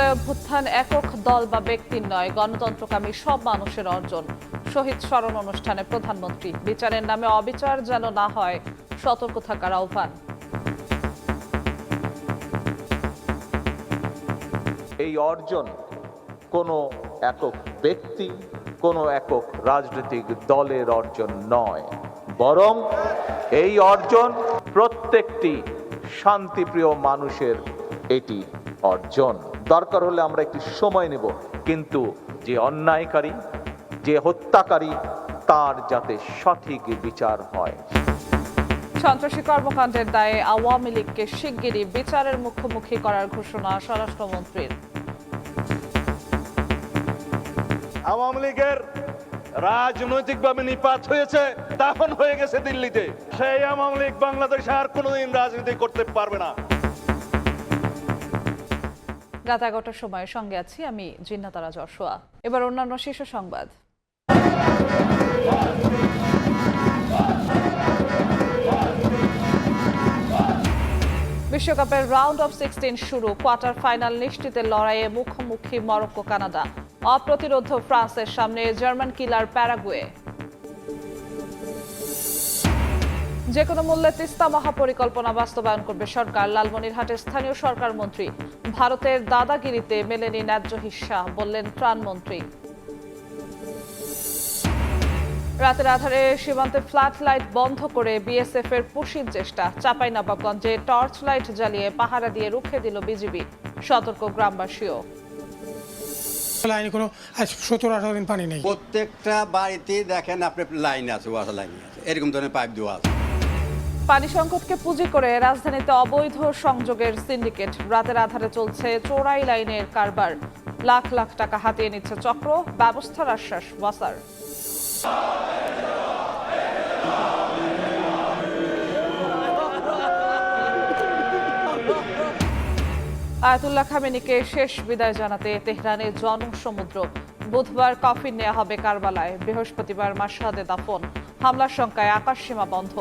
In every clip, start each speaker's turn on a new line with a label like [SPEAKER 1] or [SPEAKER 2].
[SPEAKER 1] জুলাই অভ্যুত্থান একক দল বা ব্যক্তির নয়, গণতন্ত্রকামী সব মানুষের অর্জন। শহীদ স্মরণ অনুষ্ঠানে প্রধানমন্ত্রী। বিচারের নামে অবিচার যেন না হয়, সতর্ক থাকার আহ্বান।
[SPEAKER 2] এই অর্জন কোনো একক ব্যক্তি, কোনো একক রাজনৈতিক দলের অর্জন নয়, বরং এই অর্জন প্রত্যেকটি শান্তিপ্রিয় মানুষের এটি অর্জন। দরকার হলে আমরা একটু সময় নেব, কিন্তু যে অন্যায়কারী, যে হত্যাকারী, তার যাতে সঠিক বিচার হয়।
[SPEAKER 1] সন্ত্রাসী কর্মকাণ্ডের দায়ে আওয়ামী লীগকে শিগগিরই বিচারের মুখোমুখি করার ঘোষণা স্বরাষ্ট্রমন্ত্রীর।
[SPEAKER 3] আওয়ামী লীগের রাজনৈতিকভাবে নিপাত হয়েছে, দাফন হয়ে গেছে দিল্লিতে। সেই আওয়ামী লীগ বাংলাদেশে আর কোনোদিন রাজনীতি করতে পারবে না।
[SPEAKER 1] রাত 11টার সময় সঙ্গে আছি আমি জিন্নাতারা যশোয়া। এবার অন্যান্য শীর্ষ সংবাদ। বিশ্বকাপের রাউন্ড অফ 16 শুরু। কোয়ার্টার ফাইনাল নিশ্চিতের লড়াইয়ে মুখোমুখি মরক্কো কানাডা। অপ্রতিরোধ্য ফ্রান্সের সামনে জার্মান কিলার প্যারাগুয়ে। যে কোনো মূল্যে তিস্তা মহাপরিকল্পনা বাস্তবায়ন করবে সরকার। লালমনিরহাটে স্থানীয় সরকার মন্ত্রী। ভারতের দাদাগিরিতে মেলেনি ন্যায্য হিস্যা, বললেন ত্রাণমন্ত্রী। রাতের আধারে সীমান্তে ফ্ল্যাট লাইট বন্ধ করে বিএসএফ এর পুশির চেষ্টা। চাঁপাইনবাবগঞ্জে টর্চ লাইট জ্বালিয়ে পাহারা দিয়ে রুখে দিল বিজিবি। সতর্ক গ্রামবাসীও।
[SPEAKER 4] লাইনে কোনো 17-18 দিন পানি নেই।
[SPEAKER 5] প্রত্যেকটা বাড়িতে দেখেন আপনার লাইন আছে, ওয়াটার লাইন আছে, এরকম ধরনের পাইপ দেওয়া আছে।
[SPEAKER 1] পানি সংকটকে পুঁজি করে রাজধানীতে অবৈধ সংযোগের সিন্ডিকেট। রাতের আধারে চলছে চোরাই লাইনের কারবার। লাখ লাখ টাকা হাতিয়ে নিচ্ছে চক্র। ব্যবস্থার আশ্বাস ওয়াসার। আয়াতুল্লাহ খামেনিকে শেষ বিদায় জানাতে তেহরানে জনসমুদ্র। বুধবার কফিন নেওয়া হবে কারবালায়। বৃহস্পতিবার মাশহাদে দাফন। হামলার শঙ্কায় আকাশসীমা বন্ধ।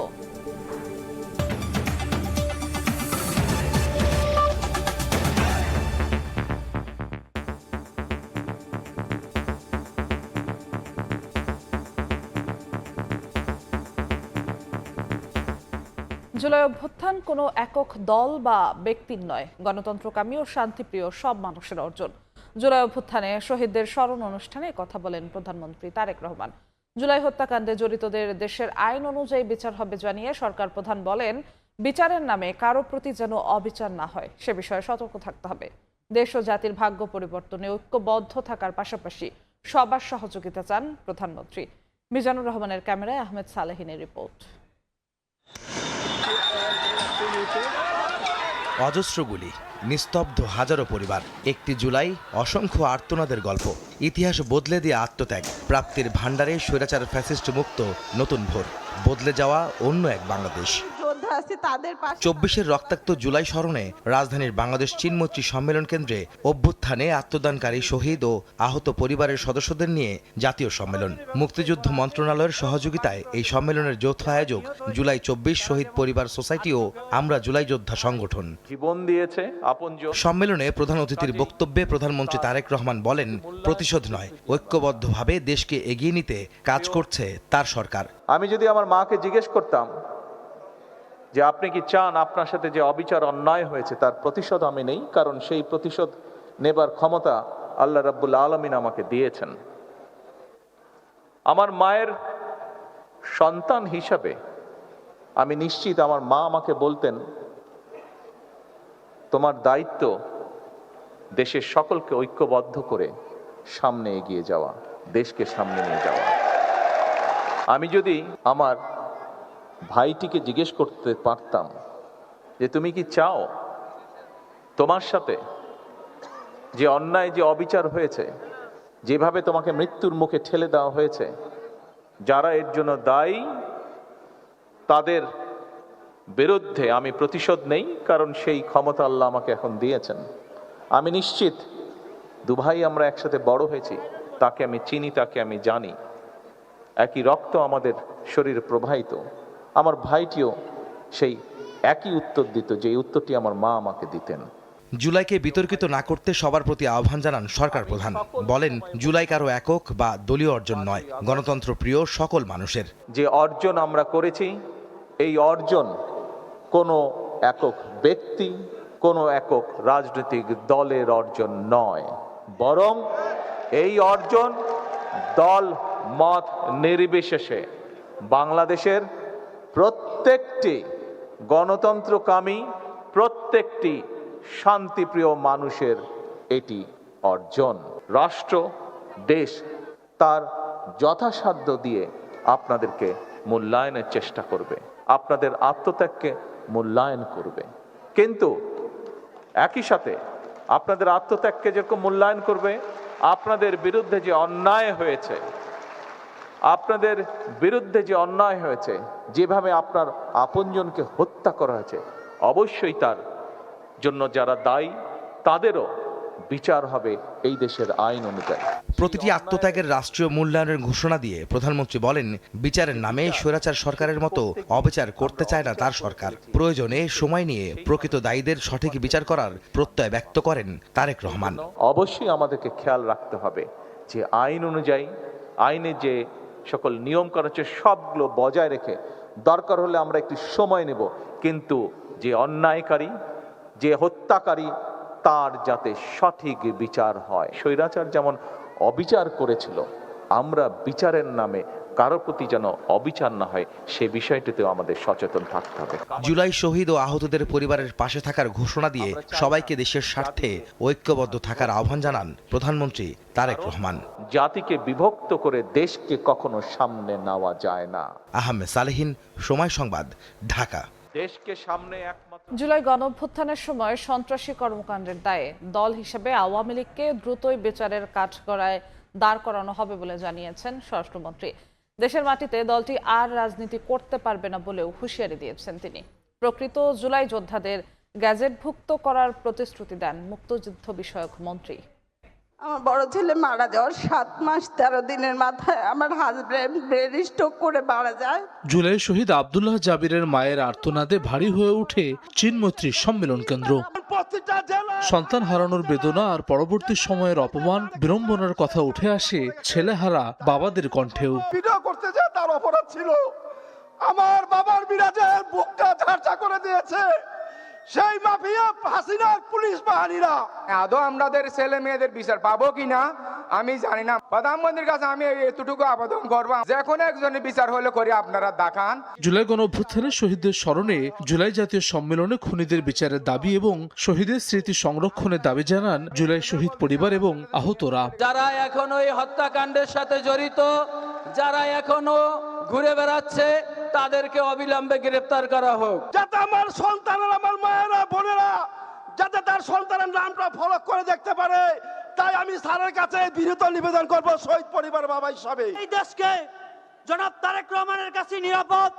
[SPEAKER 1] জুলাই অভ্যুত্থান কোনো একক দল বা ব্যক্তির নয়, গণতন্ত্রকামী ও শান্তিপ্রিয় সব মানুষের অর্জন। জুলাই অভ্যুত্থানে শহীদদের স্মরণ অনুষ্ঠানে কথা বলেন প্রধানমন্ত্রী তারেক রহমান। জুলাই হত্যাকাণ্ডে জড়িতদের দেশের আইন অনুযায়ী বিচার হবে জানিয়ে সরকার প্রধান বলেন, বিচারের নামে কারো প্রতি যেন অবিচার না হয় সে বিষয়ে সতর্ক থাকতে হবে। দেশ ও জাতির ভাগ্য পরিবর্তনে ঐক্যবদ্ধ থাকার পাশাপাশি সবার সহযোগিতা চান প্রধানমন্ত্রী। মিজানুর রহমানের ক্যামেরায় আহমেদ সালেহিনের রিপোর্ট।
[SPEAKER 6] অজস্র গুলি, নিস্তব্ধ হাজারো পরিবার, 1 জুলাই অসংখ্য আর্তনাদের গল্প। ইতিহাস বদলে দিয়ে আত্মত্যাগ, প্রাপ্তির ভাণ্ডারে স্বৈরাচার ফ্যাসিস্ট মুক্ত নতুন ভোর, বদলে যাওয়া অন্য এক বাংলাদেশ। 24-এর রক্তাক্ত জুলাই স্মরণে রাজধানীর বাংলাদেশ চীনমৈত্রী সম্মেলন কেন্দ্রে অভ্যুত্থানে আত্মদানকারী শহীদ ও আহত পরিবারের সদস্যদের নিয়ে জাতীয় সম্মেলন। মুক্তিযুদ্ধ মন্ত্রণালয়ের সহযোগিতায় এই সম্মেলনের যৌথ আয়োজক জুলাই 24 শহীদ পরিবার সোসাইটি ও আমরা জুলাই যোদ্ধা সংগঠন।
[SPEAKER 2] জীবন দিয়েছে আপনজন।
[SPEAKER 6] সম্মেলনে প্রধান অতিথির বক্তব্যে প্রধানমন্ত্রী তারেক রহমান বলেন, প্রতিশোধ নয়, ঐক্যবদ্ধভাবে দেশকে এগিয়ে নিতে কাজ করছে তার সরকার।
[SPEAKER 2] আমি যদি আমার মাকে জিজ্ঞেস করতাম যে আপনি কি চান আপনার সাথে যে অবিচার অন্যায় হয়েছে তার প্রতিশোধ আমি নেই, কারণ সেই প্রতিশোধ নেবার ক্ষমতা আল্লাহ রাব্বুল আলামিন আমাকে দিয়েছেন। আমার মায়ের সন্তান হিসাবে আমি নিশ্চিত আমার মা আমাকে বলতেন, তোমার দায়িত্ব দেশের সকলকে ঐক্যবদ্ধ করে সামনে এগিয়ে যাওয়া, দেশকে সামনে নিয়ে যাওয়া। আমি যদি আমার ভাইটিকে জিজ্ঞেস করতে পারতাম যে তুমি কি চাও তোমার সাথে যে অন্যায়, যে অবিচার হয়েছে, যেভাবে তোমাকে মৃত্যুর মুখে ঠেলে দেওয়া হয়েছে, যারা এর জন্য দায়ী তাদের বিরুদ্ধে আমি প্রতিশোধ নেই, কারণ সেই ক্ষমতা আল্লাহ আমাকে এখন দিয়েছেন। আমি নিশ্চিত দুভাই আমরা একসাথে বড় হয়েছি, তাকে আমি চিনি, তাকে আমি জানি, একই রক্ত আমাদের শরীরে প্রবাহিত। আমার ভাইটিও সেই একই উত্তর দিত যে উত্তরটি আমার মা আমাকে দিতেন।
[SPEAKER 6] জুলাইকে বিতর্কিত না করতে সবার প্রতি আহ্বান জানান সরকার প্রধান। বলেন, জুলাই কারো একক বা দলীয় অর্জন নয়, গণতন্ত্র প্রিয় সকল মানুষের।
[SPEAKER 2] যে অর্জন আমরা করেছি, এই অর্জন কোনো একক ব্যক্তি, কোনো একক রাজনৈতিক দলের অর্জন নয়, বরং এই অর্জন দল মত নির্বিশেষে বাংলাদেশের প্রত্যেকটি গণতন্ত্রকামী, প্রত্যেকটি শান্তিপ্রিয় মানুষের এটি অর্জন। রাষ্ট্র, দেশ তার যথাসাধ্য দিয়ে আপনাদেরকে মূল্যায়নের চেষ্টা করবে, আপনাদের আত্মত্যাগকে মূল্যায়ন করবে, কিন্তু একই সাথে আপনাদের আত্মত্যাগকে যেরকম মূল্যায়ন করবে, আপনাদের বিরুদ্ধে যে অন্যায় হয়েছে, যেভাবে আপনার আপনজনকে হত্যা করা হয়েছে, অবশ্যই তার জন্য যারা দায়ী তাদেরও বিচার হবে এই দেশের আইন অনুযায়ী।
[SPEAKER 6] প্রতিটি আত্মত্যাগের রাষ্ট্রীয় মূল্যায়নের ঘোষণা দিয়ে প্রধানমন্ত্রী বলেন, বিচারের নামে স্বৈরাচার সরকারের মতো অবিচার করতে চায় না তার সরকার। প্রয়োজনে সময় নিয়ে প্রকৃত দায়ীদের সঠিক বিচার করার প্রত্যয় ব্যক্ত করেন তারেক রহমান।
[SPEAKER 2] অবশ্যই আমাদেরকে খেয়াল রাখতে হবে যে আইন অনুযায়ী, আইনে যে সকল নিয়ম করা হচ্ছে সবগুলো বজায় রেখে দরকার হলে আমরা একটু সময় নেব, কিন্তু যে অন্যায়কারী, যে হত্যাকারী, তার যাতে সঠিক বিচার হয়। স্বৈরাচার যেমন অবিচার করেছিল, আমরা বিচারের নামে কারো প্রতি যেন অবিচার না হয় সে বিষয়টিতেও আমাদের সচেতন থাকতে হবে।
[SPEAKER 6] জুলাই শহীদ ও আহতদের পরিবারের পাশে থাকার ঘোষণা দিয়ে সবাইকে দেশের স্বার্থে ঐক্যবদ্ধ থাকার আহ্বান জানান প্রধানমন্ত্রী তারেক রহমান।
[SPEAKER 2] জাতিকে বিভক্ত করে দেশকে কখনো সামনে নেওয়া যায় না।
[SPEAKER 6] আহমেদ সালেহীন, সময় সংবাদ, ঢাকা।
[SPEAKER 2] দেশকে সামনে একমাত্র
[SPEAKER 1] জুলাই গণঅভ্যুত্থানের সময় সন্ত্রাসী কর্মকাণ্ডের দায়ে দল হিসেবে আওয়ামী লীগকে দ্রুতই বিচারের কাঠগড়ায় দাঁড় করানো হবে বলে জানিয়েছেন স্বরাষ্ট্রমন্ত্রী। দেশের মাটিতে দলটি আর রাজনীতি করতে পারবে না বলেও হুঁশিয়ারি দিয়েছেন তিনি। প্রকৃত জুলাই যোদ্ধাদের গ্যাজেটভুক্ত করার প্রতিশ্রুতি দেন মুক্তিযুদ্ধ বিষয়ক মন্ত্রী।
[SPEAKER 7] আমার বড় ছেলে মারা যাওয়ার 7 মাস 13 দিনের মাথায় আমার হাজবেন্ড ব্রেন স্ট্রোক করে মারা যায়।
[SPEAKER 8] জুলাই শহীদ আব্দুল্লাহ জাবিরের মায়ের আর্তনাদে ভারী হয়ে ওঠে চিনমৈত্রী সম্মেলন কেন্দ্র। সন্তান হারানোর বেদনা আর পরবর্তী সময়ের অপমান বিড়ম্বনার কথা উঠে আসে ছেলেহারা বাবাদের কণ্ঠেও।
[SPEAKER 3] ভিডিও করতে যে তার অপরাধ ছিল, আমার বাবার বিরাজের বুকটা ঝাড়ঝা করে দিয়েছে সেই মাফিয়া হাসিনার পুলিশ বাহিনীরা।
[SPEAKER 9] আদৌ আমাদের ছেলে মেয়েদের বিচার পাবো কিনা আমি জানি না। প্রধানমন্ত্রীর কাছে আমি এতটুকু আবেদন করব, যে কোনো একজনের বিচার হলে করে আপনারা দেখান।
[SPEAKER 8] জুলাই গণঅভ্যুত্থানের শহীদদের স্মরণে জুলাই জাতীয় সম্মেলনে খুনিদের বিচারের দাবি এবং শহীদের স্মৃতি সংরক্ষণের দাবি জানান জুলাই শহীদ পরিবার এবং আহতরা।
[SPEAKER 10] যারা এখনো এই হত্যাকাণ্ডের সাথে জড়িত, যারা এখনো ঘুরে বেড়াচ্ছে, তাদেরকে অবিলম্বে গ্রেফতার করা হোক,
[SPEAKER 3] যাতে আমার সন্তানের, আমার মায়েরা, বোনেরা যাতে তার সন্তানের নামটা ফলক করে দেখতে পারে। তাই আমি স্যারের কাছে বিনীত নিবেদন করব শহীদ পরিবার বাবা হিসাবে।
[SPEAKER 11] এই দেশকে জনাব তারেক রহমানের কাছে নিরাপদ,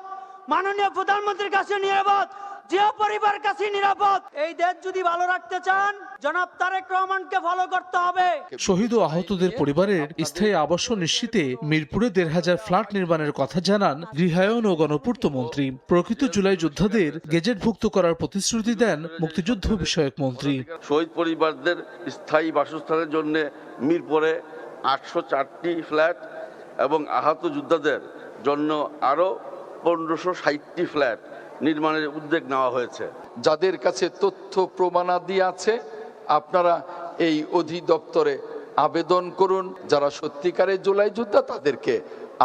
[SPEAKER 11] মাননীয় প্রধানমন্ত্রীর কাছে নিরাপদ, জিয়া পরিবারের কাছে নিরাপদ। এই দেশ যদি ভালো রাখতে চান জনাব তারেক রহমানকে ফলো করতে হবে।
[SPEAKER 8] শহীদ ও আহতদের পরিবারের স্থায়ী আবাস নিশ্চিতে মিরপুরে ১৫০০ ফ্ল্যাট নির্মাণের কথা জানান গৃহায়ন ও গণপূর্ত মন্ত্রী। প্রকৃত জুলাই যোদ্ধাদের গেজেটভুক্ত করার প্রতিশ্রুতি দেন মুক্তিযুদ্ধ বিষয়ক মন্ত্রী।
[SPEAKER 12] শহীদ পরিবারদের স্থায়ী বাসস্থানের জন্য মিরপুরে ৮০৪টি ফ্ল্যাট এবং আহত যোদ্ধাদের জন্য আরও ১৫৬০টি ফ্ল্যাট নির্মাণের উদ্যোগ নেওয়া হয়েছে।
[SPEAKER 13] যাদের কাছে তথ্য প্রমাণাদি আছে আপনারা এই অধিদপ্তরে আবেদন করুন। যারা সত্যিকারের জুলাই যোদ্ধা তাদেরকে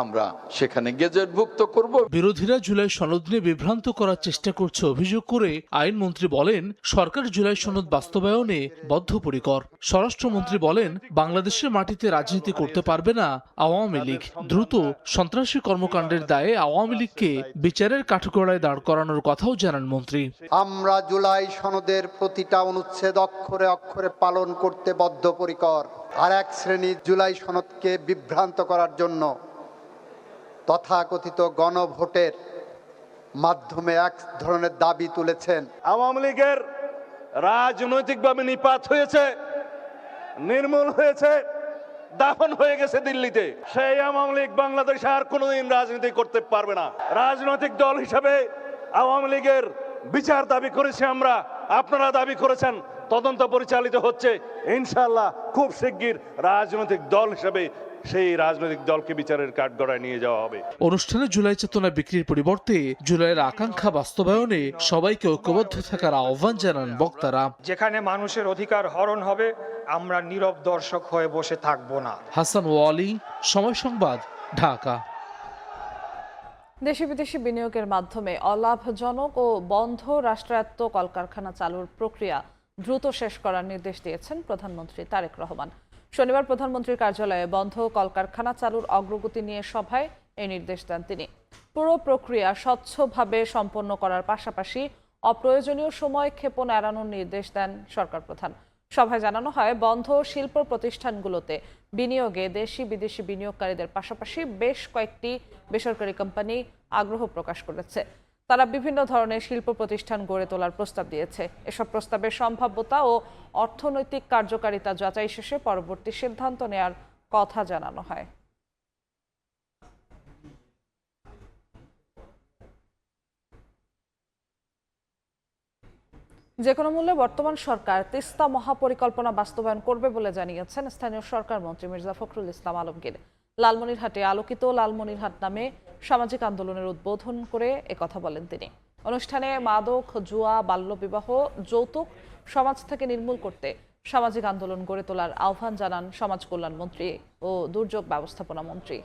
[SPEAKER 13] আমরা সেখানে গেজেটভুক্ত করব।
[SPEAKER 8] বিরোধীরা জুলাই সনদ নিয়ে বিভ্রান্ত করার চেষ্টা করছে অভিযোগ করে আইনমন্ত্রী বলেন, সরকার জুলাই সনদ বাস্তবায়নে বদ্ধপরিকর। স্বরাষ্ট্রমন্ত্রী বলেন, বাংলাদেশের মাটিতে রাজনীতি করতে পারবে না আওয়ামী লীগ। দ্রুত সন্ত্রাসী কর্মকাণ্ডের দায়ে আওয়ামী লীগকে বিচারের কাঠগড়ায় দাঁড় করানোর কথাও জানান মন্ত্রী।
[SPEAKER 14] আমরা জুলাই সনদের প্রতিটা অনুচ্ছেদ অক্ষরে অক্ষরে পালন করতে বদ্ধপরিকর। আর এক শ্রেণী জুলাই সনদকে বিভ্রান্ত করার জন্য তথাকথিত গণভোটের মাধ্যমে এক ধরনের দাবি তুলেছেন।
[SPEAKER 3] আওয়ামী লীগের রাজনৈতিকভাবে নিপাত হয়েছে, নির্মূল হয়েছে, দাফন হয়ে গেছে দিল্লিতে। সেই আওয়ামী লীগ বাংলাদেশে আর কোনোদিন রাজনীতি করতে পারবে না। রাজনৈতিক দল হিসেবে আওয়ামী লীগের বিচার দাবি করেছি আমরা, আপনারা দাবি করেছেন, তদন্ত পরিচালিত হচ্ছে। ইনশাআল্লাহ খুব শিগগির রাজনৈতিক দল হিসেবে সেই রাজনৈতিক দলকে বিচারের কাঠগড়ায় নিয়ে যাওয়া হবে।
[SPEAKER 8] অনুষ্ঠানে জুলাই চেতনা বিক্রির পরিবর্তে জুলাইয়ের আকাঙ্ক্ষা বাস্তবায়নে সবাইকে ঐক্যবদ্ধ থাকার আহ্বান জানান বক্তারা।
[SPEAKER 9] যেখানে মানুষের অধিকার হরণ হবে আমরা নীরব দর্শক হয়ে বসে থাকবো না।
[SPEAKER 8] হাসান ওয়ালি, সময় সংবাদ, ঢাকা।
[SPEAKER 1] দেশি বিদেশি বিনিয়োগের মাধ্যমে অলাভজনক ও বন্ধ রাষ্ট্রায়ত্ত কলকারখানা চালুর প্রক্রিয়া দ্রুত শেষ করার নির্দেশ দিয়েছেন প্রধানমন্ত্রী তারেক রহমান। শনিবার প্রধানমন্ত্রীর কার্যালয়ে বন্ধ কলকারখানা চালুর অগ্রগতি নিয়ে সভায় এই নির্দেশ দেন তিনি। পুরো প্রক্রিয়া স্বচ্ছভাবে সম্পন্ন করার পাশাপাশি অপ্রয়োজনীয় সময় ক্ষেপণ এড়ানোর নির্দেশ দেন সরকার প্রধান। সভায় জানানো হয়, বন্ধ শিল্প প্রতিষ্ঠানগুলোতে বিনিয়োগে দেশি বিদেশি বিনিয়োগকারীদের পাশাপাশি বেশ কয়েকটি বেসরকারি কোম্পানি আগ্রহ প্রকাশ করেছে। তারা বিভিন্ন ধরনের শিল্প প্রতিষ্ঠান গড়ে তোলার প্রস্তাব দিয়েছে। এসব প্রস্তাবের সম্ভাব্যতা ও অর্থনৈতিক কার্যকারিতা যাচাই শেষে পরবর্তী সিদ্ধান্ত নেয়ার কথা জানানো হয়। যে কোনো মূল্যে বর্তমান সরকার তিস্তা মহাপরিকল্পনা বাস্তবায়ন করবে বলে জানিয়েছেন স্থানীয় সরকার মন্ত্রী মির্জা ফখরুল ইসলাম আলমগীর। লালমনিরহাটে আলোকিত লালমনিরহাট নামে সামাজিক আন্দোলনের উদ্বোধন করে একথা বলেন তিনি। অনুষ্ঠানে মাদক, জুয়া, বাল্যবিবাহ, যৌতুক সমাজ থেকে নির্মূল করতে সামাজিক আন্দোলন গড়ে তোলার আহ্বান জানান সমাজ কল্যাণ মন্ত্রী ও দুর্যোগ ব্যবস্থাপনা মন্ত্রী।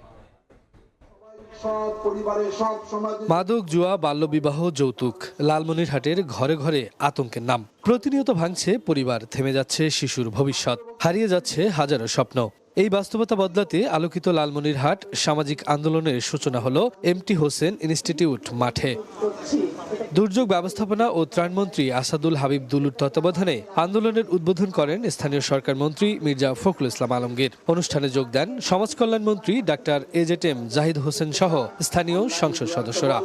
[SPEAKER 8] মাদক, জুয়া, বাল্যবিবাহ, যৌতুক লালমনিরহাটের ঘরে ঘরে আতঙ্কের নাম। প্রতিনিয়ত ভাঙছে পরিবার, থেমে যাচ্ছে শিশুর ভবিষ্যৎ, হারিয়ে যাচ্ছে হাজারো স্বপ্ন। এই বাস্তবতা বদলাতে আলোকিত লালমনিরহাট সামাজিক আন্দোলনের সূচনা হলো এমটি হোসেন ইনস্টিটিউট মাঠে। দুর্যোগ ব্যবস্থাপনা ও ত্রাণমন্ত্রী আসাদুল হাবিব দুলুর তত্ত্বাবধানে আন্দোলনের উদ্বোধন করেন স্থানীয় সরকার মন্ত্রী মির্জা ফখরুল ইসলাম আলমগীর। অনুষ্ঠানে যোগ দেন সমাজ কল্যাণ মন্ত্রী ডাক্তার এজেটেম জাহিদ হোসেন সহ স্থানীয় সংসদ সদস্যরা।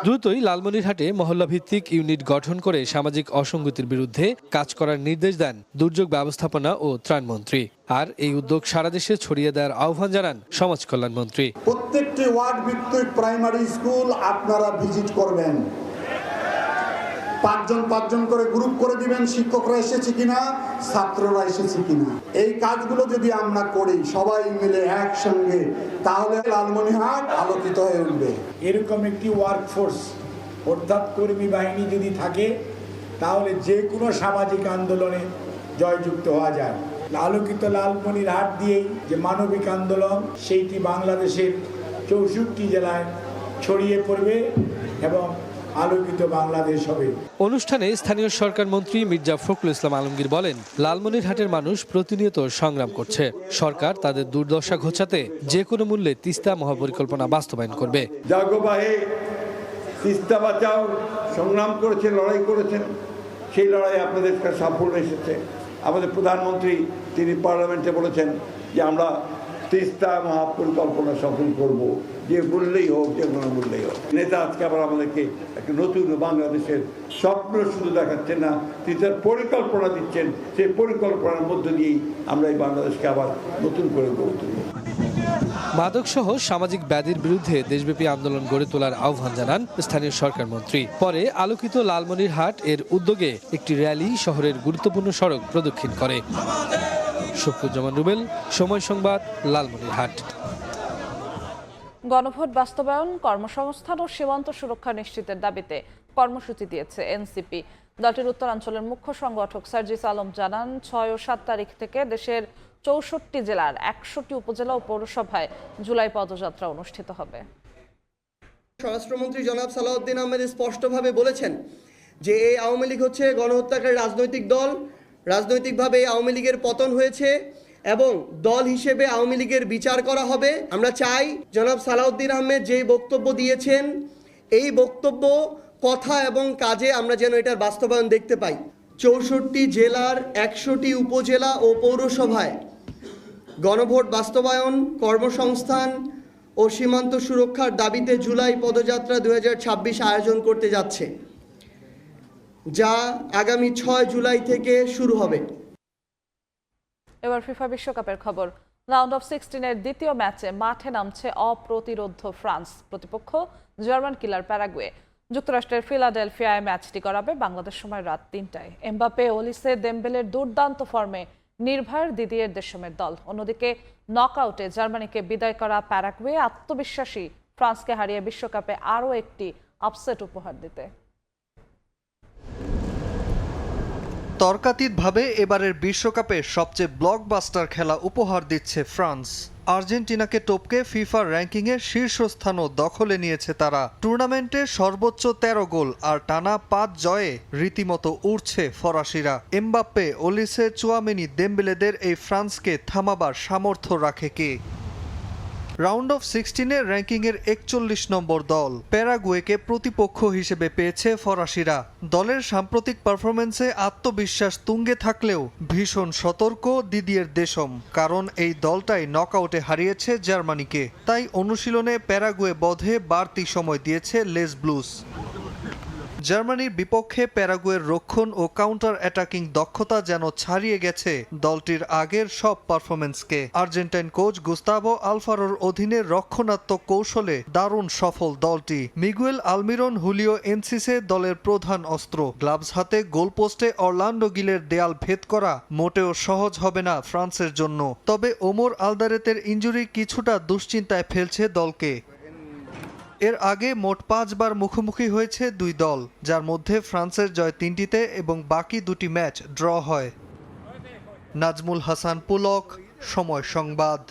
[SPEAKER 8] দ্রুতই লালমনিরহাটে মহল্লা ভিত্তিক ইউনিট গঠন করে সামাজিক অসঙ্গতির বিরুদ্ধে কাজ করার নির্দেশ দেন দুর্যোগ ব্যবস্থাপনা ও ত্রাণমন্ত্রী। আর এই উদ্যোগ সারা দেশে ছড়িয়ে দেওয়ার আহ্বান জানান সমাজ কল্যাণ মন্ত্রী।
[SPEAKER 15] প্রত্যেকটি ওয়ার্ড ভিত্তিক প্রাইমারি স্কুল আপনারা ভিজিট করবেন, পাঁচজন করে গ্রুপ করে দিবেন, শিক্ষকরা এসেছে কিনা, ছাত্ররা এসেছে কিনা। এই কাজগুলো যদি আমরা করি সবাই মিলে একসঙ্গে, তাহলে লালমনিরহাট আলোকিত হয়ে উঠবে।
[SPEAKER 16] এরকম একটি ওয়ার্কফোর্স অর্থাৎ কর্মী বাহিনী যদি থাকে তাহলে যে কোনো সামাজিক আন্দোলনে জয়যুক্ত হওয়া যায়। আলোকিত লালমনিরহাট দিয়েই যে মানবিক আন্দোলন সেইটি বাংলাদেশের 64 জেলায় ছড়িয়ে পড়বে এবং আলোকিত বাংলাদেশ হবে।
[SPEAKER 8] অনুষ্ঠানে স্থানীয় সরকার মন্ত্রী মির্জা ফখরুল ইসলাম আলমগীর বলেন, লালমনিরহাটের মানুষ প্রতিনিয়ত সংগ্রাম করছে। সরকার তাদের দুর্দশা ঘোচাতে যে কোনো মূল্যে তিস্তা মহাপরিকল্পনা বাস্তবায়ন করবে।
[SPEAKER 15] জাগোবাহে তিস্তা বাঁচাও সংগ্রাম করেছেন, লড়াই করেছেন, সেই লড়াই আপনাদের সাফল্য এসেছে। আমাদের প্রধানমন্ত্রী তিনি পার্লামেন্টে বলেছেন যে আমরা তিস্তা মহাপরিকল্পনা সফল করব, যে মূল্যেই হোক, যে কোনো মূল্যেই হোক। নেতা আজকে আবার আমাদেরকে একটা নতুন বাংলাদেশের স্বপ্ন শুধু দেখাচ্ছেন না, তিস্তার পরিকল্পনা দিচ্ছেন। সেই পরিকল্পনার মধ্য দিয়েই আমরা এই বাংলাদেশকে আবার নতুন করে গড়ে তুলব।
[SPEAKER 8] মাদকসহ সামাজিক ব্যাধির বিরুদ্ধে দেশব্যাপী আন্দোলন গড়ে তোলার আহ্বান জানান স্থানীয় সরকার মন্ত্রী। পরে আলোকিত লালমনিরহাট এর উদ্যোগে একটি র্যালি শহরের গুরুত্বপূর্ণ সড়ক প্রদক্ষিণ করে। শফিকুজ্জামান রুবেল, সময় সংবাদ, লালমনিরহাট।
[SPEAKER 1] গণভোট বাস্তবায়ন, কর্মসংস্থান ও সীমান্ত সুরক্ষা নিশ্চিতের দাবিতে কর্মসূচি দিয়েছে এনসিপি। দলটির উত্তরাঞ্চলের মুখ্য সংগঠক সার্জিস আলম জানান, 6 ও 7 তারিখ থেকে দেশের 64 জেলার 100টি উপজেলা ও পৌরসভায় জুলাই পদযাত্রা অনুষ্ঠিত হবে।
[SPEAKER 17] স্বরাষ্ট্রমন্ত্রী জনাব সালাউদ্দিন আহমেদ স্পষ্টভাবে বলেছেন যে এই আওয়ামী লীগ হচ্ছে গণহত্যাকারী রাজনৈতিক দল। রাজনৈতিকভাবে এই আওয়ামী লীগের পতন হয়েছে এবং দল হিসেবে আওয়ামী লীগের বিচার করা হবে। আমরা চাই জনাব সালাউদ্দিন আহমেদ যেই বক্তব্য দিয়েছেন এই বক্তব্য, কথা এবং কাজে আমরা যেন এটার বাস্তবায়ন দেখতে পাই। 64 জেলার 100টি উপজেলা ও পৌরসভায় গণভোট বাস্তবায়ন, কর্মসংস্থান ও সীমান্ত সুরক্ষার দাবিতে জুলাই পদযাত্রা 2026 আয়োজন করতে যাচ্ছে, যা আগামী 6 জুলাই থেকে শুরু হবে।
[SPEAKER 1] এবার ফিফা বিশ্বকাপের খবর। রাউন্ড অফ 16-এর দ্বিতীয় ম্যাচে মাঠে নামছে অপ্রতিরোধ্য ফ্রান্স। প্রতিপক্ষ জার্মান কিলার প্যারাগুয়ে। যুক্তরাষ্ট্রের ফিলাডেলফিয়ায় ম্যাচটি করাবে বাংলাদেশ সময় রাত ৩টায়। এমবাপ্পে, ওলিসে, দেমবেলের দুর্দান্ত ফর্মে নির্ভর দিদিয়ের দেশমের দল। অন্যদিকে নকআউটে জার্মানিকে বিদায় করা প্যারাগুয়ে আত্মবিশ্বাসী ফ্রান্সকে হারিয়ে বিশ্বকাপে আরও একটি আপসেট উপহার দিতে।
[SPEAKER 18] তর্কাতীতভাবে এবারের বিশ্বকাপে সবচেয়ে ব্লকবাস্টার খেলা উপহার দিচ্ছে ফ্রান্স। আর্জেন্টিনাকে টপকে ফিফার র্যাঙ্কিংয়ের শীর্ষস্থানও দখলে নিয়েছে তারা। টুর্নামেন্টে সর্বোচ্চ 13 গোল আর টানা 5 জয়ে রীতিমতো উড়ছে ফরাসিরা। এমবাপ্পে, ওলিসে, চুয়ামেনি, দেমবেলেদের এই ফ্রান্সকে থামাবার সামর্থ্য রাখে কে? রাউন্ড অফ 16-এর র্যাঙ্কিংয়ের 41 নম্বর দল প্যারাগুয়েকে প্রতিপক্ষ হিসেবে পেয়েছে ফরাসিরা। দলের সাম্প্রতিক পারফরমেন্সে আত্মবিশ্বাস তুঙ্গে থাকলেও ভীষণ সতর্ক দিদিয়ের দেশম, কারণ এই দলটাই নকআউটে হারিয়েছে জার্মানিকে। তাই অনুশীলনে প্যারাগুয়ে বধে বাড়তি সময় দিয়েছে লেস ব্লুস। জার্মানির বিপক্ষে প্যারাগুয়ের রক্ষণ ও কাউন্টার অ্যাটাকিং দক্ষতা যেন ছাড়িয়ে গেছে দলটির আগের সব পারফরমেন্সকে। আর্জেন্টাইন কোচ গুস্তাভো আলফারোর অধীনে রক্ষণাত্মক কৌশলে দারুণ সফল দলটি। মিগুয়েল আলমিরন, হুলিও এনসিসে দলের প্রধান অস্ত্র। গ্লাভস হাতে গোলপোস্টে অরলান্ডো গিলের দেয়াল ভেদ করা মোটেও সহজ হবে না ফ্রান্সের জন্য। তবে ওমর আলদারেতের ইনজুরি কিছুটা দুশ্চিন্তায় ফেলছে দলকে। এর আগে মোট 5 বার মুখোমুখি হয়েছে দুই দল, যার মধ্যে ফ্রান্সের জয় 3টিতে এবং বাকি 2টি ম্যাচ ড্র হয়। নাজমুল হাসান পুলক, সময় সংবাদ।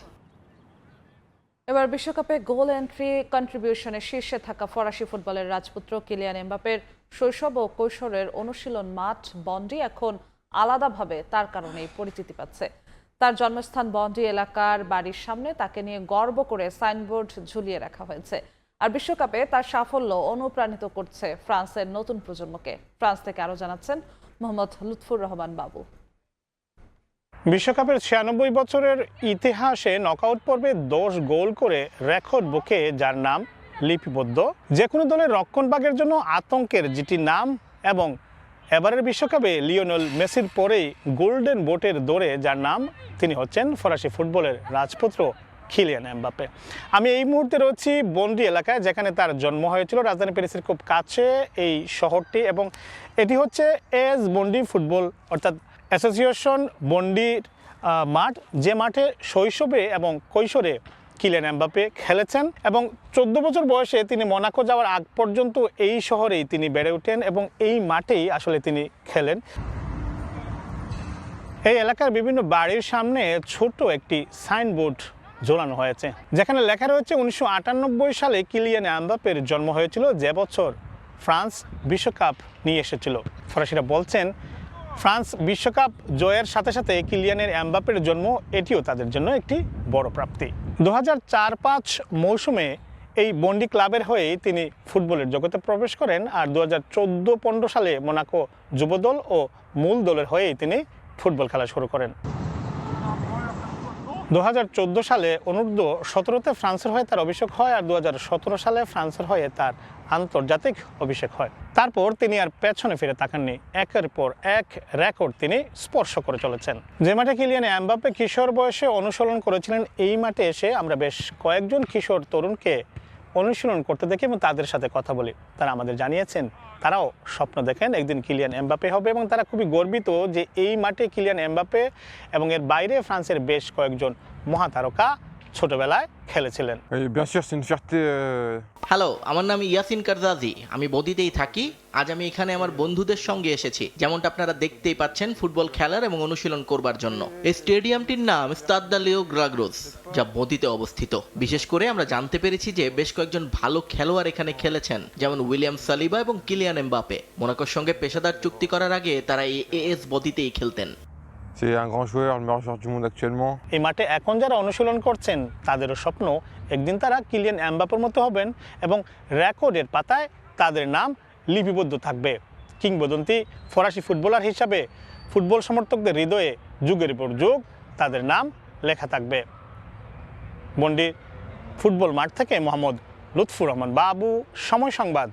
[SPEAKER 1] এবার বিশ্বকাপে গোল এন্ট্রি কন্ট্রিবিউশনে শীর্ষে থাকা ফরাসি ফুটবলের রাজপুত্র কিলিয়ান এমবাপ্পের শৈশব ও কৈশোরের অনুশীলন মাঠ বন্ডি এখন আলাদাভাবে তার কারণেই পরিচিতি পাচ্ছে। তার জন্মস্থান বন্ডি এলাকার বাড়ির সামনে তাকে নিয়ে গর্ব করে সাইনবোর্ড ঝুলিয়ে রাখা হয়েছে। আর বিশ্বকাপে তার সাফল্য অনুপ্রাণিত করছে ফ্রান্সের নতুন প্রজন্মকে। ফ্রান্স থেকে আরো জানাচ্ছেন মোহাম্মদ লুৎফুর রহমান বাবু।
[SPEAKER 19] বিশ্বকাপের 96 বছরের ইতিহাসে নকআউট পর্বে 10 গোল করে রেকর্ড বুকে যার নাম লিপিবদ্ধ, যে কোনো দলের রক্ষণভাগের জন্য আতঙ্কের যেটি নাম, এবং এবারের বিশ্বকাপে লিওনেল মেসির পরেই গোল্ডেন বোটের দৌড়ে যার নাম, তিনি হচ্ছেন ফরাসি ফুটবলের রাজপুত্র কিলিয়ান এমবাপ্পে। আমি এই মুহূর্তে রয়েছি বন্ডি এলাকায়, যেখানে তার জন্ম হয়েছিল। রাজধানী প্যারিসের খুব কাছে এই শহরটি, এবং এটি হচ্ছে এস বন্ডি ফুটবল অর্থাৎ অ্যাসোসিয়েশন বন্ডির মাঠ, যে মাঠে শৈশবে এবং কৈশোরে কিলিয়ান এমবাপ্পে খেলেছেন। এবং 14 বছর বয়সে তিনি মোনাকো যাওয়ার আগ পর্যন্ত এই শহরেই তিনি বেড়ে ওঠেন এবং এই মাঠেই আসলে তিনি খেলেন। এই এলাকার বিভিন্ন বাড়ির সামনে ছোট একটি সাইনবোর্ড ঝোলানো হয়েছে, যেখানে লেখা রয়েছে 1998 সালে কিলিয়ান এমবাপ্পের জন্ম হয়েছিল, যে বছর ফ্রান্স বিশ্বকাপ নিয়ে এসেছিল। ফরাসিরা বলছেন ফ্রান্স বিশ্বকাপ জয়ের সাথে সাথে কিলিয়ানের এমবাপ্পের জন্ম, এটিও তাদের জন্য একটি বড় প্রাপ্তি। 2004-05 মৌসুমে এই বন্ডি ক্লাবের হয়েই তিনি ফুটবলের জগতে প্রবেশ করেন, আর 2014-15 সালে মোনাকো যুবদল ও মূল দলের হয়েই তিনি ফুটবল খেলা শুরু করেন। 2014 সালে অনূর্ধ্ব 17তে ফ্রান্সের হয়ে তার অভিষেক হয়, আর 2017 সালে ফ্রান্সের হয়ে তার আন্তর্জাতিক অভিষেক হয়। তারপর তিনি আর পেছনে ফিরে তাকাননি, একের পর এক রেকর্ড তিনি স্পর্শ করে চলেছেন। যে মাঠে কিলিয়ান এমবাপ্পে কিশোর বয়সে অনুশীলন করেছিলেন, এই মাঠে এসে আমরা বেশ কয়েকজন কিশোর তরুণকে অনুশীলন করতে দেখি এবং তাদের সাথে কথা বলি। তারা আমাদের জানিয়েছেন তারাও স্বপ্ন দেখেন একদিন কিলিয়ান এমবাপ্পে হবে, এবং তারা খুবই গর্বিত যে এই মাঠে কিলিয়ান এমবাপ্পে এবং এর বাইরে ফ্রান্সের বেশ কয়েকজন মহাতারকা ছোটবেলায় খেলেছিলেন।
[SPEAKER 20] হ্যালো, আমার নাম ইয়াসিন কারজাজি, আমি বদিতেই থাকি। আজ আমি এখানে আমার বন্ধুদের সঙ্গে এসেছি, যেমনটা আপনারা দেখতেই পাচ্ছেন, ফুটবল খেলার এবং অনুশীলন করবার জন্য। এই স্টেডিয়ামটির নাম স্তাদ দ্য লিও গ্রাগ্রোস, যা বদিতে অবস্থিত। বিশেষ করে আমরা জানতে পেরেছি যে বেশ কয়েকজন ভালো খেলোয়াড় এখানে খেলেছেন, যেমন উইলিয়াম সালিবা এবং কিলিয়ান এমবাপ্পে। মোনাকোর সঙ্গে পেশাদার চুক্তি করার আগে তারা এই এএস বদিতেই খেলতেন।
[SPEAKER 19] এই মাঠে এখন যারা অনুশীলন করছেন তাদেরও স্বপ্ন একদিন তারা কিলিয়ান এমবাপ্পের মতো হবেন এবং রেকর্ডের পাতায় তাদের নাম লিপিবদ্ধ থাকবে। কিংবদন্তি ফরাসি ফুটবলার হিসাবে ফুটবল সমর্থকদের হৃদয়ে যুগের পর যুগ তাদের নাম লেখা থাকবে। বন্ডির ফুটবল মাঠ থেকে মোহাম্মদ লুৎফুর রহমান বাবু, সময় সংবাদ।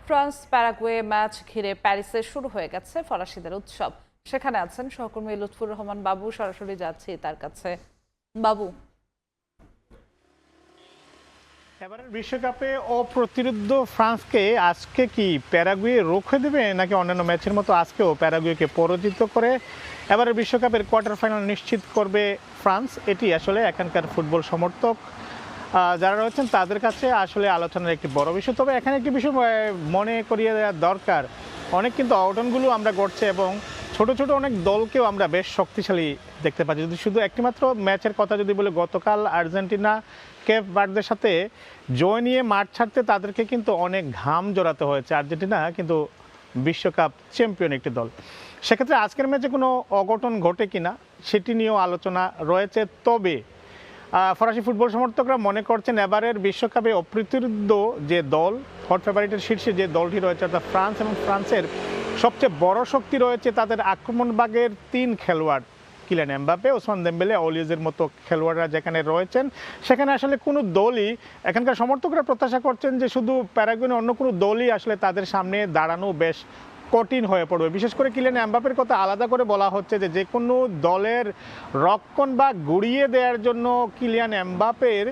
[SPEAKER 1] ফ্রান্স প্যারাগুয়ে ম্যাচ ঘিরে প্যারিসে শুরু হয়ে গেছে ফরাসিদের উৎসব। সেখানে আছেন সহকর্মী লুৎফুর রহমান বাবু, সরাসরি যাচ্ছি তার কাছে। বাবু,
[SPEAKER 19] এবারের বিশ্বকাপে অপ্রতিরোধ্য ফ্রান্সকে আজকে কি প্যারাগুয়ে রুখে দেবে, নাকি অন্যান্য ম্যাচের মতো আজকেও প্যারাগুয়েকে পরাজিত করে এবারের বিশ্বকাপের কোয়ার্টার ফাইনাল নিশ্চিত করবে ফ্রান্স? এটি আসলে এখানকার ফুটবল সমর্থক যারা রয়েছেন তাদের কাছে আসলে আলোচনার একটি বড় বিষয়। তবে এখানে একটি বিষয় মনে করিয়ে দেওয়া দরকার, অনেক কিন্তু অঘটনগুলো আমরা ঘটছে এবং ছোট ছোট অনেক দলকেও আমরা বেশ শক্তিশালী দেখতে পাচ্ছি। যদি শুধু একটিমাত্র ম্যাচের কথা যদি বলে, গতকাল আর্জেন্টিনা কেপ ভার্দের সাথে জয় নিয়ে মাঠ ছাড়তে তাদেরকে কিন্তু অনেক ঘাম জড়াতে হয়েছে। আর্জেন্টিনা কিন্তু বিশ্বকাপ চ্যাম্পিয়ন একটি দল। সেক্ষেত্রে আজকের ম্যাচে কোনো অঘটন ঘটে কিনা সেটি নিয়েও আলোচনা রয়েছে। তবে ফরাসি ফুটবল সমর্থকরা মনে করছেন এবারের বিশ্বকাপে অপ্রতিরোধ্য যে দল, হট ফেভারিটের শীর্ষে যে দলটি রয়েছে অর্থাৎ ফ্রান্স, এবং ফ্রান্সের সবচেয়ে বড় শক্তি রয়েছে তাদের আক্রমণভাগের 3 খেলোয়াড়, কিলিয়ান এমবাপ্পে, ওসমান দেম্বেলে, অলিজের মতো খেলোয়াড়রা যেখানে রয়েছেন, সেখানে আসলে কোনো দলই, এখানকার সমর্থকরা প্রত্যাশা করছেন যে শুধু প্যারাগুয়ে অন্য কোনো দলই আসলে তাদের সামনে দাঁড়ানো বেশ কঠিন হয়ে পড়বে। বিশেষ করে কিলিয়ান এমবাপ্পের কথা আলাদা করে বলা হচ্ছে যে কোনো দলের রক্ষণ বা গুড়িয়ে দেওয়ার জন্য কিলিয়ান এমবাপ্পের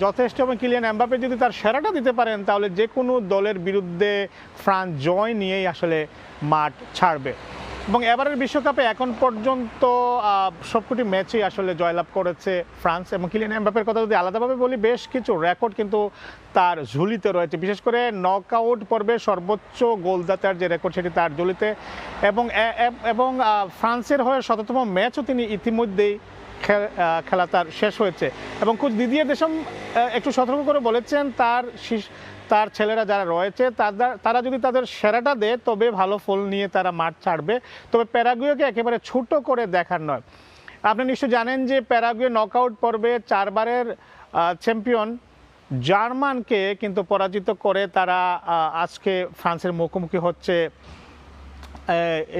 [SPEAKER 19] যথেষ্ট, এবং কিলিয়ান এমবাপ্পে যদি তার সেরাটা দিতে পারেন তাহলে যে কোনো দলের বিরুদ্ধে ফ্রান্স জয় নিয়েই আসলে মাঠ ছাড়বে। এবং এবারের বিশ্বকাপে এখন পর্যন্ত সবকটি ম্যাচেই আসলে জয়লাভ করেছে ফ্রান্স। এবং কিলিয়ান এমবাপ্পের কথা যদি আলাদাভাবে বলি, বেশ কিছু রেকর্ড কিন্তু তার ঝুলিতে রয়েছে। বিশেষ করে নকআউট পর্বে সর্বোচ্চ গোলদাতার যে রেকর্ড সেটি তার ঝুলিতে, এবং ফ্রান্সের হয়ে ১৭তম ম্যাচও তিনি ইতিমধ্যেই খেলা তার শেষ হয়েছে। এবং কোচ দিদিয়ে দেশম একটু সতর্ক করে বলেছেন তার ছেলেরা যারা রয়েছে তারা যদি তাদের সেরাটা দেয় তবে ভালো ফল নিয়ে তারা মাঠ ছাড়বে, তবে প্যারাগুয়েকে একেবারে ছোট করে দেখার নয়। আপনি নিশ্চয় জানেন যে প্যারাগুয়ে নকআউট পর্বে 4 বারের চ্যাম্পিয়ন জার্মানকে কিন্তু পরাজিত করে তারা আজকে ফ্রান্সের মুখোমুখি হচ্ছে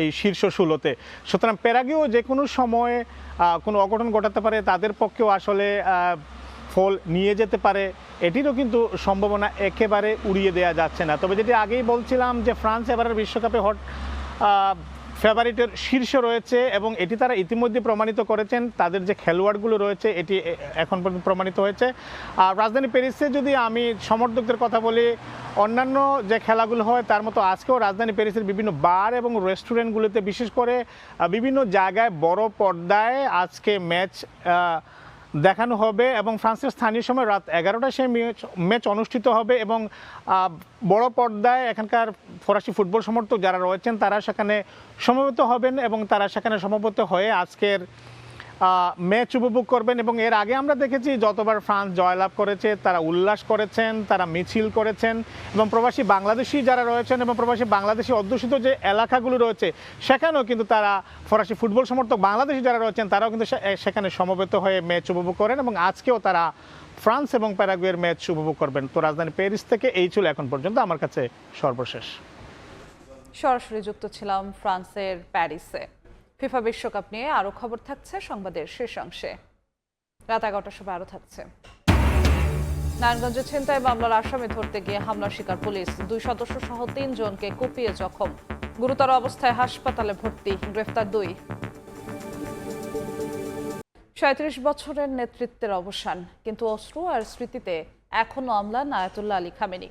[SPEAKER 19] এই শীর্ষ 16-তে। সুতরাং প্যারাগুয়েও যে কোনো সময় কোনো অঘটন ঘটাতে পারে, তাদের পক্ষেও আসলে ফল নিয়ে যেতে পারে, এটিরও কিন্তু সম্ভাবনা একেবারে উড়িয়ে দেওয়া যাচ্ছে না। তবে যেটি আগেই বলছিলাম যে ফ্রান্স এবারের বিশ্বকাপে হট ফেভারিটের শীর্ষে রয়েছে, এবং এটি তারা ইতিমধ্যে প্রমাণিত করেছেন। তাদের যে খেলোয়াড়গুলো রয়েছে এটি এখন পর্যন্ত প্রমাণিত হয়েছে। আর রাজধানী প্যারিসে যদি আমি সমর্থকদের কথা বলি, অন্যান্য যে খেলাগুলো হয় তার মতো আজকেও রাজধানী প্যারিসের বিভিন্ন বার এবং রেস্টুরেন্টগুলোতে, বিশেষ করে বিভিন্ন জায়গায় বড় পর্দায় আজকে ম্যাচ দেখানো হবে, এবং ফ্রান্সের স্থানীয় সময় রাত 11টায় সেই ম্যাচ অনুষ্ঠিত হবে। এবং বড় পর্দায় এখানকার ফরাসি ফুটবল সমর্থক যারা রয়েছেন তারা সেখানে সমবেত হবেন, এবং তারা সেখানে সমবেত হয়ে আজকের ম্যাচ উপভোগ করবেন। এবং এর আগে আমরা দেখেছি যতবার ফ্রান্স জয়লাভ করেছে তারা উল্লাস করেছেন, তারা মিছিল করেছেন, এবং প্রবাসী বাংলাদেশি যারা রয়েছেন এবং প্রবাসী বাংলাদেশি অধ্যুষিত যে এলাকাগুলো রয়েছে সেখানেও কিন্তু তারা, ফরাসি ফুটবল সমর্থক বাংলাদেশি যারা রয়েছেন তারাও কিন্তু সেখানে সমবেত হয়ে ম্যাচ উপভোগ করেন, এবং আজকেও তারা ফ্রান্স এবং প্যারাগুয়ের ম্যাচ উপভোগ করবেন। তো রাজধানী প্যারিস থেকে এই ছিল এখন পর্যন্ত আমার কাছে সর্বশেষ।
[SPEAKER 1] সরাসরি যুক্ত ছিলাম ফ্রান্সের প্যারিসে। ফিফা বিশ্বকাপ নিয়ে আরো খবর থাকছে সংবাদের শেষ অংশে। রাত 11টার সময় আরো থাকছে। নারায়ণগঞ্জে ছিনতাই মামলার আসামি ধরতে গিয়ে হামলার শিকার পুলিশ, 2 সদস্য সহ 3 জনকে কুপিয়ে জখম, গুরুতর অবস্থায় হাসপাতালে ভর্তি, গ্রেফতার 2। 37 বছরের নেতৃত্বের অবসান, কিন্তু অশ্রু আর স্মৃতিতে এখনো অম্লান আয়াতুল্লাহ আলী খামেনি।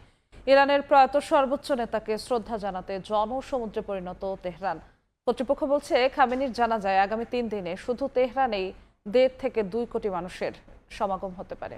[SPEAKER 1] ইরানের প্রয়াত সর্বোচ্চ নেতাকে শ্রদ্ধা জানাতে জনসমুদ্রে পরিণত তেহরান। কর্তৃপক্ষ বলছে খামেনির জানাজায় আগামী 3 দিনে শুধু তেহরানেই 1.5 থেকে 2 কোটি মানুষের সমাগম হতে পারে।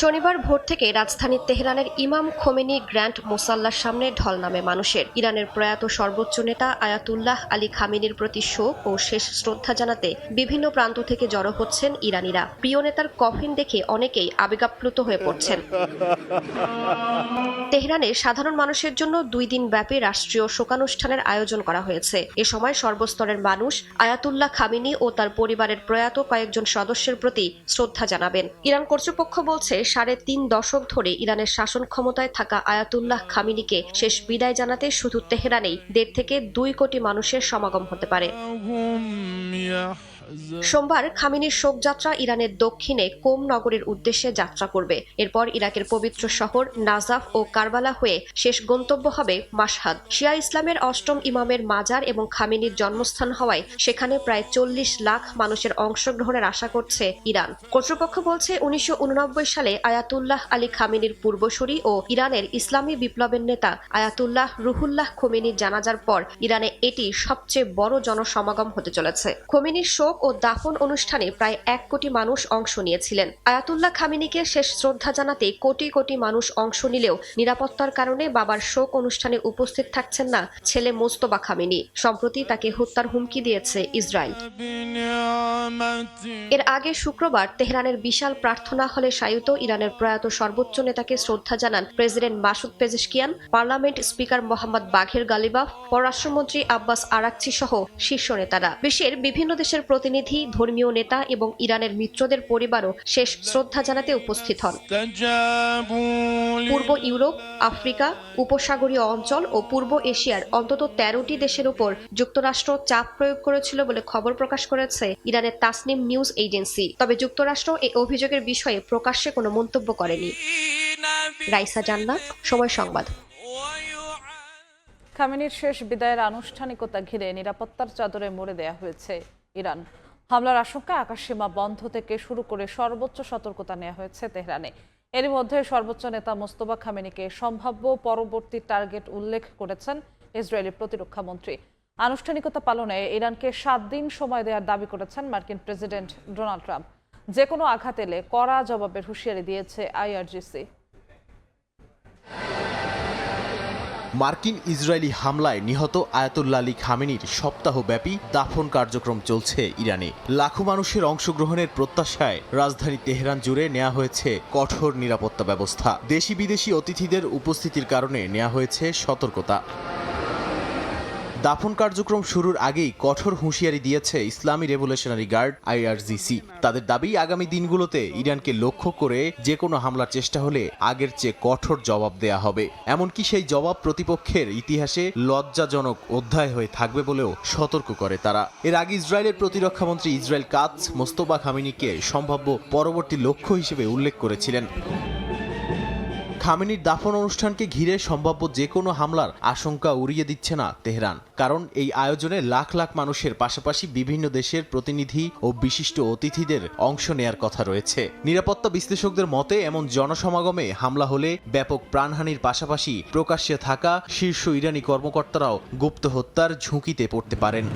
[SPEAKER 21] শনিবার ভোর থেকে রাজধানী তেহরানের ইমাম খোমেনি গ্র্যান্ড মোসাল্লার সামনে ঢল নামে মানুষের। ইরানের প্রয়াত সর্বোচ্চ নেতা আয়াতুল্লাহ আলী খামেনির প্রতি শোক ও শেষ শ্রদ্ধা জানাতে বিভিন্ন প্রান্ত থেকে জড়ো হচ্ছেন ইরানিরা। প্রিয় নেতার কফিন দেখে অনেকেই আবেগাপ্লুত হয়ে পড়ছেন। তেহরানে সাধারণ মানুষের জন্য 2 দিন ব্যাপী রাষ্ট্রীয় শোকানুষ্ঠানের আয়োজন করা হয়েছে। এ সময় সর্বস্তরের মানুষ আয়াতুল্লাহ খামেনি ও তার পরিবারের প্রয়াত কয়েকজন সদস্যের প্রতি শ্রদ্ধা জানাবেন। ইরান কর্তৃপক্ষ বলছে 3.5 দশক ধরে ইরানের শাসন ক্ষমতায় থাকা আয়াতুল্লাহ খামেনিকে শেষ বিদায় জানাতে শুধু তেহরানেই 1.5 থেকে 2 কোটি মানুষের সমাগম হতে পারে। সোমবার খামেনির শোকযাত্রা ইরানের দক্ষিণে কোম নগরীর উদ্দেশ্যে যাত্রা করবে। এরপর ইরাকের পবিত্র শহর নাজাফ ও কারবালা হয়ে শেষ গন্তব্য হবে মাশহাদ। শিয়া ইসলামের অষ্টম ইমামের মাজার এবং খামেনির জন্মস্থান হওয়ায় সেখানে প্রায় 40 লাখ মানুষের অংশগ্রহণের আশা করছে ইরান। কর্তৃপক্ষ বলছে 1989 সালে আয়াতুল্লাহ আলী খামেনির পূর্বসূরি ও ইরানের ইসলামী বিপ্লবের নেতা আয়াতুল্লাহ রুহুল্লাহ খোমেনির জানাজার পর ইরানে এটি সবচেয়ে বড় জনসমাগম হতে চলেছে। খোমেনির শোক ও দাফন অনুষ্ঠানে প্রায় 1 কোটি মানুষ অংশ নিয়েছিলেন। আয়াতুল্লাহ খামেনিকে শেষ শ্রদ্ধা জানাতে কোটি কোটি মানুষ অংশ নিলেও নিরাপত্তার কারণে বাবার শোক অনুষ্ঠানে উপস্থিত থাকছেন না ছেলে মোস্তফা খামেনি। সম্প্রতি তাকে হত্যার হুমকি দিয়েছে ইসরায়েল। এর আগে শুক্রবার তেহরানের বিশাল প্রার্থনা হলে শায়িত ইরানের প্রয়াত সর্বোচ্চ নেতাকে শ্রদ্ধা জানান president Masoud Pezeshkian, parliament speaker Mohammad বাঘের গালিবাফ, পররাষ্ট্রমন্ত্রী আব্বাস আরাকচি সহ শীর্ষ নেতারা। বিশ্বের বিভিন্ন দেশের প্রতিনিধি, ধর্মীয় নেতা এবং ইরানের মিত্রদের পরিবারও শেষ শ্রদ্ধা জানাতে উপস্থিত হন। পূর্ব ইউরোপ, আফ্রিকা, উপসাগরীয় অঞ্চল ও পূর্ব এশিয়ার অন্তত 13টি দেশের উপর যুক্তরাষ্ট্র চাপ প্রয়োগ করেছিল বলে খবর প্রকাশ করেছে ইরানের তাসনিম নিউজ এজেন্সি। তবে যুক্তরাষ্ট্র এই অভিযোগের বিষয়ে প্রকাশ্যে কোনো মন্তব্য করেনি। রাইসা জান্নাত, সময় সংবাদ।
[SPEAKER 1] খামেনির শেষ বিদায়ের আনুষ্ঠানিকতা ঘিরে নিরাপত্তার চাদরে মুড়ে দেয়া হয়েছে ইরান। হামলার আশঙ্কায় আকাশসীমা বন্ধ থেকে শুরু করে সর্বোচ্চ সতর্কতা নেওয়া হয়েছে তেহরানে। এর মধ্যে সর্বোচ্চ নেতা মোস্তফা খামেনিকে সম্ভাব্য পরবর্তী টার্গেট উল্লেখ করেছেন ইসরায়েলি প্রতিরক্ষা মন্ত্রী। আনুষ্ঠানিকতা পালনে ইরানকে 7 দিন সময় দেওয়ার দাবি করেছেন মার্কিন প্রেসিডেন্ট ডোনাল্ড ট্রাম্প। যে কোনো আঘাত এলে কড়া জবাবের হুঁশিয়ারি দিয়েছে আইআরজিসি।
[SPEAKER 4] মার্কিন ইসরায়েলি হামলায় নিহত আয়াতুল্লাহ আলী খামেনির সপ্তাহব্যাপী দাফন কার্যক্রম চলছে ইরানে। লাখো মানুষের অংশগ্রহণের প্রত্যাশায় রাজধানী তেহরান জুড়ে নেওয়া হয়েছে কঠোর নিরাপত্তা ব্যবস্থা। দেশি বিদেশি অতিথিদের উপস্থিতির কারণে নেওয়া হয়েছে সতর্কতা। দাফন কার্যক্রম শুরুর আগেই কঠোর হুঁশিয়ারি দিয়েছে ইসলামী রেভলিউশনারি গার্ড আইআরজিসি। তাদের দাবি, আগামী দিনগুলোতে ইরানকে লক্ষ্য করে যে কোনো হামলার চেষ্টা হলে আগের চেয়ে কঠোর জবাব দেয়া হবে। এমনকি সেই জবাব প্রতিপক্ষের ইতিহাসে লজ্জাজনক অধ্যায় হয়ে থাকবে বলেও সতর্ক করে তারা। এর আগে ইসরায়েলের প্রতিরক্ষামন্ত্রী ইসরায়েল কাতস মোস্তফা খামেনিকে সম্ভাব্য পরবর্তী লক্ষ্য হিসেবে উল্লেখ করেছিলেন। খামেনির দাফন অনুষ্ঠানকে ঘিরে সম্ভাব্য যে কোনো হামলার আশঙ্কা উড়িয়ে দিচ্ছে না তেহরান। কারণ এই আয়োজনে লাখ লাখ মানুষের পাশাপাশি বিভিন্ন দেশের প্রতিনিধি ও বিশিষ্ট অতিথিদের অংশ নেয়ার কথা রয়েছে। নিরাপত্তা বিশ্লেষকদের মতে এমন জনসমাগমে হামলা হলে ব্যাপক প্রাণহানির পাশাপাশি প্রকাশ্যে থাকা শীর্ষ ইরানি কর্মকর্তারাও গুপ্ত হত্যার ঝুঁকিতে পড়তে পারেন।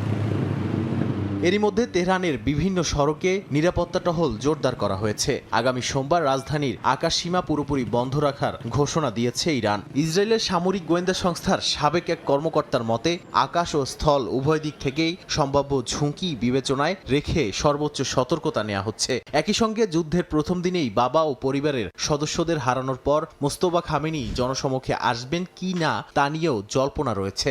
[SPEAKER 4] এরই মধ্যে তেহরানের বিভিন্ন সড়কে নিরাপত্তা টহল জোরদার করা হয়েছে। আগামী সোমবার রাজধানীর আকাশসীমা পুরোপুরি বন্ধ রাখার ঘোষণা দিয়েছে ইরান। ইসরায়েলের সামরিক গোয়েন্দা সংস্থার সাবেক এক কর্মকর্তার মতে আকাশ ও স্থল উভয় দিক থেকেই সম্ভাব্য ঝুঁকি বিবেচনায় রেখে সর্বোচ্চ সতর্কতা নেওয়া হচ্ছে। একই সঙ্গে যুদ্ধের প্রথম দিনেই বাবা ও পরিবারের সদস্যদের হারানোর পর মোস্তফা খামেনি জনসমক্ষে আসবেন কি না তা নিয়েও জল্পনা রয়েছে।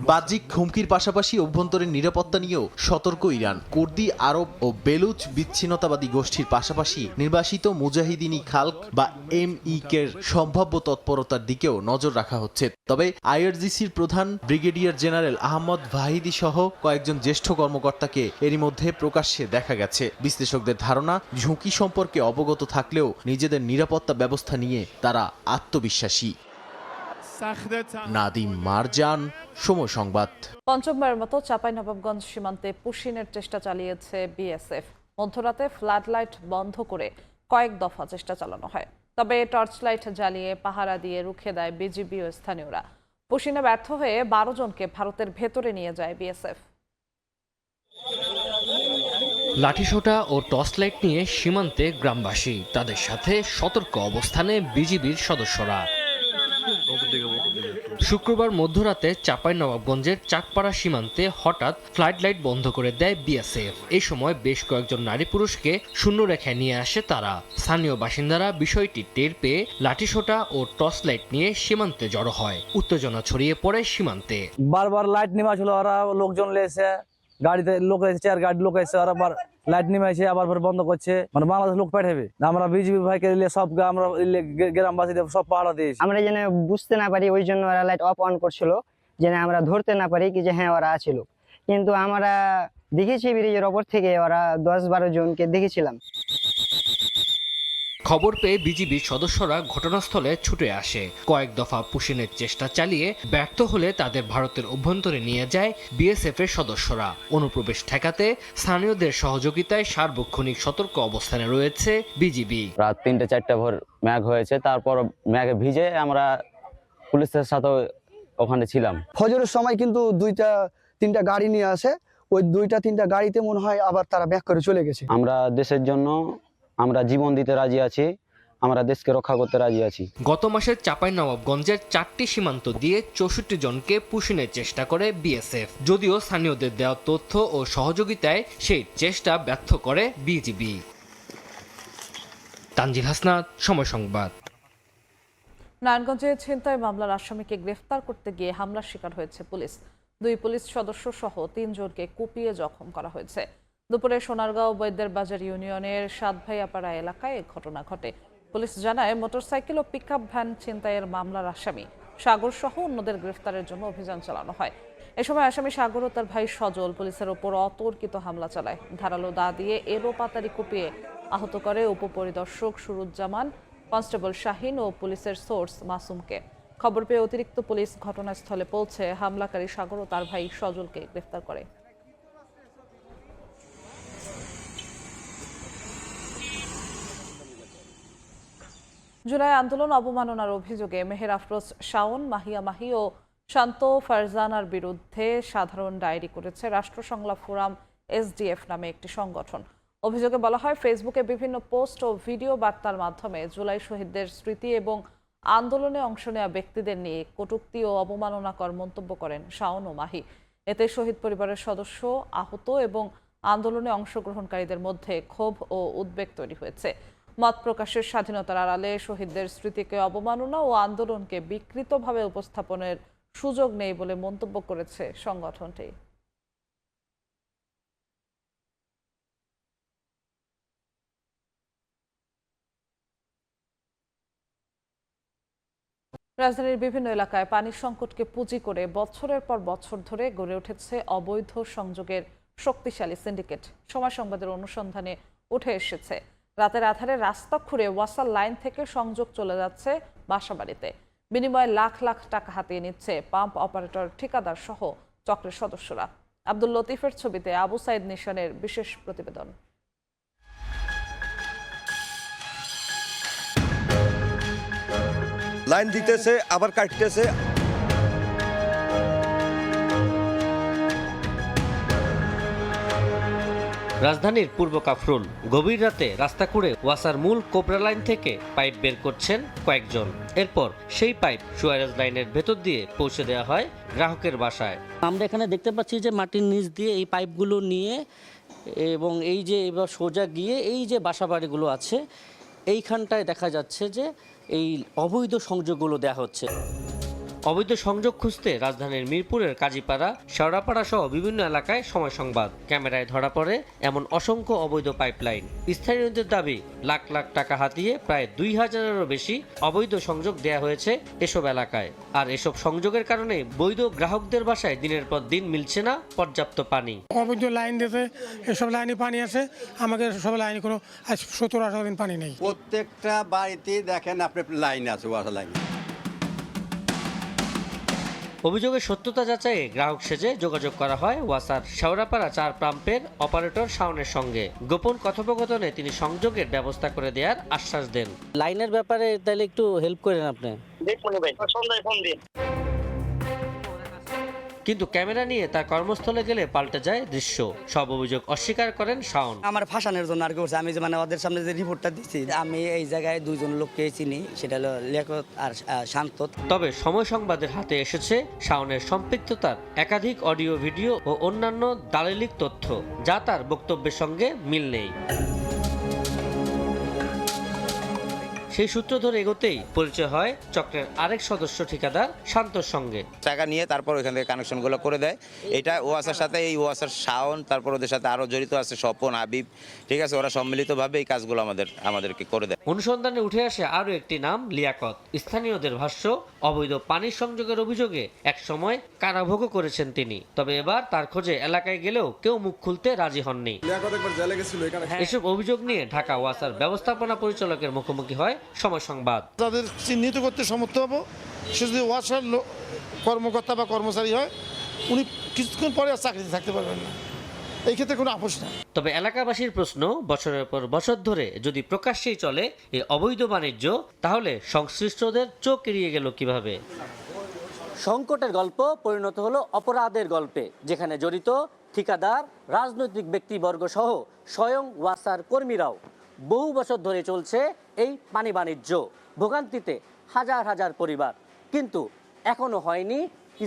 [SPEAKER 4] বাহ্যিক হুমকির পাশাপাশি অভ্যন্তরীণ নিরাপত্তা নিয়েও সতর্ক ইরান। কুর্দি, আরব ও বেলুচ বিচ্ছিন্নতাবাদী গোষ্ঠীর পাশাপাশি নির্বাসিত মুজাহিদিনী খালক বা এমইকের সম্ভাব্য তৎপরতার দিকেও নজর রাখা হচ্ছে। তবে আইআরজিসির প্রধান ব্রিগেডিয়ার জেনারেল আহমদ ভাহিদি সহ কয়েকজন জ্যেষ্ঠ কর্মকর্তাকে এরই মধ্যে প্রকাশ্যে দেখা গেছে। বিশ্লেষকদের ধারণা, ঝুঁকি সম্পর্কে অবগত থাকলেও নিজেদের নিরাপত্তা ব্যবস্থা নিয়ে তারা আত্মবিশ্বাসী। নাদিম মারজান, সময় সংবাদ।
[SPEAKER 1] পঞ্চমবারের মতো চাঁপাইনবাবগঞ্জ সীমান্তে পুশিনের চেষ্টা চালিয়েছে বিএসএফ। মধ্যরাতে ফ্লাড লাইট বন্ধ করে কয়েক দফা চেষ্টা চালানো হয়। তবে টর্চ লাইট জ্বালিয়ে পাহারা দিয়ে রুখে দেয় বিজিবি ও স্থানীয়রা। পুশিনে ব্যর্থ হয়ে 12 জনকে ভারতের ভেতরে নিয়ে যায় বিএসএফ।
[SPEAKER 22] লাঠিসোঁটা ও টর্চ লাইট নিয়ে সীমান্তে গ্রামবাসী, তাদের সাথে সতর্ক অবস্থানে বিজিবির সদস্যরা। শুক্রবার মধ্যরাতে চাঁপাইনবাবগঞ্জের চাকপাড়া সীমান্তে হঠাৎ ফ্লাড লাইট বন্ধ করে দেয় বিএসএফ। এই সময় বেশ কয়েকজন নারী পুরুষকে শূন্য রেখায় নিয়ে আসে তারা। স্থানীয় বাসিন্দারা বিষয়টি টের পেয়ে লাঠিসোঁটা ও টর্চ লাইট নিয়ে সীমান্তে জড়ো হয়। উত্তেজনা ছড়িয়ে পড়ে সীমান্তে।
[SPEAKER 23] বারবার লাইট নেওয়া ছিল, ওরা লোকজন লেছে, গাড়িতে লোক এসেছে, আর গাড়ি লোক এসেছে, ওরা আবার লাইট নেমেছে, আবার বন্ধ করছে। মানে বাংলাদেশ লোক পাঠাবে, আমরা বিজিবি ভাইকে সব আমরা গ্রামবাসীদের সব পাহারা দিয়েছি।
[SPEAKER 24] আমরা যেন বুঝতে না পারি, ওই জন্য ওরা লাইট অফ অন করছিল, যেন আমরা ধরতে না পারি কি যে হ্যাঁ ওরা আছিল। কিন্তু আমরা দেখেছি ব্রিজের ওপর থেকে ওরা 10-12 জনকে দেখেছিলাম।
[SPEAKER 22] খবর পেয়ে বিজিবির সদস্যরা ঘটনাস্থলে ছুটে আসে। কয়েক দফা পুশিনের চেষ্টা চালিয়ে ব্যর্থ হলে তাদের ভারতের অভ্যন্তরে নিয়ে যায় বিএসএফ এর সদস্যরা। অনুপ্রবেশ ঠেকাতে স্থানীয়দের সহযোগিতায় সার্বক্ষণিক সতর্ক অবস্থানে রয়েছে বিজিবি।
[SPEAKER 23] রাত 3-4 ভোর মেঘ হয়েছে, তারপর মেঘে ভিজে আমরা পুলিশের সাথে ওখানে ছিলাম।
[SPEAKER 2] ফজরের সময় কিন্তু 2-3টা গাড়ি নিয়ে আসে, ওই 2-3টা গাড়িতে মনে হয় আবার তারা ব্যাক করে চলে গেছে।
[SPEAKER 23] আমরা দেশের জন্য আমরা জীবন দিতে রাজি আছি, আমরা দেশকে রক্ষা করতে রাজি আছি।
[SPEAKER 22] গত মাসে চাঁপাইনবাবগঞ্জের 4টি সীমান্ত দিয়ে 64 জনকে পুশিনের চেষ্টা করে বিএসএফ। যদিও স্থানীয়দের দেওয়া তথ্য ও সহযোগিতায় সেই চেষ্টা ব্যর্থ করে বিজিবি। তানজিল হাসনাত, সময় সংবাদ।
[SPEAKER 1] নারায়ণগঞ্জে ছিনতাই মামলার আসামিকে গ্রেফতার করতে গিয়ে হামলার শিকার হয়েছে পুলিশ। 2 পুলিশ সদস্য সহ 3 জনকে কুপিয়ে জখম করা হয়েছে। দুপুরে সোনারগাঁও বৈদ্যের বাজার ইউনিয়নের সাতভাইয়াপাড়া এলাকায় ঘটনা ঘটে। পুলিশ জানায় মোটরসাইকেল ও পিকআপ ভ্যান ছিনতাইয়ের মামলার আসামি সাগর সহ অন্যদের গ্রেফতারের জন্য অভিযান চালানো হয়। এ সময় আসামি সাগর ও তার ভাই সজল পুলিশের ওপর অতর্কিত হামলা চালায়। ধারালো দা দিয়ে এলোপাতাড়ি কুপিয়ে আহত করে উপপরিদর্শক সুরুজ্জামান, কনস্টেবল শাহিন ও পুলিশের সোর্স মাসুমকে। খবর পেয়ে অতিরিক্ত পুলিশ ঘটনাস্থলে পৌঁছে হামলাকারী সাগর ও তার ভাই সজলকে গ্রেফতার করে। জুলাই আন্দোলন অবমাননার অভিযোগে মেহের আফরোজ শাওন, মাহিয়া মাহি ও শান্ত ফারজানার বিরুদ্ধে সাধারণ ডায়েরি করেছে রাষ্ট্র সংলাপ ফোরাম এসডিএফ নামে একটি সংগঠন। অভিযোগে বলা হয়, ফেসবুকে বিভিন্ন পোস্ট ও ভিডিও বার্তার মাধ্যমে জুলাই শহীদদের স্মৃতি এবং আন্দোলনে অংশ নেওয়া ব্যক্তিদের নিয়ে কটূক্তি ও অবমাননাকর মন্তব্য করেন শাওন ও মাহি। এতে শহীদ পরিবারের সদস্য, আহত এবং আন্দোলনে অংশগ্রহণকারীদের মধ্যে ক্ষোভ ও উদ্বেগ তৈরি হয়েছে। মত প্রকাশের স্বাধীনতার আড়ালে শহীদদের স্মৃতিকে অবমাননা ও আন্দোলনকে বিকৃতভাবে উপস্থাপনের সুযোগ নেই বলে মন্তব্য করেছে সংগঠনটি। রাজধানীর বিভিন্ন এলাকায় পানির সংকটকে পুঁজি করে বছরের পর বছর ধরে গড়ে উঠেছে অবৈধ সংযোগের শক্তিশালী সিন্ডিকেট। সময় সংবাদের অনুসন্ধানে উঠে এসেছে, রাতের আধারে রাস্তা খুঁড়ে ওয়াসার লাইন থেকে সংযোগ চলে যাচ্ছে বাসাবাড়িতে। বিনিময়ে লাখ লাখ টাকা হাতিয়ে নিচ্ছে পাম্প অপারেটর, ঠিকাদার সহ চক্রের সদস্যরা। আব্দুল লতিফের ছবিতে আবু সাইদ নিশানের বিশেষ প্রতিবেদন।
[SPEAKER 5] লাইন দিতেছে আবার কাটতেছে।
[SPEAKER 22] রাজধানীর পূর্ব কাফরুল গভীর রাতে রাস্তা খুঁড়ে ওয়াসার মূল কোবরা লাইন থেকে পাইপ বের করছেন কয়েকজন। এরপর সেই পাইপ সুয়ারেজ লাইনের ভেতর দিয়ে পৌঁছে দেওয়া হয় গ্রাহকের বাসায়।
[SPEAKER 6] আমরা এখানে দেখতে পাচ্ছি যে মাটির নিচ দিয়ে এই পাইপগুলো নিয়ে এবং এই যে এবার সোজা গিয়ে এই যে বাসা বাড়িগুলো আছে এইখানটায় দেখা যাচ্ছে যে এই অবৈধ সংযোগগুলো দেওয়া হচ্ছে।
[SPEAKER 22] অবৈধ সংযোগ খুঁজতে রাজধানীর মিরপুরের কাজীপাড়া, শেওড়াপাড়া সহ বিভিন্ন এলাকায় সময় সংবাদ ক্যামেরায় ধরা পড়ে এমন অসংখ্য অবৈধ পাইপলাইন। স্থানীয়দের দাবি, লাখ লাখ টাকা হাতিয়ে প্রায় 2000-এরও বেশি অবৈধ সংযোগ দেয়া হয়েছে এসব এলাকায়। আর এসব সংযোগের কারণে বৈধ গ্রাহকদের বাসায় দিনের পর দিন মিলছে না পর্যাপ্ত পানি।
[SPEAKER 7] অবৈধ লাইন দিতে এসব লাইনে পানি আছে, আমাদের সব লাইনে কোনো 17-18 দিন পানি নেই।
[SPEAKER 5] প্রত্যেকটা বাড়িতে দেখেন আপনার লাইন আছে, ওয়াটার লাইন।
[SPEAKER 22] অভিযোগের সত্যতা যাচাইয়ে গ্রাহক সেজে যোগাযোগ করা হয় ওয়াসার শেওড়াপাড়া 4 পাম্পের অপারেটর শাওনের সঙ্গে। গোপন কথোপকথনে তিনি সংযোগের ব্যবস্থা করে দেওয়ার আশ্বাস দেন।
[SPEAKER 6] লাইনের ব্যাপারে তাহলে একটু হেল্প করেন আপনি।
[SPEAKER 22] কিন্তু ক্যামেরা নিয়ে তার কর্মস্থলে গেলে পাল্টে যায় দৃশ্য। সব অভিযোগ অস্বীকার করেন শাওন।
[SPEAKER 6] আমার ফাঁসানোর জন্য আর কি করছে। আমি যে মানে ওদের সামনে যে রিপোর্টটা দিচ্ছি, আমি এই জায়গায় 2 জন লোককে চিনি, সেটা হলো লেখক আর শান্ত।
[SPEAKER 22] তবে সময় সংবাদের হাতে এসেছে শাওনের সম্পৃক্ততার একাধিক অডিও, ভিডিও ও অন্যান্য দালিলিক তথ্য, যা তার বক্তব্যের সঙ্গে মিল নেই।
[SPEAKER 6] সেই সূত্র ধরে এগোতেই পরিচয় হয় চক্রের আরেক সদস্য ঠিকাদার শান্তর সঙ্গে।
[SPEAKER 10] টাকা নিয়ে তারপর ওইখান থেকে কানেকশনগুলো করে দেয়। এটা ওয়াসার সাথে এই ওয়াসার শাওন, তারপর ওদের সাথে আরও জড়িত আছে স্বপন, হাবিব, ঠিক আছে, ওরা সম্মিলিতভাবে এই কাজগুলো আমাদেরকে করে দেয়।
[SPEAKER 6] অনুসন্ধানে উঠে আসে আরও একটি নাম, লিয়াকত। স্থানীয়দের ভাষ্য, অবৈধ পানির সংযোগের অভিযোগে একসময় কারাভোগও করেছেন তিনি। তবে এবার তার খোঁজে এলাকায় গেলেও কেউ মুখ খুলতে রাজি হননি। এসব অভিযোগ নিয়ে ঢাকা ওয়াসার ব্যবস্থাপনা পরিচালকের মুখোমুখি হয় সময় সংবাদ।
[SPEAKER 11] তাদের চিহ্নিত করতে সমর্থ হব। সে যদি ওয়াসার কর্মকর্তা বা কর্মচারী হয়, উনি কিছুক্ষণ পরে আর চাকরিতে থাকতে পারবেন না, এই ক্ষেত্রে কোনো আপোষ না।
[SPEAKER 6] তবে এলাকাবাসীর প্রশ্ন, বছরের পর বছর ধরে যদি প্রকাশ্যেই চলে এই অবৈধ বাণিজ্য, তাহলে সংশ্লিষ্টদের চোখ এড়িয়ে গেল কিভাবে? সংকটের গল্প পরিণত হলো অপরাধের গল্পে, যেখানে জড়িত ঠিকাদার, রাজনৈতিক ব্যক্তিবর্গ সহ স্বয়ং ওয়াসার কর্মীরাও। বহু বছর ধরে চলছে এই পানি বাণিজ্য, ভোগান্তিতে হাজার হাজার পরিবার, কিন্তু এখনো হয়নি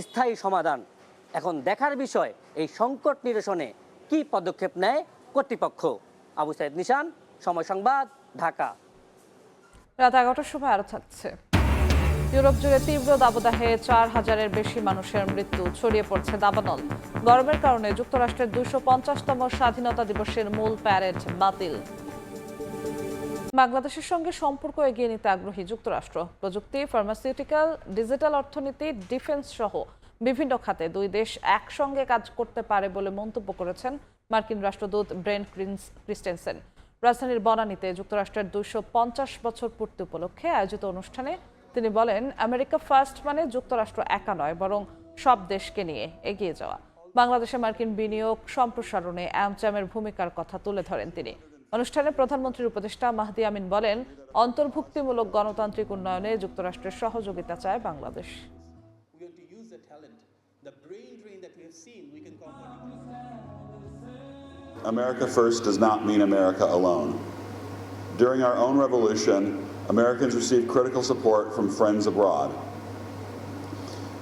[SPEAKER 6] স্থায়ী সমাধান। এখন দেখার বিষয় এই সংকট নিরসনে কি পদক্ষেপ নেয় কর্তৃপক্ষ। আবু সাইদ নিশান, সময় সংবাদ, ঢাকা।
[SPEAKER 1] রাত 11টার সময় আরো থাকছে। ইউরোপ জুড়ে তীব্র দাবদাহে 4000-এর বেশি মানুষের মৃত্যু, ছড়িয়ে পড়ছে দাবানল। গরমের কারণে যুক্তরাষ্ট্রের 250তম স্বাধীনতা দিবসের মূল প্যারেড বাতিল। বাংলাদেশের সঙ্গে সম্পর্ক এগিয়ে নিতে আগ্রহী যুক্তরাষ্ট্র। প্রযুক্তি, ফার্মাসিউটিক্যাল, ডিজিটাল অর্থনীতি, ডিফেন্স সহ বিভিন্ন খাতে দুই দেশ একসঙ্গে কাজ করতে পারে বলে মন্তব্য করেছেন মার্কিন রাষ্ট্রদূত ব্রেন্ট ক্রিস্টেনসেন। রাজধানীর বনানীতে যুক্তরাষ্ট্রের 250 বছর পূর্তি উপলক্ষে আয়োজিত অনুষ্ঠানে তিনি বলেন, আমেরিকা ফার্স্ট মানে যুক্তরাষ্ট্র একা নয়, বরং সব দেশকে নিয়ে এগিয়ে যাওয়া। বাংলাদেশে মার্কিন বিনিয়োগ সম্প্রসারণে অ্যামচামের ভূমিকার কথা তুলে ধরেন তিনি। অনুষ্ঠানে প্রধানমন্ত্রীর উপদেষ্টা মাহদি আমিন বলেন, অন্তর্ভুক্তিমূলক গণতান্ত্রিক উন্নয়নে যুক্তরাষ্ট্রের সহযোগিতা চায় Bangladesh.
[SPEAKER 12] America first does not mean America alone. During our own revolution, Americans received critical support from friends abroad.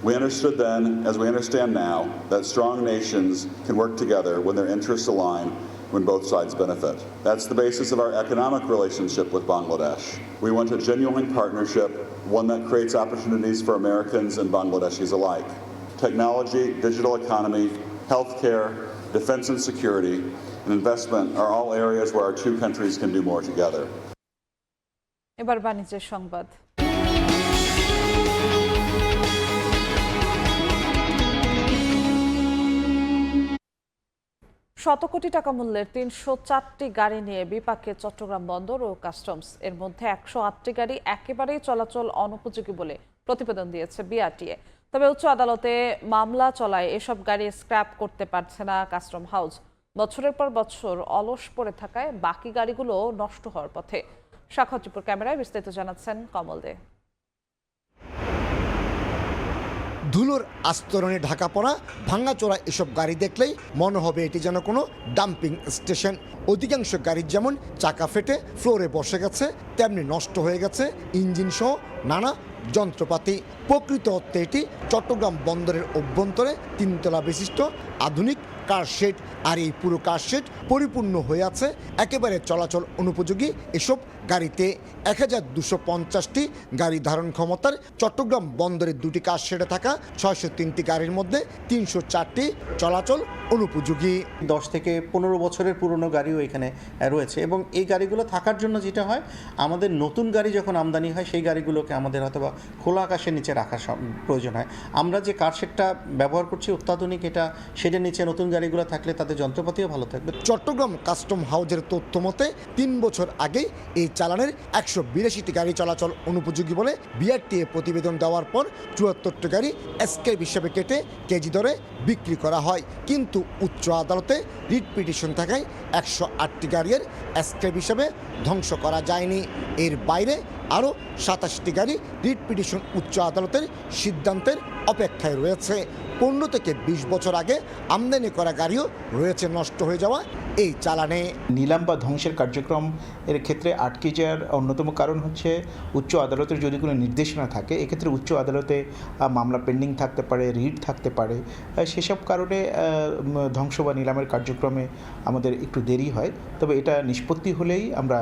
[SPEAKER 12] We understood then, as we understand now, that strong nations can work together when their interests align, when both sides benefit. That's the basis of our economic relationship with Bangladesh. We want a genuine partnership, one that creates opportunities for Americans and Bangladeshis alike. Technology, digital economy, healthcare, defense and security, and investment are all areas where our two countries can do more together.
[SPEAKER 1] এবার বাণিজ্যের সংবাদ। শত কোটি টাকা মূল্যের 304টি গাড়ি নিয়ে বিপাকে চট্টগ্রাম বন্দর ও কাস্টমস। এর মধ্যে 108টি গাড়ি একেবারেই চলাচল অনুপযোগী বলে প্রতিবেদন দিয়েছে বিআরটিএ। তবে উচ্চ আদালতে মামলা চলায় এসব গাড়ি স্ক্র্যাপ করতে পারছে না কাস্টম হাউস। বছরের পর বছর অলস পড়ে থাকায় বাকি গাড়িগুলো নষ্ট হওয়ার পথে। সাক্ষাৎপুর ক্যামেরায় বিস্তারিত জানাচ্ছেন কমল দে।
[SPEAKER 13] ধুলোর আস্তরণে ঢাকা পড়া ভাঙাচোরা এসব গাড়ি দেখলেই মনে হবে এটি যেন কোনো ডাম্পিং স্টেশন। অধিকাংশ গাড়ির যেমন চাকা ফেটে ফ্লোরে বসে গেছে, তেমনি নষ্ট হয়ে গেছে ইঞ্জিন সহ নানা যন্ত্রপাতি। প্রকৃত অর্থে এটি চট্টগ্রাম বন্দরের অভ্যন্তরে 3 তলা বিশিষ্ট আধুনিক কার শেড। আর এই পুরো কার শেড পরিপূর্ণ হয়ে আছে একেবারে চলাচল অনুপযোগী এসব গাড়িতে। 1250টি গাড়ি ধারণ ক্ষমতার চট্টগ্রাম বন্দরের 2টি কার শেডে থাকা 603টি গাড়ির মধ্যে 304টি চলাচল অনুপযোগী।
[SPEAKER 25] 10 থেকে 15 বছরের পুরনো গাড়িও এখানে রয়েছে এবং এই গাড়িগুলো থাকার জন্য যেটা হয়, আমাদের নতুন গাড়ি যখন আমদানি হয় সেই গাড়িগুলোকে আমাদের হয়তোবা খোলা আকাশের নিচে রাখার প্রয়োজন হয়। আমরা যে কার শেডটা ব্যবহার করছি অত্যাধুনিক, এটা শেডের নিচে নতুন গাড়িগুলো থাকলে তাদের যন্ত্রপাতিও ভালো থাকবে।
[SPEAKER 13] চট্টগ্রাম কাস্টম হাউজের তথ্য মতে 3 বছর আগে এই চালানের 182টি গাড়ি চলাচল অনুপযোগী বলে বিআরটিএ প্রতিবেদন দেওয়ার পর 74টি গাড়ি এসকেপ হিসেবে কেটে কেজি দরে বিক্রি করা হয়। কিন্তু উচ্চ আদালতে রিট পিটিশন থাকায় 108টি গাড়ির এসকেপ হিসেবে ধ্বংস করা যায়নি। এর বাইরে আরও 27টি গাড়ি রিট পিটিশন উচ্চ আদালতের সিদ্ধান্তের অপেক্ষায় রয়েছে। 15 থেকে 20 বছর আগে আমদানি করা গাড়িও রয়েছে নষ্ট হয়ে যাওয়া এই চালানে।
[SPEAKER 3] নিলাম বা ধ্বংসের কার্যক্রম এর ক্ষেত্রে আটকে যাওয়ার অন্যতম কারণ হচ্ছে উচ্চ আদালতের যদি কোনো নির্দেশনা থাকে, এক্ষেত্রে উচ্চ আদালতে মামলা পেন্ডিং থাকতে পারে, রিট থাকতে পারে, সেসব কারণে ধ্বংস বা নিলামের কার্যক্রমে আমাদের একটু দেরি হয়। তবে এটা নিষ্পত্তি হলেই আমরা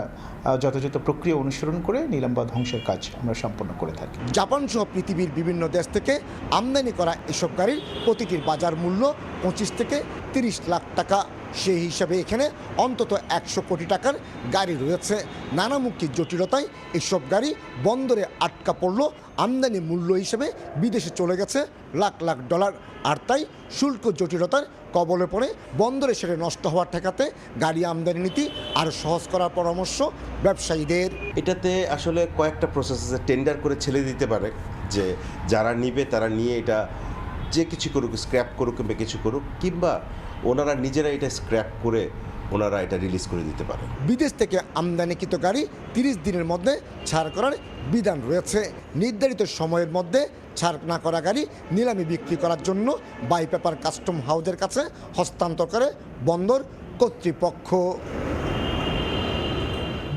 [SPEAKER 3] যথাযথ প্রক্রিয়া অনুসরণ করে নিলাম বা ধ্বংসের কাজ আমরা সম্পন্ন করে থাকি।
[SPEAKER 13] জাপান সহ পৃথিবীর বিভিন্ন দেশ থেকে আমদানি করা এসব গাড়ির প্রতিটির বাজার মূল্য 25 থেকে 30 লাখ টাকা। সেই হিসাবে এখানে অন্তত 100 কোটি টাকার গাড়ি রয়েছে। নানামুখী জটিলতায় এসব গাড়ি বন্দরে আটকা পড়ল। আমদানি মূল্য হিসেবে বিদেশে চলে গেছে লাখ লাখ ডলার। আর তাই শুল্ক জটিলতার কবলে পড়ে বন্দরে সেটা নষ্ট হওয়া ঠেকাতে গাড়ি আমদানি নীতি আরও সহজ করার পরামর্শ ব্যবসায়ীদের।
[SPEAKER 9] এটাতে আসলে কয়েকটা প্রসেস আছে। টেন্ডার করে ছেড়ে দিতে পারে যে যারা নিবে তারা নিয়ে এটা যে কিছু করুক, স্ক্র্যাপ করুক কিংবা কিছু করুক, কিংবা ওনারা নিজেরা এটা স্ক্র্যাপ করে ওনারা এটা রিলিজ করে দিতে পারে।
[SPEAKER 13] বিদেশ থেকে আমদানিকৃত গাড়ি 30 দিনের মধ্যে ছাড় করার বিধান রয়েছে। নির্ধারিত সময়ের মধ্যে ছাড় না করা গাড়ি নিলামে বিক্রি করার জন্য বাই পেপার কাস্টম হাউসের কাছে হস্তান্তর করে বন্দর কর্তৃপক্ষ।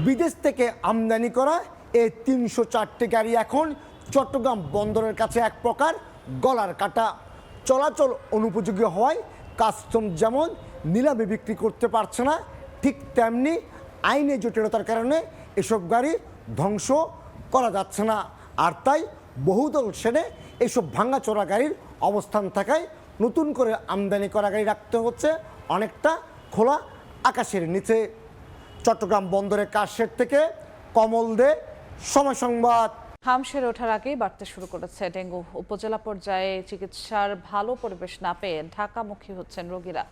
[SPEAKER 13] বিদেশ থেকে আমদানি করা এই 304টি গাড়ি এখন চট্টগ্রাম বন্দরের কাছে এক প্রকার গলার কাটা। চলাচল অনুপযোগী হওয়ায় কাস্টম যেমন নিলামে বিক্রি করতে পারছে না, ঠিক তেমনি আইনি জটিলতার কারণে এসব গাড়ি ধ্বংস করা যাচ্ছে না। আর তাই বহুদল সেরে এসব ভাঙাচোরা গাড়ির অবস্থান থাকায় নতুন করে আমদানি করা গাড়ি রাখতে হচ্ছে অনেকটা খোলা আকাশের নিচে। চট্টগ্রাম বন্দরের কারশেড থেকে কমল দে, সময় সংবাদ।
[SPEAKER 1] হাম সেরে ওঠার আগেই বাড়তে শুরু করেছে ডেঙ্গু। উপজেলা পর্যায়ে চিকিৎসার ভালো পরিবেশ না পেয়ে ঢাকামুখী হচ্ছেন রোগীরা।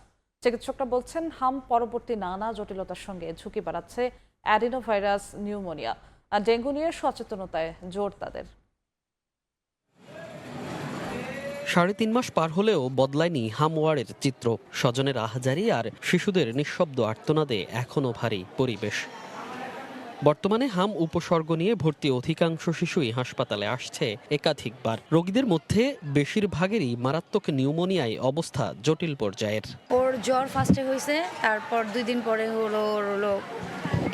[SPEAKER 1] চিকিৎসকরা বলছেন হাম পরবর্তী নানা জটিলতার সঙ্গে ঝুঁকি বাড়াচ্ছে অ্যাডিনোভাইরাস নিউমোনিয়া। আর ডেঙ্গু নিয়ে সচেতনতায় জোর তাদের।
[SPEAKER 22] 3.5 মাস পার হলেও বদলায়নি হাম ওয়ার্ডের চিত্র। স্বজনের আহাজারি আর শিশুদের নিঃশব্দ আর্তনাদে এখনও ভারী পরিবেশ। বর্তমানে হাম উপসর্গ নিয়ে ভর্তি অধিকাংশ শিশুই হাসপাতালে আসছে একাধিকবার। রোগীদের মধ্যে বেশিরভাগেরই মারাত্মক নিউমোনিয়ায় অবস্থা জটিল পর্যায়ের।
[SPEAKER 14] ওর জ্বর ফার্স্টে হয়েছে, তারপর 2 দিন পরে হলো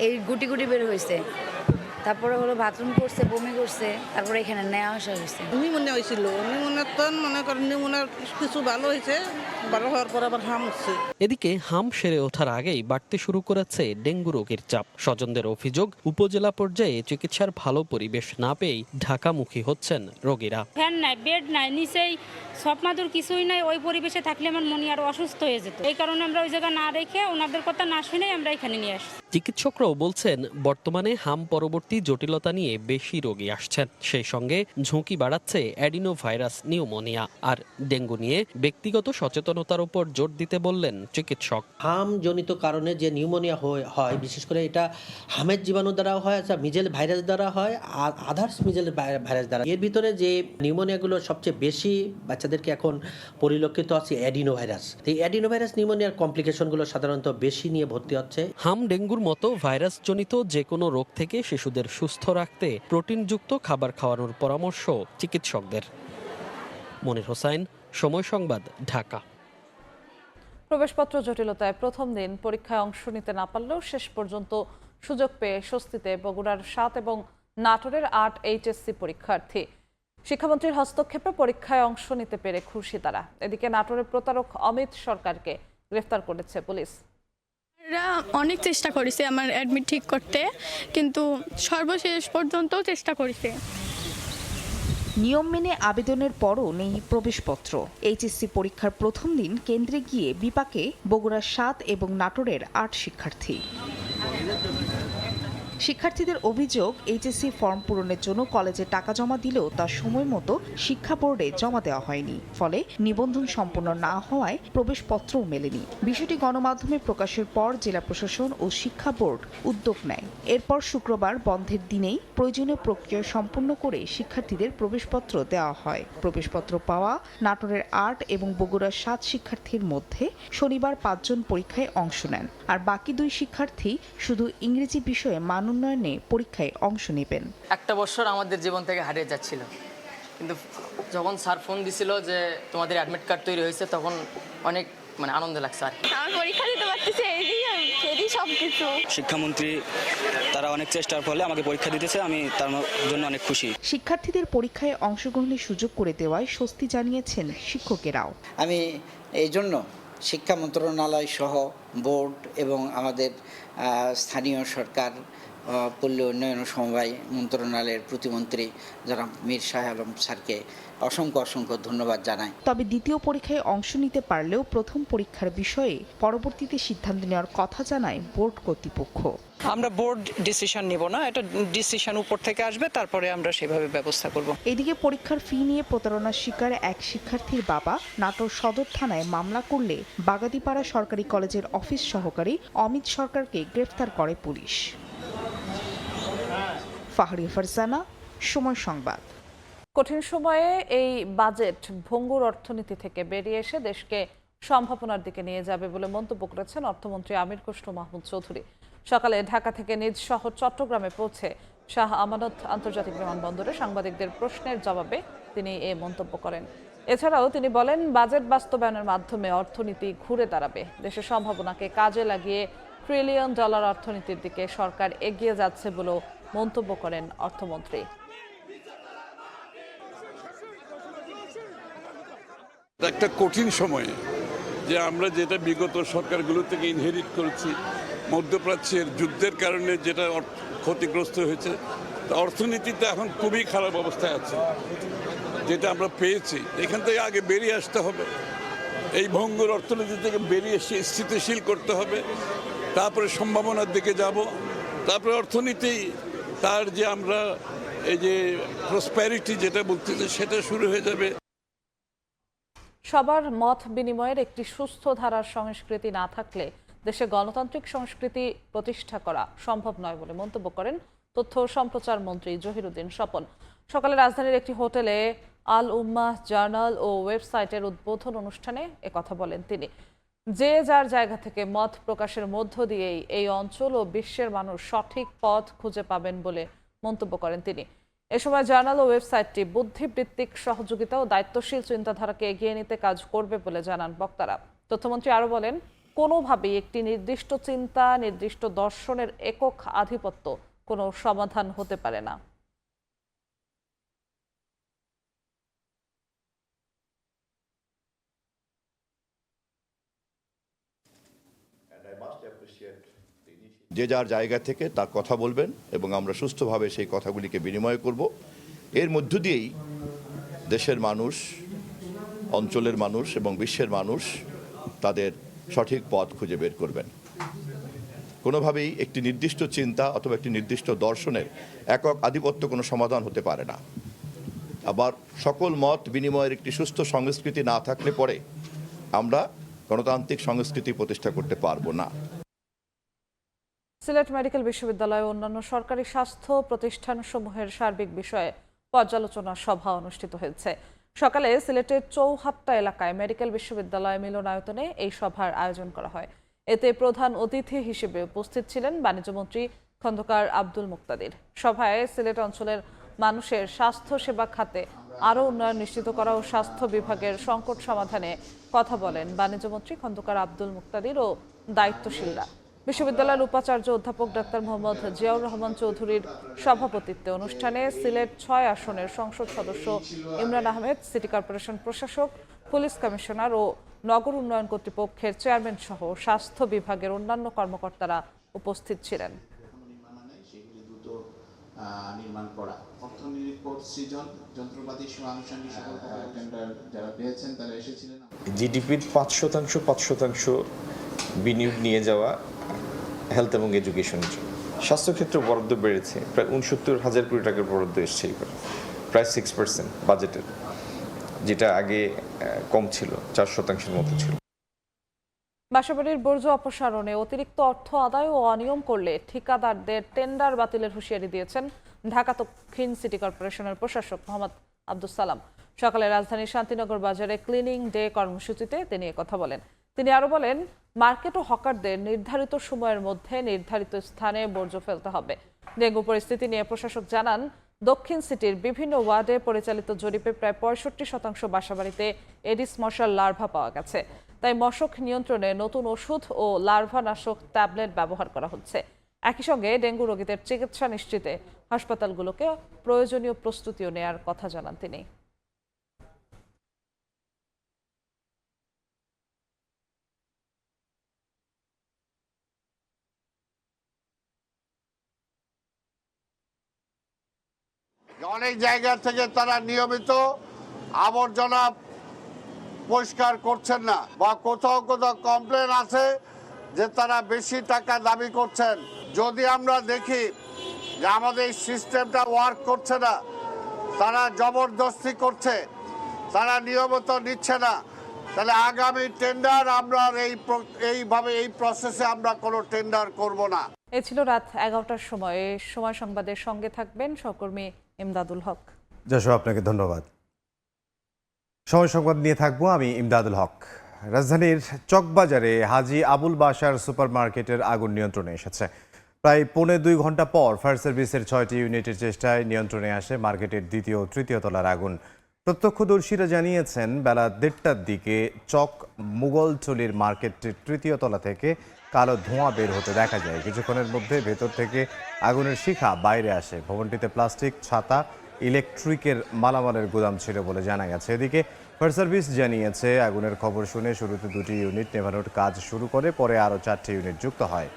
[SPEAKER 14] এই গুটি গুটি বের হয়েছে, তারপরে হলো বাথরুম করছে, বমি করছে, তারপরে এখানে নেওয়া আসা হয়েছে।
[SPEAKER 15] নিউমোনিয়া হয়েছিল, নিউমোনিয়ার তো মনে করেন নিউমোনিয়ার কিছু ভালো হয়েছে, ভালো হওয়ার পর আবার হাম হচ্ছে।
[SPEAKER 22] এদিকে হাম সেরে ওঠার আগেই বাড়তে শুরু করেছে ডেঙ্গু রোগের চাপ। স্বজনদের অভিযোগ, উপজেলা পর্যায়ে চিকিৎসার ভালো পরিবেশ না পেয়েই ঢাকামুখী হচ্ছেন রোগীরা।
[SPEAKER 16] ফ্যান নাই, বেড নাই, নিচেই সব মাদুর কিছুই নাই। ওই পরিবেশে থাকলে আমার মনে আরো অসুস্থ হয়ে যেত। এই কারণে আমরা ওই জায়গা না রেখে ওনাদের কথা না শুনে আমরা এখানে নিয়ে আসি।
[SPEAKER 22] চিকিৎসকরাও বলছেন বর্তমানে হাম পরবর্তী জটিলতা নিয়ে বেশি রোগী আসছেন। সেই সঙ্গে ঝুঁকি বাড়াচ্ছে অ্যাডিনোভাইরাস নিউমোনিয়া। আর ডেঙ্গু নিয়ে ব্যক্তিগত সচেতনতার উপর জোর দিতে বললেন চিকিৎসক।
[SPEAKER 26] হাম জনিত কারণে যে নিউমোনিয়া হয়, বিশেষ করে এটা হামের জীবাণু দ্বারা হয়, মিজেল ভাইরাস দ্বারা হয়, আর আদার্স মিজেল ভাইরাস দ্বারা। এর ভিতরে যে নিউমোনিয়াগুলো সবচেয়ে বেশি বাচ্চাদেরকে এখন পরিলক্ষিত আছে অ্যাডিনোভাইরাস। এই অ্যাডিনোভাইরাস নিউমোনিয়ার কমপ্লিকেশনগুলো সাধারণত বেশি নিয়ে ভর্তি হচ্ছে।
[SPEAKER 22] হাম ডেঙ্গুর মতো ভাইরাস জনিত যে কোনো রোগ থেকে শিশুদের সুস্থ রাখতে প্রোটিনযুক্ত খাবার খাওয়ানোর পরামর্শ চিকিৎসকদের। মনির হোসাইন, সময় সংবাদ, ঢাকা।
[SPEAKER 1] প্রবেশপত্র জটিলতায় প্রথম দিন পরীক্ষায় অংশ নিতে না পারলেও শেষ পর্যন্ত সুযোগ পেয়ে স্বস্তিতে বগুড়ার 7 এবং নাটোরের 8 এইচএসসি পরীক্ষার্থী। শিক্ষামন্ত্রীর হস্তক্ষেপে পরীক্ষায় অংশ নিতে পেরে খুশি তারা। এদিকে নাটোরের প্রতারক অমিত সরকারকে গ্রেফতার করেছে পুলিশ।
[SPEAKER 27] এরা অনেক চেষ্টা করেছে আমার অ্যাডমিট ঠিক করতে, কিন্তু সর্বশেষ পর্যন্ত চেষ্টা করেছে।
[SPEAKER 28] নিয়ম মেনে আবেদনের পরও নেই প্রবেশপত্র। এইচএসসি পরীক্ষার প্রথম দিন কেন্দ্রে গিয়ে বিপাকে বগুড়ার 7 এবং নাটোরের 8 শিক্ষার্থী। শিক্ষার্থীদের অভিযোগ, এইচএসসি ফর্ম পূরণের জন্য কলেজে টাকা জমা দিলেও তা সময় মতো শিক্ষা বোর্ডে জমা দেওয়া হয়নি। ফলে নিবন্ধন সম্পন্ন না হওয়ায় প্রবেশপত্রও মেলেনি। বিষয়টি গণমাধ্যমে প্রকাশের পর জেলা প্রশাসন ও শিক্ষা বোর্ড উদ্যোগ নেয়। এরপর শুক্রবার বন্ধের দিনেই প্রয়োজনীয় প্রক্রিয়া সম্পন্ন করে শিক্ষার্থীদের প্রবেশপত্র দেওয়া হয়। প্রবেশপত্র পাওয়া নাটোরের 8 এবং বগুড়ার 7 শিক্ষার্থীর মধ্যে শনিবার 5 জন পরীক্ষায় অংশ নেন। আর বাকি 2 শিক্ষার্থী শুধু ইংরেজি বিষয়ে মান উন্নয়নে পরীক্ষায় অংশ নেবেন।
[SPEAKER 29] একটা বছর আমাদের জীবন থেকে হারিয়ে যাচ্ছিল, কিন্তু যখন স্যার ফোন দিছিল যে তোমাদের অ্যাডমিট কার্ড তৈরি হয়েছে, তখন অনেক আনন্দ লাগছে। আর
[SPEAKER 27] আমার পরীক্ষা দিতে পারতেছি, এই দিয়ে আমি সেটি সব কিছু।
[SPEAKER 2] শিক্ষামন্ত্রী তারা অনেক চেষ্টার ফলে আমাকে পরীক্ষা দিতেছে, আমি তার জন্য অনেক খুশি।
[SPEAKER 28] শিক্ষার্থীদের পরীক্ষায় অংশগ্রহণের সুযোগ করে দেওয়ায় স্বস্তি জানিয়েছেন শিক্ষকেরাও।
[SPEAKER 4] আমি এই জন্য শিক্ষা মন্ত্রণালয় সহ বোর্ড এবং আমাদের স্থানীয় সরকার পল্লী উন্নয়ন ও সমবায় মন্ত্রণালয়ের প্রতিমন্ত্রী যারা মীর শাহ আলম স্যারকে অসংখ্য অসংখ্য ধন্যবাদ জানাই।
[SPEAKER 28] তবে দ্বিতীয় পরীক্ষায় অংশ নিতে পারলেও প্রথম পরীক্ষার বিষয়ে পরবর্তীতে সিদ্ধান্ত নেওয়ার কথা জানায় বোর্ড কর্তৃপক্ষ।
[SPEAKER 8] আমরা বোর্ড ডিসিশন নিব না, এটা ডিসিশন উপর থেকে আসবে, তারপরে আমরা সেভাবে ব্যবস্থা করব।
[SPEAKER 28] এদিকে পরীক্ষার ফি নিয়ে প্রতারণার শিকার এক শিক্ষার্থীর বাবা নাটোর সদর থানায় মামলা করলে বাগাতিপাড়া সরকারি কলেজের অফিস সহকারী অমিত সরকারকে গ্রেফতার করে পুলিশ। ফাহরিয়া ফারজানা, সময় সংবাদ।
[SPEAKER 1] কঠিন সময়ে এই বাজেট ভঙ্গুর অর্থনীতি থেকে বেরিয়ে এসে দেশকে সম্ভাবনার দিকে নিয়ে যাবে বলে মন্তব্য করেছেন অর্থমন্ত্রী আমির খসরু মাহমুদ চৌধুরী। সকালে ঢাকা থেকে নিজ শহর চট্টগ্রামে পৌঁছে শাহ আমানত আন্তর্জাতিক বিমানবন্দরে সাংবাদিকদের প্রশ্নের জবাবে তিনি এই মন্তব্য করেন। এছাড়াও তিনি বলেন, বাজেট বাস্তবায়নের মাধ্যমে অর্থনীতি ঘুরে দাঁড়াবে। দেশের সম্ভাবনাকে কাজে লাগিয়ে $1 ট্রিলিয়ন অর্থনীতির দিকে সরকার এগিয়ে যাচ্ছে বলেও মন্তব্য করেন অর্থমন্ত্রী।
[SPEAKER 17] একটা কঠিন সময়ে যে আমরা যেটা বিগত সরকারগুলো থেকে ইনহেরিট করেছি, মধ্যপ্রাচ্যের যুদ্ধের কারণে যেটা ক্ষতিগ্রস্ত হয়েছে, অর্থনীতিতে এখন খুবই খারাপ অবস্থায় আছে। যেটা আমরা পেয়েছি এখান থেকে আগে বেরিয়ে আসতে হবে, এই ভঙ্গুর অর্থনীতি থেকে বেরিয়ে এসে স্থিতিশীল করতে হবে, তারপরে সম্ভাবনার দিকে যাব, তারপরে অর্থনীতি তার যে আমরা এই যে প্রসপ্যারিটি যেটা বলতেছি সেটা শুরু হয়ে যাবে।
[SPEAKER 1] সবার মত বিনিময়ের একটি সুস্থ ধারার সংস্কৃতি না থাকলে দেশে গণতান্ত্রিক সংস্কৃতি প্রতিষ্ঠা করা সম্ভব নয় বলে মন্তব্য করেন তথ্য ও সম্প্রচার মন্ত্রী জহিরুদ্দিন স্বপন। সকালে রাজধানীর একটি হোটেলে আল উম্মাহ জার্নাল ও ওয়েবসাইটের উদ্বোধন অনুষ্ঠানে একথা বলেন তিনি। যে যার জায়গা থেকে মত প্রকাশের মধ্য দিয়েই এই অঞ্চল ও বিশ্বের মানুষ সঠিক পথ খুঁজে পাবেন বলে মন্তব্য করেন তিনি। এ সময় জার্নাল ও ওয়েবসাইটটি বুদ্ধিবৃত্তিক সহযোগিতা ও দায়িত্বশীল চিন্তাধারাকে এগিয়ে নিতে কাজ করবে বলে জানান বক্তারা। তথ্যমন্ত্রী আরও বলেন, কোনোভাবেই একটি নির্দিষ্ট চিন্তা, নির্দিষ্ট দর্শনের একক আধিপত্য কোনো সমাধান হতে পারে না।
[SPEAKER 18] যে যার জায়গা থেকে তার কথা বলবেন এবং আমরা সুস্থভাবে সেই কথাগুলিকে বিনিময় করব। এর মধ্য দিয়েই দেশের মানুষ, অঞ্চলের মানুষ এবং বিশ্বের মানুষ তাদের সঠিক পথ খুঁজে বের করবেন। কোনোভাবেই একটি নির্দিষ্ট চিন্তা অথবা একটি নির্দিষ্ট দর্শনের একক আধিপত্য কোনো সমাধান হতে পারে না। আবার সকল মত বিনিময়ের একটি সুস্থ সংস্কৃতি না থাকলে পরে আমরা গণতান্ত্রিক সংস্কৃতি প্রতিষ্ঠা করতে পারবো না।
[SPEAKER 1] সিলেট মেডিকেল বিশ্ববিদ্যালয় ও অন্যান্য সরকারি স্বাস্থ্য প্রতিষ্ঠানসমূহের সার্বিক বিষয়ে পর্যালোচনা সভা অনুষ্ঠিত হয়েছে। সকালে সিলেটের চৌহাট্টা এলাকায় মেডিকেল বিশ্ববিদ্যালয় মিলনায়তনে এই সভার আয়োজন করা হয়। এতে প্রধান অতিথি হিসেবে উপস্থিত ছিলেন বাণিজ্যমন্ত্রী খন্দকার আব্দুল মুক্তাদির। সভায় সিলেট অঞ্চলের মানুষের স্বাস্থ্য সেবা খাতে আরও উন্নয়ন নিশ্চিত করা ও স্বাস্থ্য বিভাগের সংকট সমাধানে কথা বলেন বাণিজ্যমন্ত্রী খন্দকার আব্দুল মুক্তাদির ও দায়িত্বশীলরা। বিশ্ববিদ্যালয়ের উপাচার্য অধ্যাপক ডাক্তার মোহাম্মদ জিয়াউর রহমান চৌধুরীর সভাপতিত্বে অনুষ্ঠানে সিলেট ৬ আসনের সংসদ সদস্য ইমরান আহমেদ, সিটি কর্পোরেশন প্রশাসক, পুলিশ কমিশনার ও নগর উন্নয়ন কর্তৃপক্ষের চেয়ারম্যান সহ স্বাস্থ্য বিভাগের অন্যান্য কর্মকর্তারা উপস্থিত ছিলেন।
[SPEAKER 19] নির্মাণ করা, অর্থনিরীক্ষক সৃজন, যন্ত্রপাতি সহ আনুষঙ্গিক টেন্ডার যারা পেয়েছেন তারা এসেছিলেন।
[SPEAKER 20] জিডিপির ৫% বিনিয়োগ নিয়ে যাওয়া হেলথ এবং এডুকেশনের জন্য। স্বাস্থ্যক্ষেত্রে বরাদ্দ বেড়েছে, প্রায় ৬৯,০০০ কোটি টাকার বরাদ্দ এসছে এবার, প্রায় 6% বাজেটের, যেটা আগে কম ছিল, 4% মতো ছিল।
[SPEAKER 1] বাসাবাড়ির বর্জ্য অপসারণে অতিরিক্ত অর্থ আদায় ও অনিয়ম করলে ঠিকাদারদের টেন্ডার বাতিলের হুঁশিয়ারি দিয়েছেন ঢাকা দক্ষিণ সিটি কর্পোরেশনের প্রশাসক মোহাম্মদ আব্দুস সালাম। সকালে রাজধানীর শান্তিনগর বাজারে ক্লিনিং ডে কর্মসূচিতে তিনি একথা বলেন। তিনি আরও বলেন, মার্কেট ও হকারদের নির্ধারিত সময়ের মধ্যে নির্ধারিত স্থানে বর্জ্য ফেলতে হবে। ডেঙ্গু পরিস্থিতি নিয়ে প্রশাসক জানান, দক্ষিণ সিটির বিভিন্ন ওয়ার্ডে পরিচালিত জরিপে প্রায় ৬৫% বাসাবাড়িতে এডিস মশার লার্ভা পাওয়া গেছে। তাই মশক নিয়ন্ত্রণে নতুন ওষুধ ও লার্ভানাশক ট্যাবলেট ব্যবহার করা হচ্ছে। একই সঙ্গে ডেঙ্গু রোগীদের চিকিৎসা নিশ্চিতে হাসপাতালগুলোকে প্রয়োজনীয় প্রস্তুতিও নেয়ার কথা জানান তিনি।
[SPEAKER 5] অনেক জায়গা থেকে তারা নিয়মিত আবর্জনা পরিষ্কার করছেন না, বা কোথাও কোথাও কমপ্লেন আছে যে তারা বেশি টাকা দাবি করছেন। যদি আমরা দেখি যে আমাদের সিস্টেমটা ওয়ার্ক করছে না, তারা জবরদস্তি করছে, তারা নিয়মিত নিচ্ছে না, তাহলে আগামী টেন্ডার আমরা এইভাবে এই প্রসেসে আমরা কোনো টেন্ডার করব না।
[SPEAKER 1] এ ছিল রাত 11টার সময়। সময় সংবাদের সঙ্গে থাকবেন সহকর্মী ইমদাদুল হক।
[SPEAKER 6] যশো, আপনাকে ধন্যবাদ। সময় সংবাদ নিয়ে থাকবো আমি ইমদাদুল হক। রাজধানীর চকবাজারে হাজী আবুল বাশার সুপারমার্কেটের আগুন নিয়ন্ত্রণে এসেছে। প্রায় 2.25 ঘন্টা পর ফায়ার সার্ভিসের 6টি ইউনিটের চেষ্টায় নিয়ন্ত্রণে আসে মার্কেটের দ্বিতীয় ও তৃতীয় তলার আগুন। প্রত্যক্ষদর্শীরা জানিয়েছেন বেলা 1:30টার দিকে চক মুগলচলির মার্কেটের তৃতীয় তলা থেকে কালো ধোঁয়া বের হতে দেখা যায়। কিছুক্ষণের মধ্যে ভেতর থেকে আগুনের শিখা বাইরে আসে। ভবনটিতে প্লাস্টিক, ছাতা, ইলেকট্রিকের মালামালের গুদাম ছিল বলে জানা গেছে। এদিকে ফায়ার সার্ভিস জানিয়েছে আগুনের খবর শুনে শুরুতে 2টি ইউনিট নেভানোর কাজ শুরু করে, পরে আরও 4টি ইউনিট যুক্ত হয়।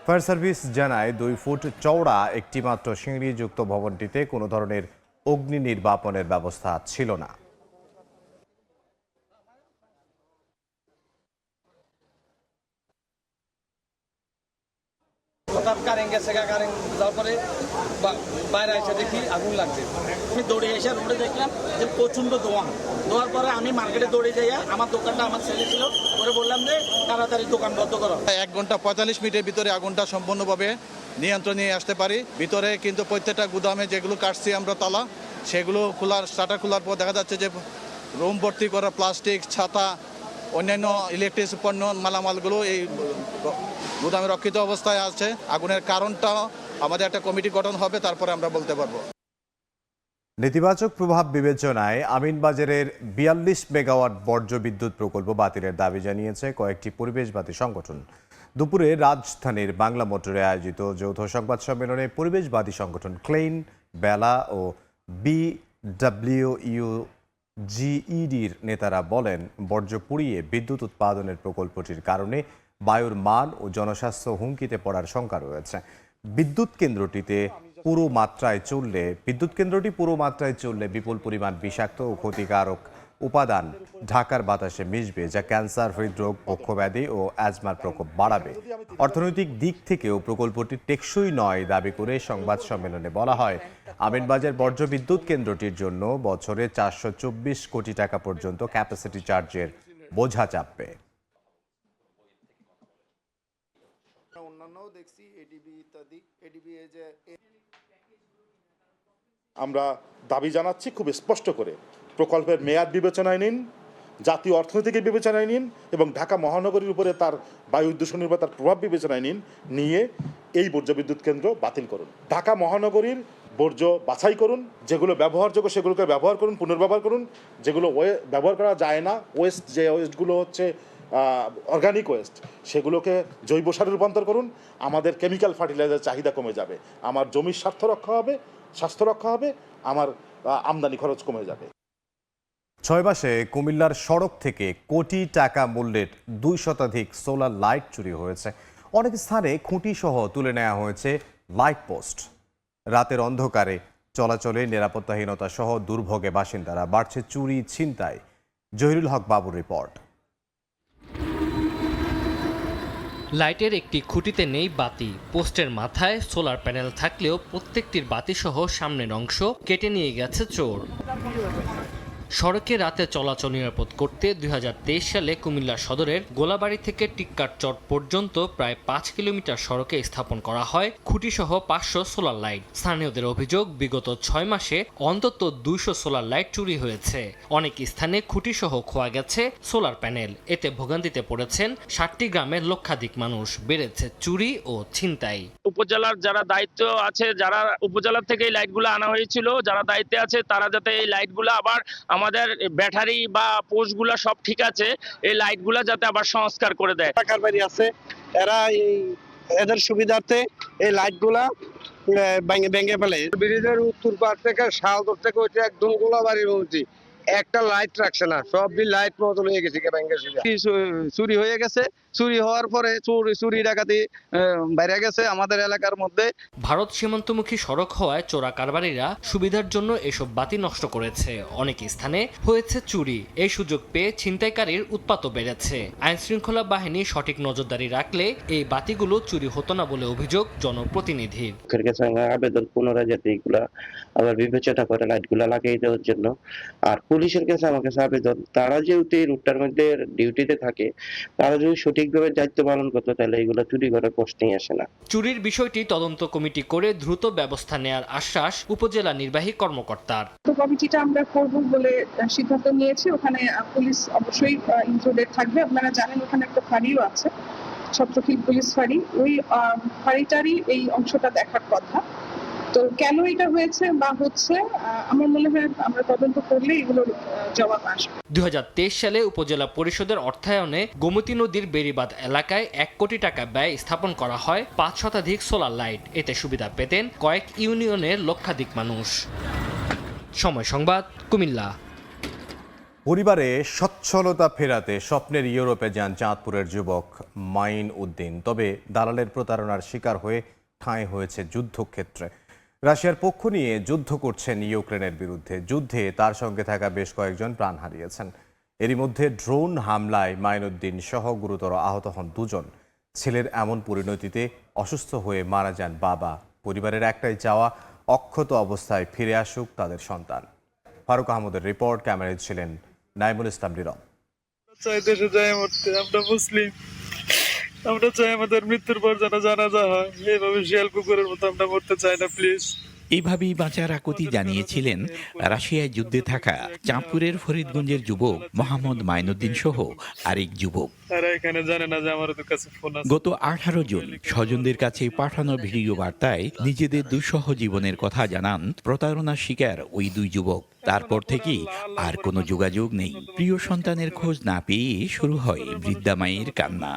[SPEAKER 6] ফায়ার সার্ভিস জানায় 2 ফুট চওড়া একটি মাত্র সিঁড়িযুক্ত ভবনটিতে কোনো ধরনের অগ্নি নির্বাপনের ব্যবস্থা ছিল না।
[SPEAKER 7] হঠাৎ কারেন্ট গেছে, কারেন্ট যাওয়ার পরে বাইরে এসে দেখি আগুন লাগছে। আমি দৌড়ে এসে রোডে দেখলাম যে প্রচণ্ড ধোঁয়ার পরে আমি মার্কেটে দৌড়ে যাই। আমার দোকানটা আমার ছেলে ছিল, ওরে বললাম যে তাড়াতাড়ি দোকান বন্ধ করো।
[SPEAKER 10] 1 ঘন্টা 45 মিনিটের ভিতরে আগুনটা সম্পূর্ণভাবে নিয়ন্ত্রণে নিয়ে আসতে পারি। ভিতরে কিন্তু প্রত্যেকটা গুদামে যেগুলো কাটছি আমরা তালা, সেগুলো শাটার খোলার পর দেখা যাচ্ছে যে রুম ভর্তি করা প্লাস্টিক, ছাতা, অন্যান্য ইলেকট্রিক পণ্য মালামালগুলো এই গুদামে রক্ষিত অবস্থায় আছে। আগুনের কারণটা আমাদের একটা কমিটি গঠন হবে, তারপরে আমরা বলতে পারবো।
[SPEAKER 6] নেতিবাচক প্রভাব বিবেচনায় আমিনবাজারের 42 মেগাওয়াট বর্জ্য বিদ্যুৎ প্রকল্প বাতিলের দাবি জানিয়েছে কয়েকটি পরিবেশবাদী সংগঠন। দুপুরে রাজধানীর বাংলা মোটরে আয়োজিত যৌথ সংবাদ সম্মেলনে পরিবেশবাদী সংগঠন ক্লেইন, বেলা ও BWUGEDর নেতারা বলেন, বর্জ্য পুড়িয়ে বিদ্যুৎ উৎপাদনের প্রকল্পটির কারণে বায়ুর মান ও জনস্বাস্থ্য হুমকিতে পড়ার শঙ্কা রয়েছে। বিদ্যুৎ কেন্দ্রটি পুরো মাত্রায় চললে বিপুল পরিমাণ বিষাক্ত ও ক্ষতিকারক উপাদান ঢাকার বাতাসে মিশবে, যা ক্যান্সার, হৃদরোগ, বক্ষব্যাধি ও অ্যাজমার প্রকোপ বাড়াবে। অর্থনৈতিক দিক থেকেও প্রকল্পটি টেকসই নয় দাবি করে সংবাদ সম্মেলনে বলা হয়, আমিনবাজার বর্জ্য বিদ্যুৎ কেন্দ্রটির জন্য বছরে 424 কোটি টাকা পর্যন্ত ক্যাপাসিটি চার্জের বোঝা চাপবে।
[SPEAKER 11] আমরা দাবি জানাচ্ছি খুব স্পষ্ট করে, প্রকল্পের মেয়াদ বিবেচনায় নিন, জাতীয় অর্থনীতিকে বিবেচনায় নিন এবং ঢাকা মহানগরীর উপরে তার বায়ু দূষণের উপর তার প্রভাব বিবেচনায় নিয়ে এই বর্জ্য বিদ্যুৎ কেন্দ্র বাতিল করুন। ঢাকা মহানগরীর বর্জ্য বাছাই করুন, যেগুলো ব্যবহারযোগ্য সেগুলোকে ব্যবহার করুন, পুনর্ব্যবহার করুন। যেগুলো ব্যবহার করা যায় না, যে ওয়েস্টগুলো হচ্ছে অর্গানিক ওয়েস্ট, সেগুলোকে জৈব সারে রূপান্তর করুন। আমাদের কেমিক্যাল ফার্টিলাইজার চাহিদা কমে যাবে, আমার জমির স্বাস্থ্য রক্ষা হবে, আমার আমদানি খরচ কমে যাবে।
[SPEAKER 6] 6 মাসে কুমিল্লার সড়ক থেকে কোটি টাকা মূল্যের 2 শতাধিক সোলার লাইট চুরি হয়েছে। অনেক স্থানে খুঁটি সহ তুলে নেওয়া হয়েছে লাইট পোস্ট। রাতের অন্ধকারে চলাচলে নিরাপত্তাহীনতা সহ দুর্ভোগে বাসিন্দারা, বাড়ছে চুরি, ছিনতাই। জহিরুল হক বাবুর রিপোর্ট।
[SPEAKER 22] লাইটের একটি খুঁটিতে নেই বাতি, পোস্টের মাথায় সোলার প্যানেল থাকলেও প্রত্যেকটির বাতিসহ সামনের অংশ কেটে নিয়ে গেছে চোর। সড়কে রাতে চলাচল নিরাপদ করতে 2023 সালে কুমিল্লা সদরের গোলাবাড়ি থেকে টিক্কারচর পর্যন্ত প্রায় 5 কিলোমিটার সড়কে স্থাপন করা হয় খুঁটিসহ 500 সোলার লাইট। স্থানীয়দের অভিযোগ, বিগত 6 মাসে অন্তত 200 সোলার লাইট চুরি হয়েছে। অনেক স্থানে খুঁটিসহ খোয়া গেছে সোলার প্যানেল। এতে ভোগান্তিতে পড়েছেন 60টি গ্রামের লক্ষাধিক মানুষ। বেড়েছে চুরি ও ছিনতাই।
[SPEAKER 12] উপজেলার যারা দায়িত্ব আছে, যারা উপজেলা থেকে এই লাইটগুলো আনা হয়েছিল, যারা দায়িত্বে আছে, তারা যাতে এই লাইটগুলো আবার
[SPEAKER 3] আমাদের ব্যাটারি বা পোস্টগুলো সব ঠিক আছে, এই লাইটগুলো যাতে আবার সংস্কার করে দেয়।
[SPEAKER 9] টাকার বাড়ি আছে, এরা এদের সুবিধার্থে এই লাইটগুলা ভেঙে ফেলে। ব্রিজের উত্তর পার থেকে শালদর থেকে ওইটা একদম গোলাবাড়ি পৌঁছি, একটা লাইট রাখছে না, সবই লাইট মতন হয়ে গেছে, চুরি হয়ে গেছে। চুরি হওয়ার পরে চুরি ডাকাতি বাইরে গেছে আমাদের এলাকার মধ্যে।
[SPEAKER 22] ভারত সীমান্তমুখী সড়ক হওয়ায় চোরা কারবারিরা সুবিধার জন্য এসব বাতি নষ্ট করেছে। অনেক স্থানে হয়েছে চুরি। এই সুযোগ পেয়ে ছিনতাইকারীর উৎপাতও বেড়েছে। আইন শৃঙ্খলা বাহিনী সঠিক নজরদারি রাখলে এই বাতিগুলো চুরি হতো না বলে অভিযোগ জনপ্রতিনিধির।
[SPEAKER 12] আবেদন পুনরায় যাতে এগুলা আবার বিবেচনা করে লাইটগুলা লাগিয়ে দেওয়ার জন্য। আর পুলিশের কাছে আমার কাছে আবেদন, তারা যেহেতু এই রুটটার মধ্যে ডিউটিতে থাকে, তারা যদি সঠিকভাবে দায়িত্ব পালন করতো তাহলে এগুলো চুরি করার প্রশ্নই আসে না।
[SPEAKER 22] চুরির বিষয়টি তদন্ত কমিটি করে দ্রুত ব্যবস্থা নেয়ার আশ্বাস উপজেলা নির্বাহী কর্মকর্তার।
[SPEAKER 13] কমিটিটা আমরা করব বলে সিদ্ধান্ত নিয়েছি। ওখানে পুলিশ অবশ্যই ইনক্লুডেড থাকবে। আপনারা জানেন ওখানে একটা ফাঁড়িও আছে, ছত্রখিল পুলিশ ফাঁড়ি। ওই ফাঁড়িটারই এই অংশটা দেখার কথা। তো কেন এটা হয়েছে বা হচ্ছে, আমার মনে হয় আমরা তদন্ত করলে এগুলোর জবাব আসবে।
[SPEAKER 22] 2023 সালে উপজেলা পরিষদের অর্থায়নে গোমতী নদীর বেড়িবাঁধ এলাকায় 1 কোটি টাকা ব্যয় স্থাপন করা হয় 5 শতাধিক সোলার লাইট। এতে সুবিধা পেতেন কয়েক ইউনিয়নের লক্ষাধিক মানুষ। সময় সংবাদ, কুমিল্লা।
[SPEAKER 6] পরিবারে সচ্ছলতা ফেরাতে স্বপ্নের ইউরোপে যান চাঁদপুরের যুবক মাইন উদ্দিন। তবে দালালের প্রতারণার শিকার হয়ে ঠাঁই হয়েছে যুদ্ধক্ষেত্রে। রাশিয়ার পক্ষ নিয়ে যুদ্ধ করছেন ইউক্রেনের বিরুদ্ধে। যুদ্ধে তার সঙ্গে থাকা বেশ কয়েকজন প্রাণ হারিয়েছেন। এরই মধ্যে ড্রোন হামলায় মাইনুদ্দিন সহ গুরুতর আহত হন 2 জন। ছেলের এমন পরিণতিতে অসুস্থ হয়ে মারা যান বাবা। পরিবারের একটাই চাওয়া, অক্ষত অবস্থায় ফিরে আসুক তাদের সন্তান। ফারুক আহমদের রিপোর্ট, ক্যামেরায় ছিলেন নাইমুল ইসলাম নীরব।
[SPEAKER 14] আমরা মুসলিম, আমরা চাই আমাদের মৃত্যুর পর যেন জানাজা হয়। এইভাবে শিয়াল কুকুরের মতো আমরা মরতে চাই না, প্লিজ।
[SPEAKER 21] এইভাবেই বাঁচার আকুতি জানিয়েছিলেন রাশিয়ায় যুদ্ধে থাকা চাঁদপুরের ফরিদগঞ্জের যুবক মোহাম্মদ মাইনুদ্দিন সহ আরেক যুবক। গত 18 জুন স্বজনদের কাছে পাঠানো ভিডিও বার্তায় নিজেদের দুঃসহ জীবনের কথা জানান প্রতারণার শিকার ওই 2 যুবক। তারপর থেকেই আর কোনো যোগাযোগ নেই। প্রিয় সন্তানের খোঁজ না পেয়ে শুরু হয় বৃদ্ধা মায়ের কান্না।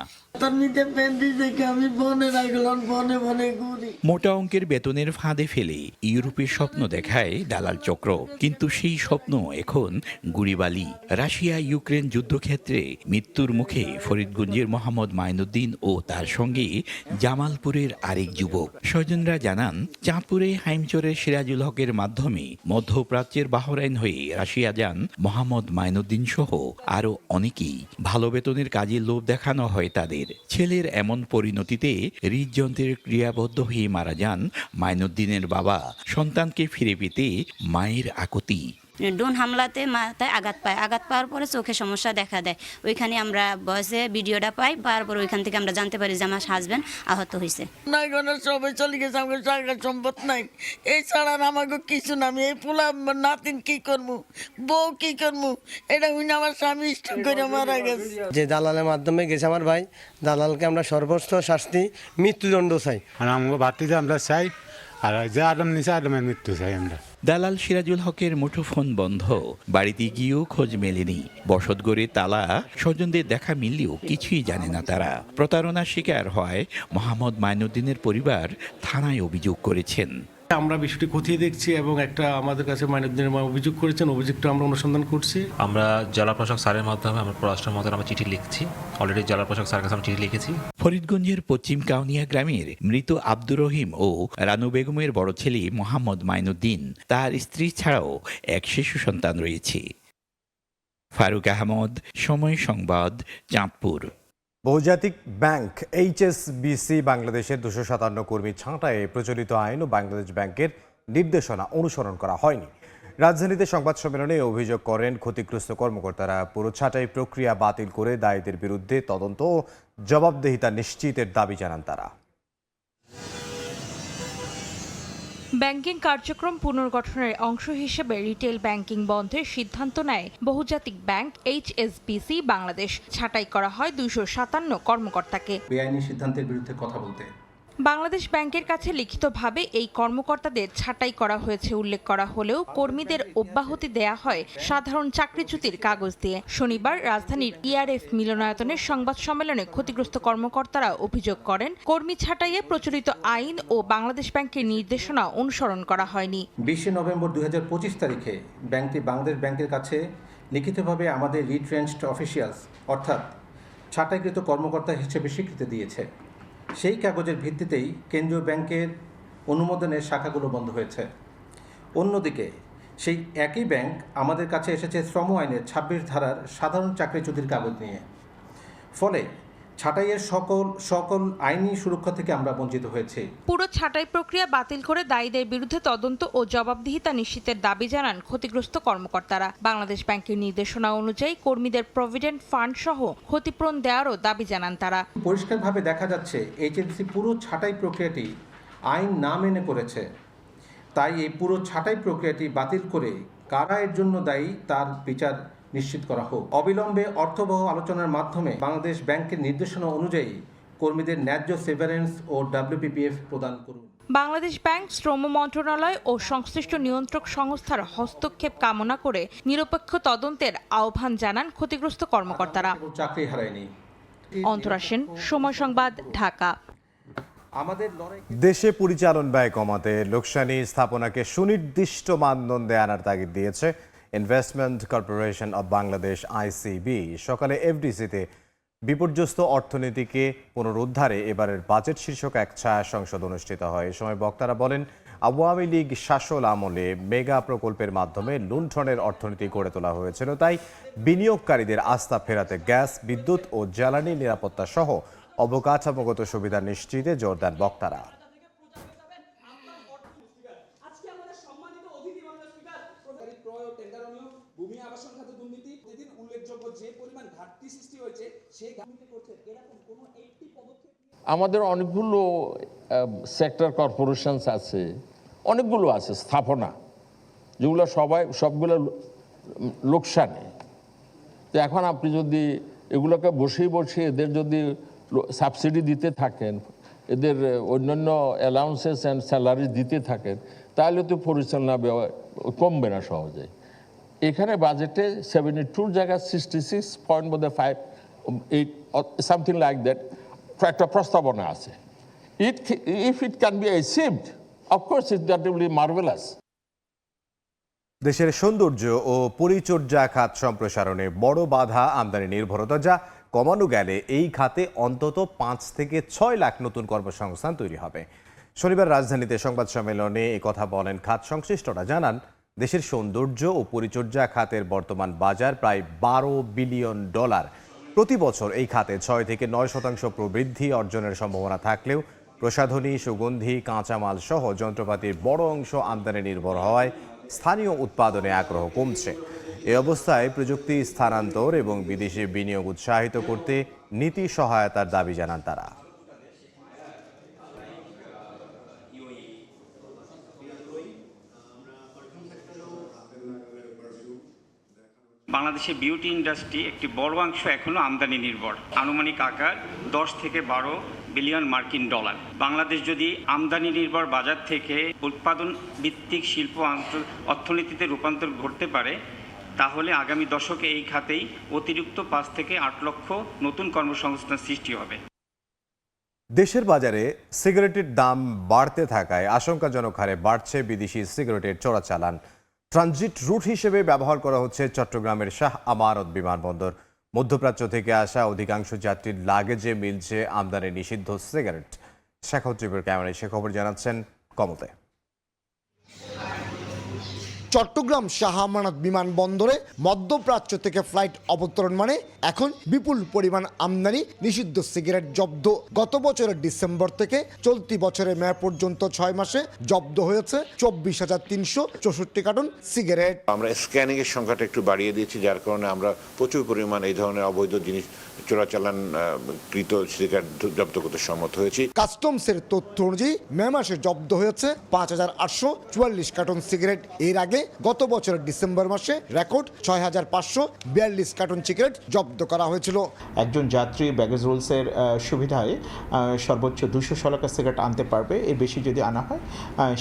[SPEAKER 21] মোটা অঙ্কের বেতনের ফাঁদে ফেলে ইউরোপের স্বপ্ন দেখায় দালাল চক্র, কিন্তু সেই স্বপ্ন এখন গুড়িবালি। রাশিয়া ইউক্রেন যুদ্ধক্ষেত্রে মৃত্যুর মুখে ফরিদগঞ্জের মোহাম্মদ মাইনুদ্দিন ও তার সঙ্গে জামালপুরের আরেক যুবক। স্বজনরা জানান, চাঁদপুরে হাইমচরের সিরাজুল হকের মাধ্যমে মধ্যপ্রাচ্যের বাহরাইন হয়ে রাশিয়া যান মোহাম্মদ মাইনুদ্দিন সহ আরো অনেকেই। ভালো বেতনের কাজে লোভ দেখানো হয় তাদের। ছেলের এমন পরিণতিতে হৃদযন্ত্রের ক্রিয়াবদ্ধ হয়ে মারা যান মাইনুদ্দিনের বাবা। সন্তানকে ফিরে পেতে মায়ের আকুতি।
[SPEAKER 23] ড্রোন হামলাতে মাথায় আঘাত পায়, আঘাত পাওয়ার পরে চোখে সমস্যা দেখা দেয়। ওইখানে আমরা বয়সে ভিডিওটা পাই, পাওয়ার পর ওইখান থেকে আমরা জানতে পারি যে আমার হাজব্যান্ড আহত হয়েছে।
[SPEAKER 15] সবাই চলে গেছে, আমার জায়গা সম্পদ নাই, এই ছাড়া আমাকে কিছু না। আমি এই পোলা নাতিন কি করবো, বউ কি করবো, এটা হইনা আমার স্বামী স্ট্রোক করে মারা গেছে।
[SPEAKER 24] যে দালালের মাধ্যমে গেছে আমার ভাই, দালালকে আমরা সর্বোচ্চ শাস্তি মৃত্যুদণ্ড চাই।
[SPEAKER 25] আমরা বাড়িতে আমরা চাই, আর যে আদম নিচে আদমের মৃত্যু চাই আমরা।
[SPEAKER 21] দালাল সিরাজুল হকের মুঠোফোন বন্ধ, বাড়িতে গিয়েও খোঁজ মেলেনি। বসতঘরে তালা, স্বজনদের দেখা মিললেও কিছুই জানে না তারা। প্রতারণার শিকার হয় মোহাম্মদ মাইনুদ্দিনের পরিবার থানায় অভিযোগ করেছেন।
[SPEAKER 30] আমরা বিষয়টি খতিয়ে দেখছি এবং একটা আমাদের কাছে মাইনুদ্দিনের মা অভিযোগ করেছেন, অভিযোগটা আমরা অনুসন্ধান করছি।
[SPEAKER 31] আমরা জেলা প্রশাসক স্যারের মাধ্যমে আমরা পররাষ্ট্র মন্ত্রণালয়ে আমরা চিঠি লিখছি। অলরেডি জেলা প্রশাসক স্যারের কাছে আমরা চিঠি লিখেছি।
[SPEAKER 21] ফরিদগঞ্জের পশ্চিম কাউনিয়া গ্রামের মৃত আব্দুর রহিম ও রানু বেগমের বড় ছেলে মোহাম্মদ মাইনুদ্দিন, তার স্ত্রী ছাড়াও এক শিশু সন্তান রয়েছে। ফারুক আহমদ, সময় সংবাদ, চাঁদপুর।
[SPEAKER 6] বহুজাতিক ব্যাংক HSBC বাংলাদেশের 257 কর্মী ছাঁটাইয়ে প্রচলিত আইন ও বাংলাদেশ ব্যাংকের নির্দেশনা অনুসরণ করা হয়নি। রাজধানীতে সংবাদ সম্মেলনে অভিযোগ করেন ক্ষতিগ্রস্ত কর্মকর্তারা। পুরো ছাঁটাই প্রক্রিয়া বাতিল করে দায়ীদের বিরুদ্ধে তদন্ত ও জবাবদিহিতা নিশ্চিতের দাবি জানান তারা।
[SPEAKER 32] ব্যাংকিং কার্যক্রম পুনর্গঠনের অংশ হিসেবে রিটেল ব্যাংকিং বন্ধের সিদ্ধান্ত নেয় বহুজাতিক ব্যাংক HSBC বাংলাদেশ। ছাঁটাই করা হয় 257 কর্মকর্তাকে।
[SPEAKER 33] বেআইনি সিদ্ধান্তের বিরুদ্ধে কথা বলতে
[SPEAKER 32] বাংলাদেশ ব্যাংকের কাছে লিখিতভাবে এই কর্মকর্তাদের ছাঁটাই করা হয়েছে উল্লেখ করা হলেও কর্মীদের অব্যাহতি দেয়া হয় সাধারণ চাকরিচ্যুতির কাগজ দিয়ে। শনিবার রাজধানীর ইআরএফ মিলনায়তনের সংবাদ সম্মেলনে ক্ষতিগ্রস্ত কর্মকর্তারা অভিযোগ করেন, কর্মী ছাঁটাইয়ে প্রচলিত আইন ও বাংলাদেশ ব্যাংকের নির্দেশনা অনুসরণ করা হয়নি।
[SPEAKER 2] 20 নভেম্বর 2025 তারিখে ব্যাংকটি বাংলাদেশ ব্যাংকের কাছে লিখিতভাবে আমাদের রিট্রেন্সড অফিসিয়ালস অর্থাৎ ছাঁটাইকৃত কর্মকর্তা হিসেবে স্বীকৃতি দিয়েছে। সেই কাগজের ভিত্তিতেই কেন্দ্রীয় ব্যাংকের অনুমোদনে শাখাগুলো বন্ধ হয়েছে। অন্যদিকে সেই একই ব্যাংক আমাদের কাছে এসেছে শ্রম আইনের 26 ধারার সাধারণ চাকরিচ্যুতির কাগজ নিয়ে। ফলে ছাঁটাইয়ের সকল আইনি সুরক্ষা থেকে আমরা বঞ্চিত হয়েছি।
[SPEAKER 32] পুরো ছাঁটাই প্রক্রিয়া বাতিল করে দায়ীদের বিরুদ্ধে তদন্ত ও জবাবদিহিতা নিশ্চিতের দাবি জানান ক্ষতিগ্রস্ত কর্মকর্তারা। বাংলাদেশ ব্যাংকের নির্দেশনা অনুযায়ী কর্মীদের প্রভিডেন্ট ফান্ড সহ ক্ষতিপূরণ দেওয়ারও দাবি জানান তারা।
[SPEAKER 2] পরিষ্কারভাবে দেখা যাচ্ছে এইচএসসি পুরো ছাঁটাই প্রক্রিয়াটি আইন না মেনে করেছে। তাই এই পুরো ছাঁটাই প্রক্রিয়াটি বাতিল করে কারা এর জন্য দায়ী তার বিচার নিশ্চিত করা হোক। অবিলম্বে অর্থবহ আলোচনার মাধ্যমে বাংলাদেশ ব্যাংকের নির্দেশনা অনুযায়ী কর্মীদের ন্যায্য সেভারেন্স ও WPPF প্রদান করুন।
[SPEAKER 32] বাংলাদেশ ব্যাংক, শ্রম মন্ত্রণালয় ও সংশ্লিষ্ট নিয়ন্ত্রক সংস্থার হস্তক্ষেপ কামনা করে নিরপেক্ষ তদন্তের আহ্বান জানান ক্ষতিগ্রস্ত কর্মকর্তারা।
[SPEAKER 2] চাকরি হারায়নি।
[SPEAKER 32] অন্তরা সেন, সময় সংবাদ, ঢাকা।
[SPEAKER 6] দেশে পরিচালন ব্যয় কমাতে লোকসানি স্থাপনাকে সুনির্দিষ্ট মানদণ্ডে আনার তাগিদ দিয়েছে investment corporation of Bangladesh ICB। সকালে FDC-তে বিপর্যস্ত অর্থনীতিকে পুনরুদ্ধারে এবারের বাজেট শীর্ষক এক ছায়া সংসদ অনুষ্ঠিত হয়। এ সময় বক্তারা বলেন, আওয়ামী লীগ শাসন আমলে মেগা প্রকল্পের মাধ্যমে লুণ্ঠনের অর্থনীতি গড়ে তোলা হয়েছিল। তাই বিনিয়োগকারীদের আস্থা ফেরাতে গ্যাস, বিদ্যুৎ ও জ্বালানি নিরাপত্তা সহ অবকাঠামোগত সুবিধা নিশ্চিতে জোর দেন বক্তারা।
[SPEAKER 4] আমাদের অনেকগুলো সেক্টর কর্পোরেশনস আছে, অনেকগুলো আছে স্থাপনা, যেগুলো সবগুলো লোকসানে। তো এখন আপনি যদি এগুলোকে বসিয়ে এদের যদি সাবসিডি দিতে থাকেন, এদের অন্যান্য অ্যালাউন্সেস অ্যান্ড স্যালারি দিতে থাকেন, তাহলে তো পরিচালনা ব্যয় কমবে না সহজে। এখানে বাজেটে 72 জায়গায় 66.58 সামথিং লাইক দ্যাট একটা প্রস্তাবনা আছে। If it can be achieved, of course that will be marvellous.
[SPEAKER 6] দেশের সৌন্দর্য ও পরিচর্যা খাত সম্প্রসারণে বড় বাধা আমদানি নির্ভরতা, যা কমানো গেলে এই খাতে অন্তত 5 থেকে 6 লাখ নতুন কর্মসংস্থান তৈরি হবে। শনিবার রাজধানীতে সংবাদ সম্মেলনে কথা বলেন খাত সংশ্লিষ্টরা। জানান, দেশের সৌন্দর্য ও পরিচর্যা খাতের বর্তমান বাজার প্রায় $12 বিলিয়ন। প্রতি বছর এই খাতে 6 থেকে 9% প্রবৃদ্ধি অর্জনের সম্ভাবনা থাকলেও প্রসাধনী, সুগন্ধি, কাঁচামাল সহ যন্ত্রপাতির বড় অংশ আমদানি নির্ভর হওয়ায় স্থানীয় উৎপাদনে আগ্রহ কমছে। এ অবস্থায় প্রযুক্তি স্থানান্তর এবং বিদেশি বিনিয়োগ উৎসাহিত করতে নীতি সহায়তার দাবি জানান তারা।
[SPEAKER 8] বাংলাদেশের বিউটি ইন্ডাস্ট্রি একটি বড় অংশ এখনো আমদানি নির্ভর, আনুমানিক আকার 10 থেকে 12 বিলিয়ন মার্কিন ডলার। বাংলাদেশ যদি আমদানি নির্ভর বাজার থেকে উৎপাদন ভিত্তিক শিল্প অর্থনীতিতে রূপান্তর ঘটতে পারে, তাহলে আগামী দশকে এই খাতেই অতিরিক্ত 5 থেকে 8 লক্ষ নতুন কর্মসংস্থান সৃষ্টি হবে।
[SPEAKER 6] দেশের বাজারে সিগারেটের দাম বাড়তে থাকায় আশঙ্কাজনক হারে বাড়ছে বিদেশি সিগারেটের চোরাচালান। ট্রানজিট রুট হিসেবে ব্যবহার করা হচ্ছে চট্টগ্রামের শাহ আমানত বিমানবন্দর। মধ্যপ্রাচ্য থেকে আসা অধিকাংশ যাত্রীর লাগেজে মিলছে আমদানি নিষিদ্ধ সিগারেট। শেখর ত্রিপুর ক্যামেরায় সে খবর জানাচ্ছেন কমতে।
[SPEAKER 16] চট্টগ্রাম শাহ আমানত বিমানবন্দরে মধ্যপ্রাচ্য থেকে ফ্লাইট অবতরণ মানে এখন বিপুল পরিমাণ আমদানি নিষিদ্ধ সিগারেট জব্দ। গত বছরের ডিসেম্বর থেকে চলতি বছরের মে পর্যন্ত 6 মাসে জব্দ হয়েছে 24,364 কার্টন সিগারেট।
[SPEAKER 17] আমরা স্ক্যানিং এর সংখ্যাটা একটু বাড়িয়ে দিয়েছি, যার কারণে আমরা প্রচুর পরিমাণ এই ধরনের অবৈধ জিনিস চোরাচালান কৃত সিগারেট জব্দ করতে সম্মত হয়েছি।
[SPEAKER 16] কাস্টমসের তথ্য অনুযায়ী মে মাসে জব্দ হয়েছে 5,844 কার্টন সিগারেট। এর আগে গত বছরের ডিসেম্বর মাসে রেকর্ড ৬,৫৪২ কার্টন সিগারেট জব্দ করা হয়েছিল।
[SPEAKER 1] একজন যাত্রী ব্যাগেজ রুলসের সুবিধায় সর্বোচ্চ 200 শলাকা সিগারেট আনতে পারবে। এর বেশি যদি আনা হয়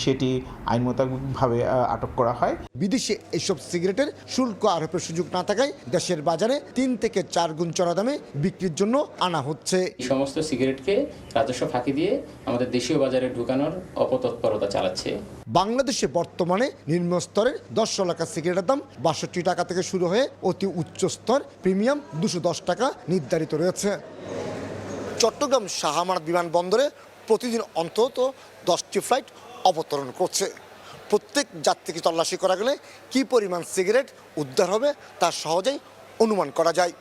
[SPEAKER 1] সেটি আইন মোতাবেকভাবে আটক করা হয়।
[SPEAKER 16] বিদেশে এসব সিগারেটের শুল্ক আরোপের সুযোগ না থাকায় দেশের বাজারে 3 থেকে 4 গুণ চড়া দামে বিক্রির জন্য আনা হচ্ছে।
[SPEAKER 5] এই সমস্ত সিগারেটকে রাজস্ব ফাঁকি দিয়ে আমাদের দেশীয় বাজারে ঢোকানোর অপতৎপরতা চালাচ্ছে।
[SPEAKER 16] বাংলাদেশে বর্তমানে নিম্ন স্তরের 10 শলাকা সিগারেটের দাম 62 টাকা থেকে শুরু হয়ে অতি উচ্চ স্তর প্রিমিয়াম 210 টাকা নির্ধারিত রয়েছে। চট্টগ্রাম শাহ আমানত বিমানবন্দরে প্রতিদিন অন্তত 10টি ফ্লাইট অবতরণ করছে। প্রত্যেক যাত্রীকে তল্লাশি করা গেলে কী পরিমাণ সিগারেট উদ্ধার হবে তা সহজেই অনুমান করা যায়।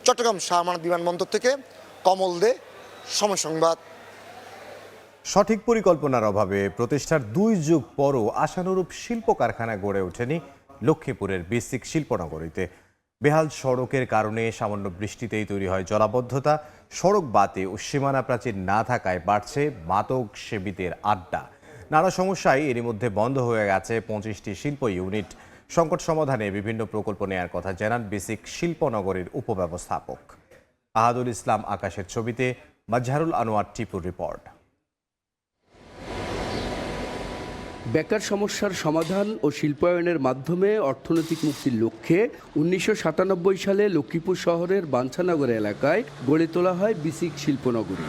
[SPEAKER 16] চট্টগ্রাম শাহ আমানত বিমানবন্দর থেকে কমল দে, সময় সংবাদ।
[SPEAKER 6] সঠিক পরিকল্পনার অভাবে প্রতিষ্ঠার 2 যুগ পরও আশানুরূপ শিল্প কারখানা গড়ে ওঠেনি লক্ষ্মীপুরের বেসিক শিল্পনগরীতে। বেহাল সড়কের কারণে সামান্য বৃষ্টিতেই তৈরি হয় জলাবদ্ধতা। সড়ক বাতি ও সীমানা প্রাচীর না থাকায় বাড়ছে মাদক সেবীদের আড্ডা। নানা সমস্যায় এরই মধ্যে বন্ধ হয়ে গেছে 25টি শিল্প ইউনিট। সংকট সমাধানে বিভিন্ন প্রকল্প নেয়ার কথা জানান বেসিক শিল্পনগরীর উপব্যবস্থাপক। আহাদুল ইসলাম আকাশের ছবিতে মাজহারুল আনোয়ার টিপুর রিপোর্ট।
[SPEAKER 7] বেকার সমস্যার সমাধান ও শিল্পায়নের মাধ্যমে অর্থনৈতিক মুক্তির লক্ষ্যে 1997 সালে লক্ষ্মীপুর শহরের বাঞ্ছানগর এলাকায় গড়ে তোলা হয় বেসিক শিল্পনগরী।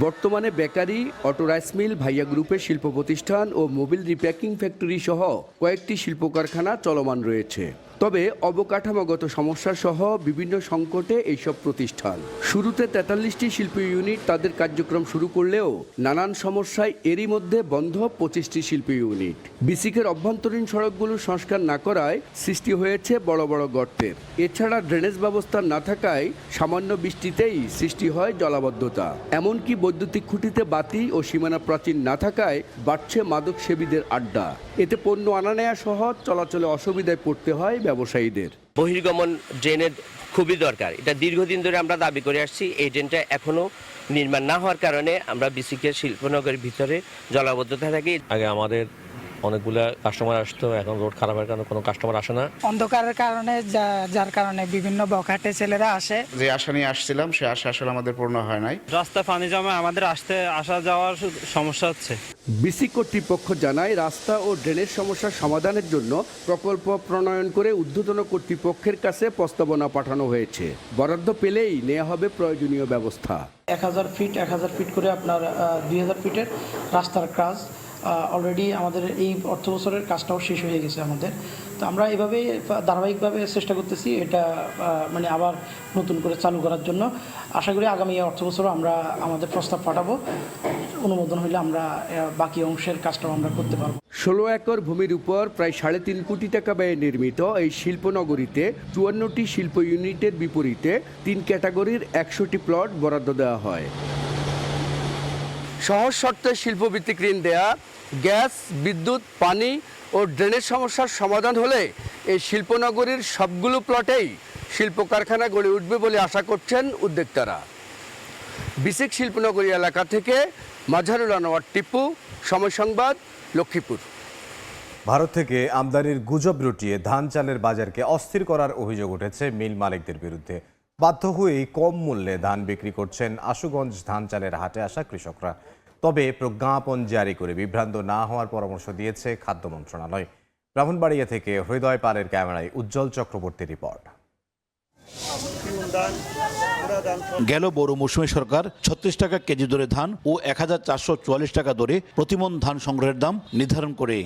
[SPEAKER 7] বর্তমানে বেকারি, অটো রাইস মিল, ভাইয়া গ্রুপের শিল্প প্রতিষ্ঠান ও মোবিল রিপ্যাকিং ফ্যাক্টরি সহ কয়েকটি শিল্প কারখানা চলমান রয়েছে। তবে অবকাঠামোগত সমস্যা সহ বিভিন্ন সংকটে এইসব প্রতিষ্ঠান। শুরুতে 43টি শিল্প ইউনিট তাদের কার্যক্রম শুরু করলেও নানান সমস্যায় এরই মধ্যে বন্ধ 25টি শিল্প ইউনিট। বিসিকের অভ্যন্তরীণ সড়কগুলো সংস্কার না করায় সৃষ্টি হয়েছে বড় বড় গর্তের। এছাড়া ড্রেনেজ ব্যবস্থা না থাকায় সামান্য বৃষ্টিতেই সৃষ্টি হয় জলাবদ্ধতা। এমনকি বৈদ্যুতিক খুঁটিতে বাতি ও সীমানা প্রাচীর না থাকায় বাড়ছে মাদক সেবীদের আড্ডা। এতে পণ্য আনা নেয়া সহ চলাচলে অসুবিধায় পড়তে হয় ব্যবসায়ীদের।
[SPEAKER 10] বহির্গমন ড্রেনের খুবই দরকার। এটা দীর্ঘদিন ধরে আমরা দাবি করে আসছি। এই ড্রেনটা এখনো নির্মাণ না হওয়ার কারণে আমরা বিসিকের শিল্পনগরের ভিতরে জলাবদ্ধতা থাকি।
[SPEAKER 11] আগে আমাদের অনেকগুলা কাস্টমার আসতো, এখন রোড খারাপের কারণে কোনো কাস্টমার আসে না।
[SPEAKER 18] অন্ধকারের কারণে যার কারণে বিভিন্ন বখাটে ছেলেরা আসে।
[SPEAKER 19] যে আশা নিয়ে আসছিলাম সে আশা আসলে আমাদের পূর্ণ হয় নাই।
[SPEAKER 20] রাস্তা পানি জমে আমাদের আসা যাওয়ার সমস্যা হচ্ছে।
[SPEAKER 7] বিসিক কর্তৃপক্ষ জানায় রাস্তা ও ড্রেনের সমস্যার সমাধানের জন্য প্রকল্প প্রণয়ন করে ঊর্ধ্বতন কর্তৃপক্ষের কাছে প্রস্তাবনা পাঠানো হয়েছে। বরাদ্দ পেলেই নেওয়া হবে প্রয়োজনীয় ব্যবস্থা।
[SPEAKER 18] 1000 ফিট করে আপনার 2000 ফিটের রাস্তার কাজ অলরেডি আমাদের এই অর্থ বছরের কাজটাও শেষ হয়ে গেছে আমাদের। তো আমরা এভাবেই ধারাবাহিকভাবে চেষ্টা করতেছি এটা মানে আবার নতুন করে চালু করার জন্য। আশা করি আগামী অর্থ বছরও আমরা আমাদের প্রস্তাব পাঠাবো। অনুমোদন হলে আমরা বাকি অংশের কাজটাও আমরা করতে পারবো।
[SPEAKER 7] 16 একর ভূমির উপর প্রায় 3.5 কোটি টাকা ব্যয়ে নির্মিত এই শিল্পনগরীতে 54টি শিল্প ইউনিটের বিপরীতে 3 ক্যাটাগরির 100টি প্লট বরাদ্দ দেওয়া হয়। সহজ শর্তে শিল্পভিত্তিক ঋণ দেয়া, গ্যাস, বিদ্যুৎ, পানি ও ড্রেনেজ সমস্যার সমাধান হলে এই শিল্পনগরীর সবগুলো প্লটেই শিল্প কারখানা গড়ে উঠবে বলে আশা করছেন উদ্যোক্তারা। বিসিক শিল্পনগরী এলাকা থেকে মাজহারুল আনোয়ার টিপু, সময় সংবাদ, লক্ষ্মীপুর।
[SPEAKER 6] ভারত থেকে আমদানির গুজব রটিয়ে ধান চালের বাজারকে অস্থির করার অভিযোগ উঠেছে মিল মালিকদের বিরুদ্ধে। বাধ্য হয়েই কম মূল্যে ধান বিক্রি করছেন আশুগঞ্জ ধান চালের হাটে আসা কৃষকরা। তবে প্রজ্ঞাপন জারি করে বিভ্রান্ত না হওয়ার পরামর্শ দিয়েছে খাদ্য মন্ত্রণালয়। ব্রাহ্মণবাড়িয়া থেকে হৃদয় পালের ক্যামেরায় উজ্জ্বল চক্রবর্তী রিপোর্ট।
[SPEAKER 26] গেল বড় মৌসুমে সরকার 36 টাকা কেজি দরে ধান ও 1444 টাকা দরে প্রতিমন ধান সংগ্রহের দাম নির্ধারণ করে।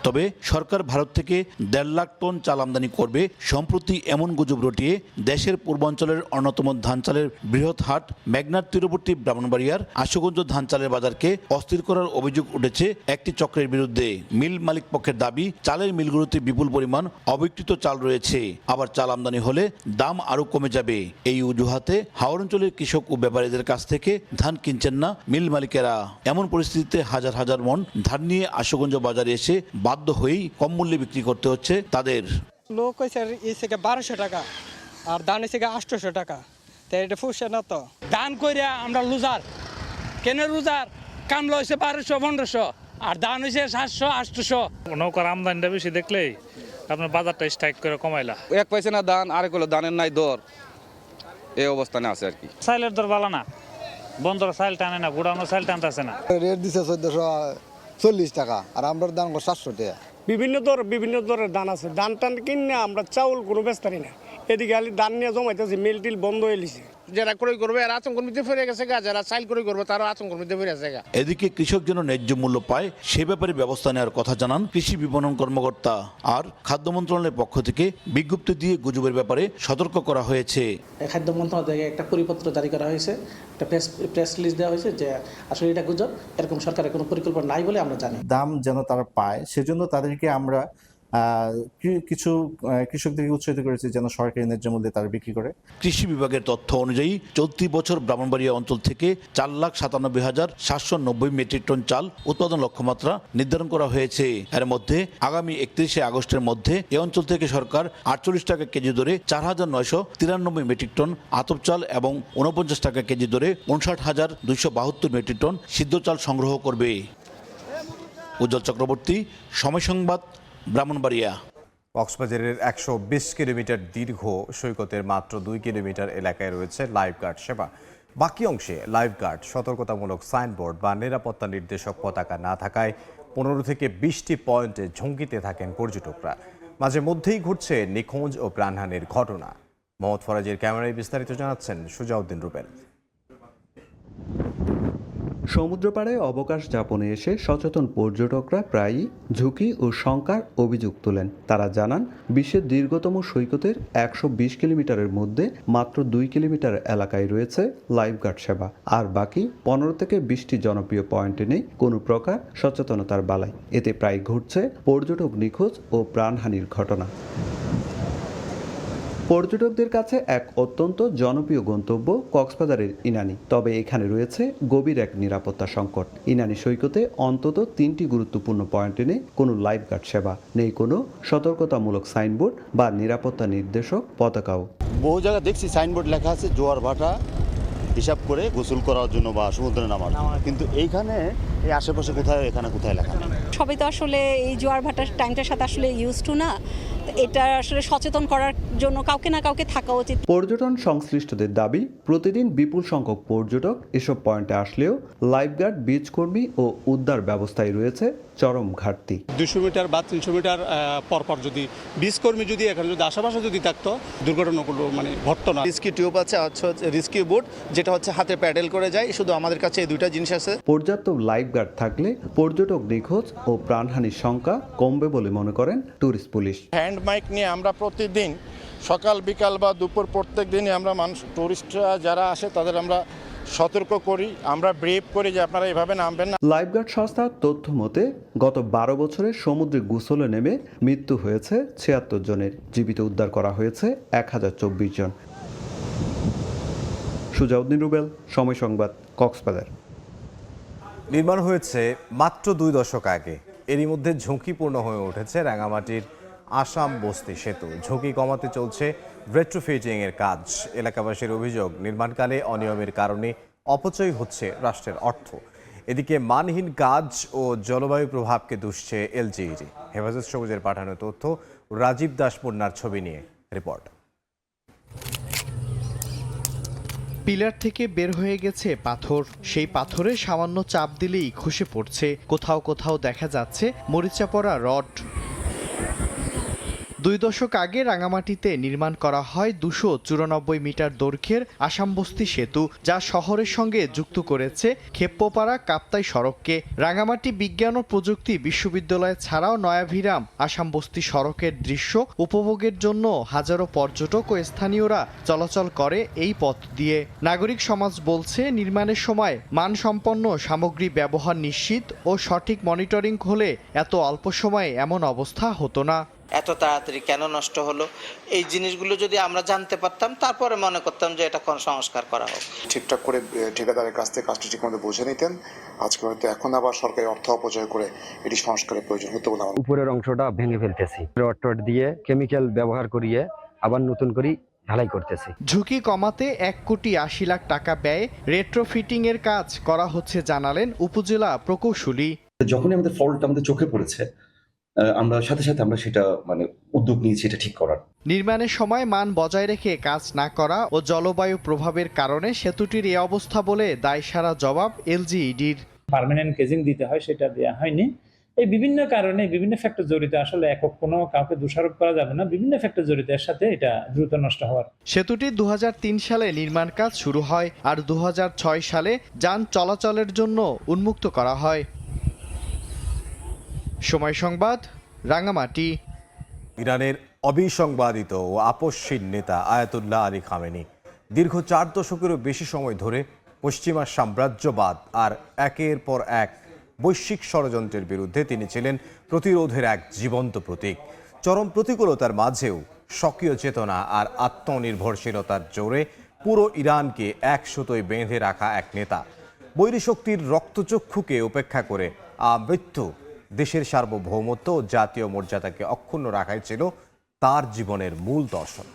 [SPEAKER 26] তবে সরকার ভারত থেকে 1.5 লাখ টন চাল আমদানি করবে। সম্প্রতি এমন গুজব রটিয়ে দেশের পূর্বাঞ্চলের অন্যতম ধান চালের বৃহৎ হাট মেঘনার তীরবর্তী ব্রাহ্মণবাড়িয়ার আশুগঞ্জ ধান চালের বাজারকে অস্থির করার অভিযোগ উঠেছে একটি চক্রের বিরুদ্ধে। মিল মালিক পক্ষের দাবি, চালের মিলগুলোতে বিপুল পরিমাণ অবিকৃত চাল রয়েছে। আবার চাল আমদানি হলে দাম আরও কমে যাবে। এই অজুহাতে হাওড় অঞ্চলের কৃষক ও ব্যাপারীদের কাছ থেকে ধান কিনছেন না মিল মালিকেরা। এমন পরিস্থিতিতে হাজার হাজার মন ধান নিয়ে আশুগঞ্জ বাজারে এসে বাধ্য হয়েই কম মূল্যে বিক্রি করতে হচ্ছে তাদের।
[SPEAKER 18] লোক হয়েছে 1200 টাকা আর ধান হয়েছে 800 টাকা। তাই এটা ফুসে না তো।
[SPEAKER 27] ধান কইরা আমরা লুজার কেন লুজার কামলা হয়েছে 1200-1500
[SPEAKER 20] আর ধান হয়েছে 700-800। নৌকার আমদানিটা বেশি দেখলেই আপনার বাজারটা স্ট্রাইক করে কমাইলা।
[SPEAKER 3] এক পয়সা না ধান, আরেক হলো ধানের নাই দর, এই অবস্থানে আছে আর কি।
[SPEAKER 20] চাইলের দর ভালো না, বন্দর চাইল টানে না, গুড়ানো চাইল টানতেছে না।
[SPEAKER 9] রেট দিছে 1440 টাকা, আর আমরা দাম 700 টাকা।
[SPEAKER 12] বিভিন্ন দরের ধান আছে। ধান টান কিনে আমরা চাউল কোনো বেচতারি না। এদিকে খালি ধান নিয়ে জমাইতেছি, মিল টিল বন্ধ হয়ে গেছে। যারা ক্রয় করবে আর আতঙ্কের মধ্যে ফিরে গেছে গা, যারা চাইল ক্রয় করবে তারা আতঙ্কের মধ্যে ফিরে গেছে গা।
[SPEAKER 26] এদিকে কৃষক যেন ন্যায্য মূল্য পায় সে ব্যাপারে ব্যবস্থা নেওয়ার কথা জানান কৃষি বিপণন কর্মকর্তা। আর খাদ্য মন্ত্রণালয়ের পক্ষ থেকে বিজ্ঞপ্তি দিয়ে গুজবের ব্যাপারে সতর্ক করা হয়েছে।
[SPEAKER 18] খাদ্য মন্ত্রণালয় থেকে একটা পরিপত্র জারি করা হয়েছে, একটা প্রেস রিলিজ দেওয়া হয়েছে যে আসলে এটা গুজব, এরকম সরকারের কোনো পরিকল্পনা নাই বলে আমরা জানি।
[SPEAKER 13] দাম যেন তারা পায় সেজন্য তাদেরকে আমরা কিছু কৃষকদেরকে উৎসাহিত করেছি যেন সরকারি ন্যায্য মূল্যে তারা বিক্রি করে।
[SPEAKER 26] কৃষি বিভাগের তথ্য অনুযায়ী চলতি বছর ব্রাহ্মণবাড়িয়া অঞ্চল থেকে 4,97,790 মেট্রিক টন চাল উৎপাদন লক্ষ্যমাত্রা নির্ধারণ করা হয়েছে। এর মধ্যে আগামী 31শে আগস্টের মধ্যে এ অঞ্চল থেকে সরকার 48 টাকা কেজি দরে 4,993 মেট্রিক টন আতপ চাল এবং 49 টাকা কেজি দরে 59,272 মেট্রিক টন সিদ্ধ চাল সংগ্রহ করবে। উজ্জ্বল চক্রবর্তী, সময় সংবাদ, ব্রাহ্মণবাড়িয়া।
[SPEAKER 6] কক্সবাজারের 120 কিলোমিটার দীর্ঘ সৈকতের মাত্র 2 কিলোমিটার এলাকায় রয়েছে লাইফগার্ড সেবা। বাকি অংশে লাইফগার্ড, সতর্কতামূলক সাইনবোর্ড বা নিরাপত্তা নির্দেশক পতাকা না থাকায় 15 থেকে 20টি পয়েন্টে ঝুঁকিতে থাকেন পর্যটকরা। মাঝে মধ্যেই ঘটছে নিখোঁজ ও প্রাণহানির ঘটনা। মোহাম্মদ ফরাজের ক্যামেরায় বিস্তারিত জানাচ্ছেন সুজাউদ্দিন রুবেল।
[SPEAKER 14] সমুদ্রপাড়ে অবকাশ যাপনে এসে সচেতন পর্যটকরা প্রায়ই ঝুঁকি ও শঙ্কার অভিযোগ তোলেন। তারা জানান, বিশ্বের দীর্ঘতম সৈকতের 120 কিলোমিটারের মধ্যে মাত্র 2 কিলোমিটার এলাকায় রয়েছে লাইফগার্ড সেবা, আর বাকি 15 থেকে 20টি জনপ্রিয় পয়েন্টে নেই কোনো প্রকার সচেতনতার বালাই। এতে প্রায় ঘটছে পর্যটক নিখোঁজ ও প্রাণহানির ঘটনা। পর্যটকদের কাছে এক অত্যন্ত জনপ্রিয় গন্তব্য কক্সবাজারের ইনানি, তবে এখানে রয়েছে গভীর এক নিরাপত্তা সংকট। ইনানি সৈকতে অন্তত 3টি গুরুত্বপূর্ণ পয়েন্টে নেই কোনো লাইফগার্ড সেবা, নেই কোনো সতর্কতামূলক সাইনবোর্ড বা নিরাপত্তা নির্দেশক পতাকাও।
[SPEAKER 15] বহু জায়গায় দেখছি সাইনবোর্ড লেখা আছে জোয়ার ভাটা হিসাব করে গোসল করার জন্য বা সমুদ্রে নামার, কিন্তু এইখানে এই আশেপাশে কোথায় লেখা নেই।
[SPEAKER 22] সবাই তো আসলে এই জোয়ার ভাটার টাইমটার সাথে আসলে ইউজ টু না, এটা আসলে সচেতন করার জন্য কাউকে না কাউকে থাকা উচিত।
[SPEAKER 14] পর্যটন সংশ্লিষ্টদের দাবি, প্রতিদিন বিপুল সংখ্যক পর্যটক এসব পয়েন্টে আসলেও লাইফগার্ড, বিচ কর্মী ও উদ্ধার ব্যবস্থায় রয়েছে চরম ঘাটতি।
[SPEAKER 12] 200 মিটার বা 300 মিটার পরপর যদি বিচ কর্মী যদি এখানে যদি আশেপাশে যদি থাকতো, দুর্ঘটনাগুলো ঘটতো না।
[SPEAKER 23] রিস্কিউ টিউব আছে, রিস্কিউ বোট যেটা হচ্ছে হাতে প্যাডেল করে যায়, শুধু আমাদের কাছে এই দুইটা জিনিস আছে।
[SPEAKER 14] পর্যাপ্ত লাইফগার্ড থাকলে পর্যটক নিখোঁজ ও প্রাণহানির সংখ্যা কমবে বলে মনে করেন ট্যুরিস্ট পুলিশ।
[SPEAKER 24] হ্যান্ড মাইক নিয়ে আমরা প্রতিদিন সকাল বিকাল বা দুপুর প্রত্যেক দিনই আমরা মানুষ টুরিস্টরা যারা আসে তাদের আমরা সতর্ক করি, আমরা ব্রিফ করি যে আপনারা এভাবে নামবেন না।
[SPEAKER 14] লাইফগার্ড সংস্থার তথ্য মতে গত 12 বছরে সমুদ্রে গোসলে নেমে মৃত্যু হয়েছে 76 জনের, জীবিত উদ্ধার করা হয়েছে 1024 জন। সুজাউদ্দিন রুবেল, সময় সংবাদ, কক্সবাজার।
[SPEAKER 6] নির্মাণ হয়েছে মাত্র 2 দশক আগে, এরই মধ্যে ঝুঁকিপূর্ণ হয়ে উঠেছে রাঙামাটির আসাম বস্তি সেতু। ঝুঁকি কমাতে চলছে রেট্রোফিটিং এর কাজ। এলাকাবাসীর অভিযোগ, নির্মাণকালে অনিয়মের কারণে অপচয় হচ্ছে রাষ্ট্রের অর্থ। এদিকে মানহীন কাজ ও জলবায়ু প্রভাবকে দুষছে এলজিইডি। হেফাজত সবুজের পাঠানো তথ্য, রাজীব দাস পূর্ণার ছবি নিয়ে রিপোর্ট।
[SPEAKER 27] পিলার থেকে বের হয়ে গেছে পাথর, সেই পাথরে সামান্য চাপ দিলেই খসে পড়ছে। কোথাও কোথাও দেখা যাচ্ছে মরিচা পড়া রড। 2 দশক আগে রাঙামাটিতে নির্মাণ করা হয় 294 মিটার দৈর্ঘ্যের আসামবস্তি সেতু, যা শহরের সঙ্গে যুক্ত করেছে খেপ্পোপাড়া কাপ্তাই সড়ককে। রাঙামাটি বিজ্ঞান ও প্রযুক্তি বিশ্ববিদ্যালয় ছাড়াও নয়াভিরাম আসামবস্তি সড়কের দৃশ্য উপভোগের জন্য হাজারো পর্যটক ও স্থানীয়রা চলাচল করে এই পথ দিয়ে। নাগরিক সমাজ বলছে, নির্মাণের সময় মানসম্পন্ন সামগ্রী ব্যবহার নিশ্চিত ও সঠিক মনিটরিং হলে এত অল্প সময়ে এমন অবস্থা হতো না।
[SPEAKER 28] এত তাড়াতাড়ি কেন নষ্ট হলো, এই জিনিসগুলো যদি আমরা জানতে পারতাম তারপরে মনে করতাম যে এটা কোন সংস্কার করা হোক।
[SPEAKER 29] ঠিকঠাক করে ঠিকাদারের কাছ থেকে কাজটি ঠিকমতো বুঝে নিতেন, আজকে হয়তো এখন আবার সরকারি অর্থ অপচয় করে এটি সংস্কারের প্রয়োজন হতো বলে আমার।
[SPEAKER 33] উপরের অংশটা ভেঙে ফেলতেছি, রড দিয়ে কেমিক্যাল ব্যবহার করিয়ে আবার নতুন করে ঢালাই করতেছি।
[SPEAKER 27] ঝুঁকি কমাতে 1,80,00,000 টাকা ব্যয়ে রেট্রোফিটিং এর কাজ করা হচ্ছে জানালেন উপজেলা প্রকৌশলী।
[SPEAKER 1] যখনই আমাদের ফল্টটা আমাদের চোখে পড়েছে, আমরা সাথে সাথে আমরা সেটা উদ্যোগ নিয়েছি এটা ঠিক করার।
[SPEAKER 27] নির্মাণের সময় মান বজায় রেখে কাজ না করা ও জলবায়ু প্রভাবের কারণে সেতুটির এই অবস্থা বলে দায়সারা জবাব এলজিইডির।
[SPEAKER 2] পার্মানেন্ট কেজিং দিতে হয়, সেটা দেওয়া হয়নি। এই বিভিন্ন কারণে বিভিন্ন ফ্যাক্টর জড়িত, আসলে একক কোনো কাউকে দোষারোপ করা যাবে না, বিভিন্ন ফ্যাক্টর জড়িত, এর সাথে এটা দ্রুত নষ্ট হওয়ার।
[SPEAKER 27] সেতুটি 2003 সালে নির্মাণ কাজ শুরু হয় আর 2006 সালে যান চলাচলের জন্য উন্মুক্ত করা হয়। সময় সংবাদ, রাঙামাটি।
[SPEAKER 6] ইরানের অবিসংবাদিত ও আপসহীন নেতা আয়াতুল্লাহ আলী খামেনি দীর্ঘ 4 দশকেরও বেশি সময় ধরে পশ্চিমা সাম্রাজ্যবাদ আর একের পর এক বৈশ্বিক ষড়যন্ত্রের বিরুদ্ধে তিনি ছিলেন প্রতিরোধের এক জীবন্ত প্রতীক। চরম প্রতিকূলতার মাঝেও স্বকীয় চেতনা আর আত্মনির্ভরশীলতার জোরে পুরো ইরানকে এক সুতোয় বেঁধে রাখা এক নেতা। বৈরী শক্তির রক্তচক্ষুকে উপেক্ষা করে আমৃত্যু দেশের সার্বভৌমত্ব ও জাতীয় মর্যাদাকে অক্ষুণ্ণ রাখাই ছিল তার জীবনের মূল দর্শন।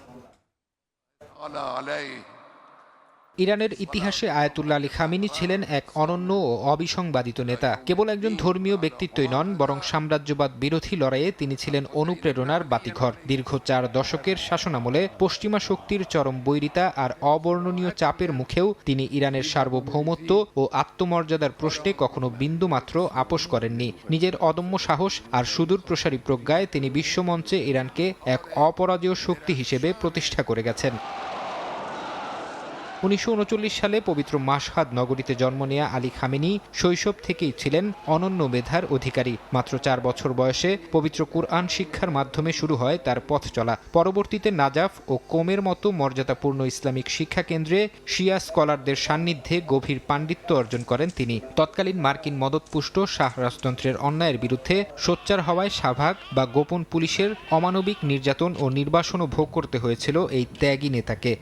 [SPEAKER 4] ইরানের ইতিহাসে আয়াতুল্লাহ আলী খামেনি ছিলেন এক অনন্য ও অবিসংবাদিত নেতা। কেবল একজন ধর্মীয় ব্যক্তিত্বই নন, বরং সাম্রাজ্যবাদ বিরোধী লড়াইয়ে তিনি ছিলেন অনুপ্রেরণার বাতিঘর। দীর্ঘ 4 দশকের শাসনামলে পশ্চিমা শক্তির চরম বৈরিতা আর অবর্ণনীয় চাপের মুখেও তিনি ইরানের সার্বভৌমত্ব ও আত্মমর্যাদার প্রশ্নে কখনো বিন্দুমাত্র আপোষ করেননি। নিজের অদম্য সাহস আর সুদূর প্রসারী প্রজ্ঞায় তিনি বিশ্বমঞ্চে ইরানকে এক অপরাজেয় শক্তি হিসেবে প্রতিষ্ঠা করে গেছেন। 1939 সালে পবিত্র মাশহাদ নগরীতে জন্ম নেয়া আলী খামেনি শৈশব থেকেই ছিলেন অনন্য মেধার অধিকারী। মাত্র 4 বছর বয়সে পবিত্র কুরআন শিক্ষার মাধ্যমে শুরু হয় তার পথ চলা। পরবর্তীতে নাজাফ ও কোমের মতো মর্যাদাপূর্ণ ইসলামিক শিক্ষা কেন্দ্রে শিয়া স্কলারদের সান্নিধ্যে গভীর পাণ্ডিত্য অর্জন করেন তিনি। তৎকালীন মার্কিন মদতপুষ্ট শাহ রাজতন্ত্রের অন্যায়ের বিরুদ্ধে সোচ্চার হওয়ায় শাহবাগ বা গোপন পুলিশের অমানবিক নির্যাতন ও নির্বাসনও ভোগ করতে হয়েছিল এই ত্যাগী নেতাকে।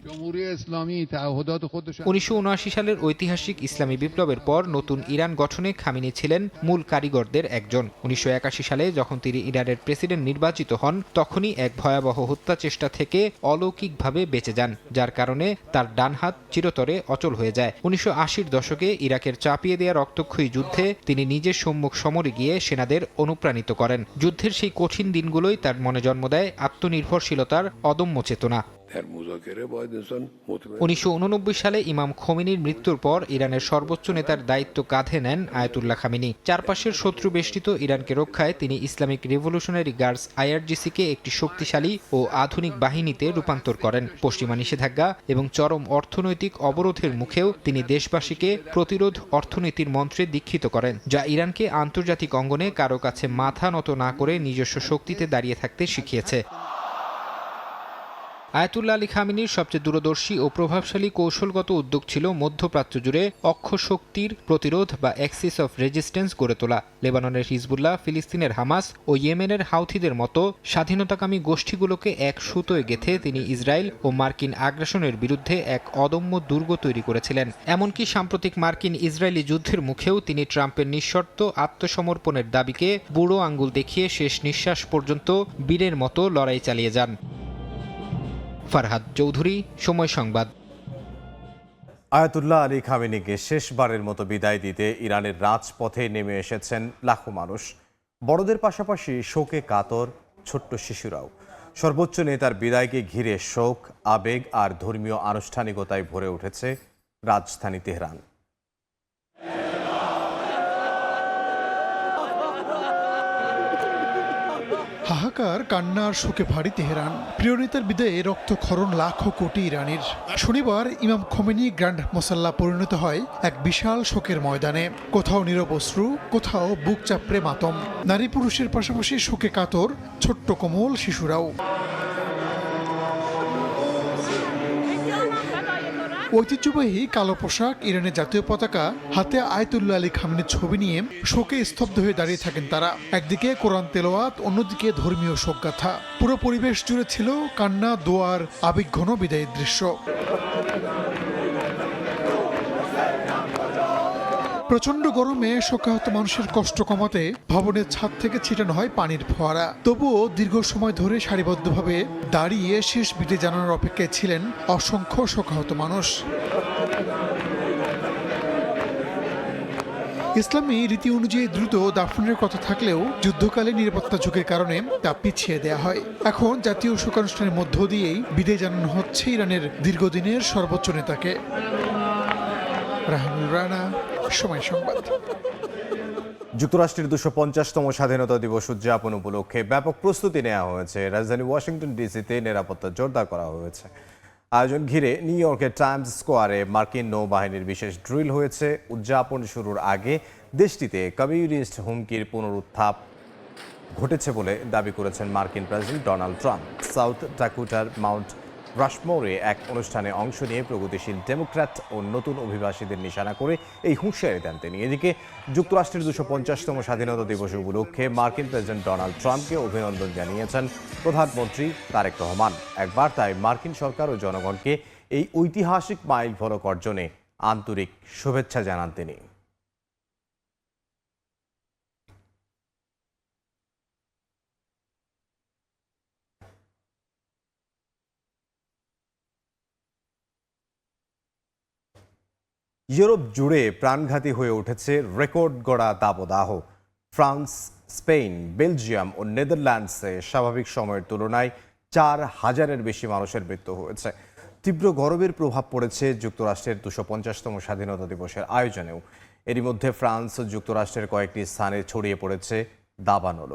[SPEAKER 4] 1979 সালের ঐতিহাসিক ইসলামী বিপ্লবের পর নতুন ইরান গঠনে খামেনি ছিলেন মূল কারিগরদের একজন। 1981 সালে যখন তিনি ইরানের প্রেসিডেন্ট নির্বাচিত হন, তখনই এক ভয়াবহ হত্যা চেষ্টা থেকে অলৌকিকভাবে বেঁচে যান, যার কারণে তার ডান হাত চিরতরে অচল হয়ে যায়। 1980-র দশকে ইরাকের চাপিয়ে দেয়া রক্তক্ষয়ী যুদ্ধে তিনি নিজের সম্মুখ সমরে গিয়ে সেনাদের অনুপ্রাণিত করেন। যুদ্ধের সেই কঠিন দিনগুলোই তার মনে জন্ম দেয় আত্মনির্ভরশীলতার অদম্য চেতনা। 1989 সালে ইমাম খোমেনির মৃত্যুর পর ইরানের সর্বোচ্চ নেতার দায়িত্ব কাঁধে নেন আয়াতুল্লাহ খামেনি। চারপাশের শত্রু বেষ্টিত ইরানকে রক্ষায় তিনি ইসলামিক রিভলিউশনারি গার্ডস IRGC-কে একটি শক্তিশালী ও আধুনিক বাহিনীতে রূপান্তর করেন। পশ্চিমা নিষেধাজ্ঞা এবং চরম অর্থনৈতিক অবরোধের মুখেও তিনি দেশবাসীকে প্রতিরোধ অর্থনীতির মন্ত্রে দীক্ষিত করেন, যা ইরানকে আন্তর্জাতিক অঙ্গনে কারো কাছে মাথা নত না করে নিজস্ব শক্তিতে দাঁড়িয়ে থাকতে শিখিয়েছে। আয়াতুল্লাহ আলী খামেনির সবচেয়ে দূরদর্শী ও প্রভাবশালী কৌশলগত উদ্যোগ ছিল মধ্যপ্রাচ্য জুড়ে অক্ষ শক্তির প্রতিরোধ বা অ্যাক্সিস অফ রেজিস্ট্যান্স গড়ে তোলা। লেবাননের হিজবুল্লাহ, ফিলিস্তিনের হামাস ও ইয়েমেনের হাউথিদের মতো স্বাধীনতাকামী গোষ্ঠীগুলোকে এক সুতোয় গেঁথে তিনি ইসরায়েল ও মার্কিন আগ্রাসনের বিরুদ্ধে এক অদম্য দুর্গ তৈরি করেছিলেন। এমনকি সাম্প্রতিক মার্কিন ইসরায়েলি যুদ্ধের মুখেও তিনি ট্রাম্পের নিঃশর্ত আত্মসমর্পণের দাবিকে বুড়ো আঙ্গুল দেখিয়ে শেষ নিঃশ্বাস পর্যন্ত বীরের মতো লড়াই চালিয়ে যান। ফারহাদ চৌধুরী, সময় সংবাদ।
[SPEAKER 6] আয়াতুল্লাহ আলী খামেনিকে শেষবারের মতো বিদায় দিতে ইরানের রাজপথে নেমে এসেছেন লাখো মানুষ। বড়দের পাশাপাশি শোকে কাতর ছোট্ট শিশুরাও। সর্বোচ্চ নেতার বিদায়কে ঘিরে শোক, আবেগ আর ধর্মীয় আনুষ্ঠানিকতায় ভরে উঠেছে রাজধানী তেহরান।
[SPEAKER 5] হাহাকার, কান্নার শোকে ভারী তেহরান। প্রিয় নেতার বিদায়ে রক্তক্ষরণ লাখো কোটি ইরানির। শনিবার ইমাম খোমেনি গ্র্যান্ড মোসাল্লা পরিণত হয় এক বিশাল শোকের ময়দানে। কোথাও নীরব অশ্রু, কোথাও বুক চাপড়ে মাতম। নারী পুরুষের পাশাপাশি শোকে কাতর ছোট্ট কোমল শিশুরাও। ঐতিহ্যবাহী কালো পোশাক, ইরানের জাতীয় পতাকা, হাতে আয়াতুল্লাহ আলী খামেনির ছবি নিয়ে শোকে স্তব্ধ হয়ে দাঁড়িয়ে থাকেন তারা। একদিকে কোরআন তেলাওয়াত, অন্যদিকে ধর্মীয় শোকগাথা। পুরো পরিবেশ জুড়ে ছিল কান্না, দোয়ার আবেগঘন বিদায়ের দৃশ্য। প্রচন্ড গরমে শোকাহত মানুষের কষ্ট কমাতে ভবনের ছাদ থেকে ছিটানো হয় পানির ফোয়ারা। তবুও দীর্ঘ সময় ধরে সারিবদ্ধভাবে দাঁড়িয়ে শেষ বিদায় জানানোর অপেক্ষায় ছিলেন অসংখ্য শোকাহত মানুষ। ইসলামী রীতি অনুযায়ী দ্রুত দাফনের কথা থাকলেও যুদ্ধকালে নিরাপত্তা ঝুঁকির কারণে তা পিছিয়ে দেয়া হয়। এখন জাতীয় শোকানুষ্ঠানের মধ্য দিয়েই বিদায় জানানো হচ্ছে ইরানের দীর্ঘদিনের সর্বোচ্চ নেতাকে। রাহানুল রানা, সময় সংবাদ।
[SPEAKER 6] যুক্তরাষ্ট্রের 250তম স্বাধীনতা দিবস উদযাপন উপলক্ষে ব্যাপক প্রস্তুতি নেওয়া হয়েছে। রাজধানী ওয়াশিংটন ডিসিতে নিরাপত্তা জোরদার করা হয়েছে। আয়োজন ঘিরে নিউ ইয়র্কের টাইমস স্কোয়ারে মার্কিন নৌবাহিনীর বিশেষ ড্রিল হয়েছে। উদযাপন শুরুর আগে দেশটিতে কমিউনিস্ট হুমকির পুনরুত্থাপ ঘটেছে বলে দাবি করেছেন মার্কিন প্রেসিডেন্ট ডোনাল্ড ট্রাম্প। সাউথ ডাকোটার মাউন্ট রাশমোরে এক অনুষ্ঠানে অংশ নিয়ে প্রগতিশীল ডেমোক্র্যাট ও নতুন অভিবাসীদের নিশানা করে এই হুঁশিয়ারি দেন তিনি। এদিকে যুক্তরাষ্ট্রের 250তম স্বাধীনতা দিবস উপলক্ষে মার্কিন প্রেসিডেন্ট ডোনাল্ড ট্রাম্পকে অভিনন্দন জানিয়েছেন প্রধানমন্ত্রী তারেক রহমান। এক বার্তায় মার্কিন সরকার ও জনগণকে এই ঐতিহাসিক মাইল ফলক অর্জনে আন্তরিক শুভেচ্ছা জানান তিনি। ইউরোপ জুড়ে প্রাণঘাতী হয়ে উঠেছে রেকর্ড গড়া দাবদাহ। ফ্রান্স, স্পেন, বেলজিয়াম ও নেদারল্যান্ডসে স্বাভাবিক সময়ের তুলনায় 4000-এর বেশি মানুষের মৃত্যু হয়েছে। তীব্র গরমের প্রভাব পড়েছে যুক্তরাষ্ট্রের 250তম স্বাধীনতা দিবসের আয়োজনেও। এরই মধ্যে ফ্রান্স ও যুক্তরাষ্ট্রের কয়েকটি স্থানে ছড়িয়ে পড়েছে দাবানল।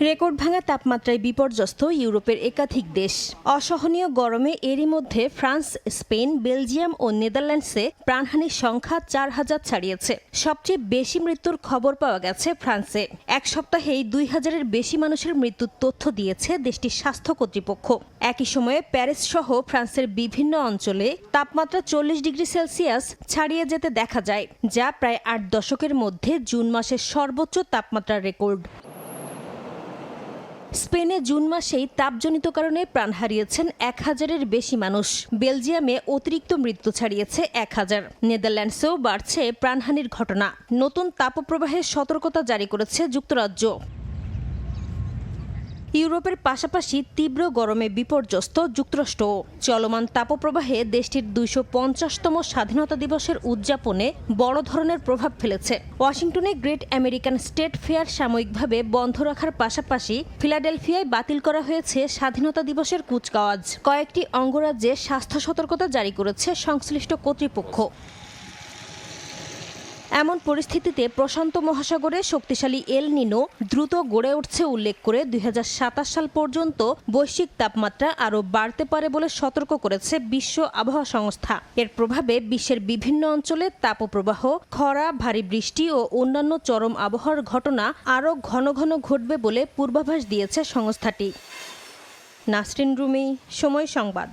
[SPEAKER 3] রেকর্ড ভাঙা তাপমাত্রায় বিপর্যস্ত ইউরোপের একাধিক দেশ। অসহনীয় গরমে এরই মধ্যে ফ্রান্স, স্পেন, বেলজিয়াম ও নেদারল্যান্ডসে প্রাণহানির সংখ্যা 4000 ছাড়িয়েছে। সবচেয়ে বেশি মৃত্যুর খবর পাওয়া গেছে ফ্রান্সে। এক সপ্তাহেই 2000-এর বেশি মানুষের মৃত্যুর তথ্য দিয়েছে দেশটির স্বাস্থ্য কর্তৃপক্ষ। একই সময়ে প্যারিস সহ ফ্রান্সের বিভিন্ন অঞ্চলে তাপমাত্রা 40 ডিগ্রি সেলসিয়াস ছাড়িয়ে যেতে দেখা যায়, যা প্রায় 8 দশকের মধ্যে জুন মাসের সর্বোচ্চ তাপমাত্রার রেকর্ড। স্পেনে জুন মাসেই তাপজনিত কারণে প্রাণ হারিয়েছেন 1000-এর বেশি মানুষ। বেলজিয়ামে অতিরিক্ত মৃত্যু ছাড়িয়েছে 1000। নেদারল্যান্ডসেও বাড়ছে প্রাণহানির ঘটনা। নতুন তাপপ্রবাহের সতর্কতা জারি করেছে যুক্তরাজ্য। ইউরোপের পাশাপাশি তীব্র গরমে বিপর্যস্ত যুক্তরাষ্ট্র। চলমান তাপপ্রবাহে দেশটির 250তম স্বাধীনতা দিবসের উদযাপনে বড় ধরনের প্রভাব ফেলেছে। ওয়াশিংটনে গ্রেট আমেরিকান স্টেট ফেয়ার সাময়িকভাবে বন্ধ রাখার পাশাপাশি ফিলাডেলফিয়ায় বাতিল করা হয়েছে স্বাধীনতা দিবসের কুচকাওয়াজ। কয়েকটি অঙ্গরাজ্যে স্বাস্থ্য সতর্কতা জারি করেছে সংশ্লিষ্ট কর্তৃপক্ষ। এমন পরিস্থিতিতে প্রশান্ত মহাসাগরে শক্তিশালী এল নিনো দ্রুত গড়ে উঠছে উল্লেখ করে 2027 সাল পর্যন্ত বৈশ্বিক তাপমাত্রা আরও বাড়তে পারে বলে সতর্ক করেছে বিশ্ব আবহাওয়া সংস্থা। এর প্রভাবে বিশ্বের বিভিন্ন অঞ্চলে তাপপ্রবাহ, খরা, ভারী বৃষ্টি ও অন্যান্য চরম আবহাওয়ার ঘটনা আরও ঘন ঘন ঘটবে বলে পূর্বাভাস দিয়েছে সংস্থাটি। নাসরিন রুমি, সময় সংবাদ।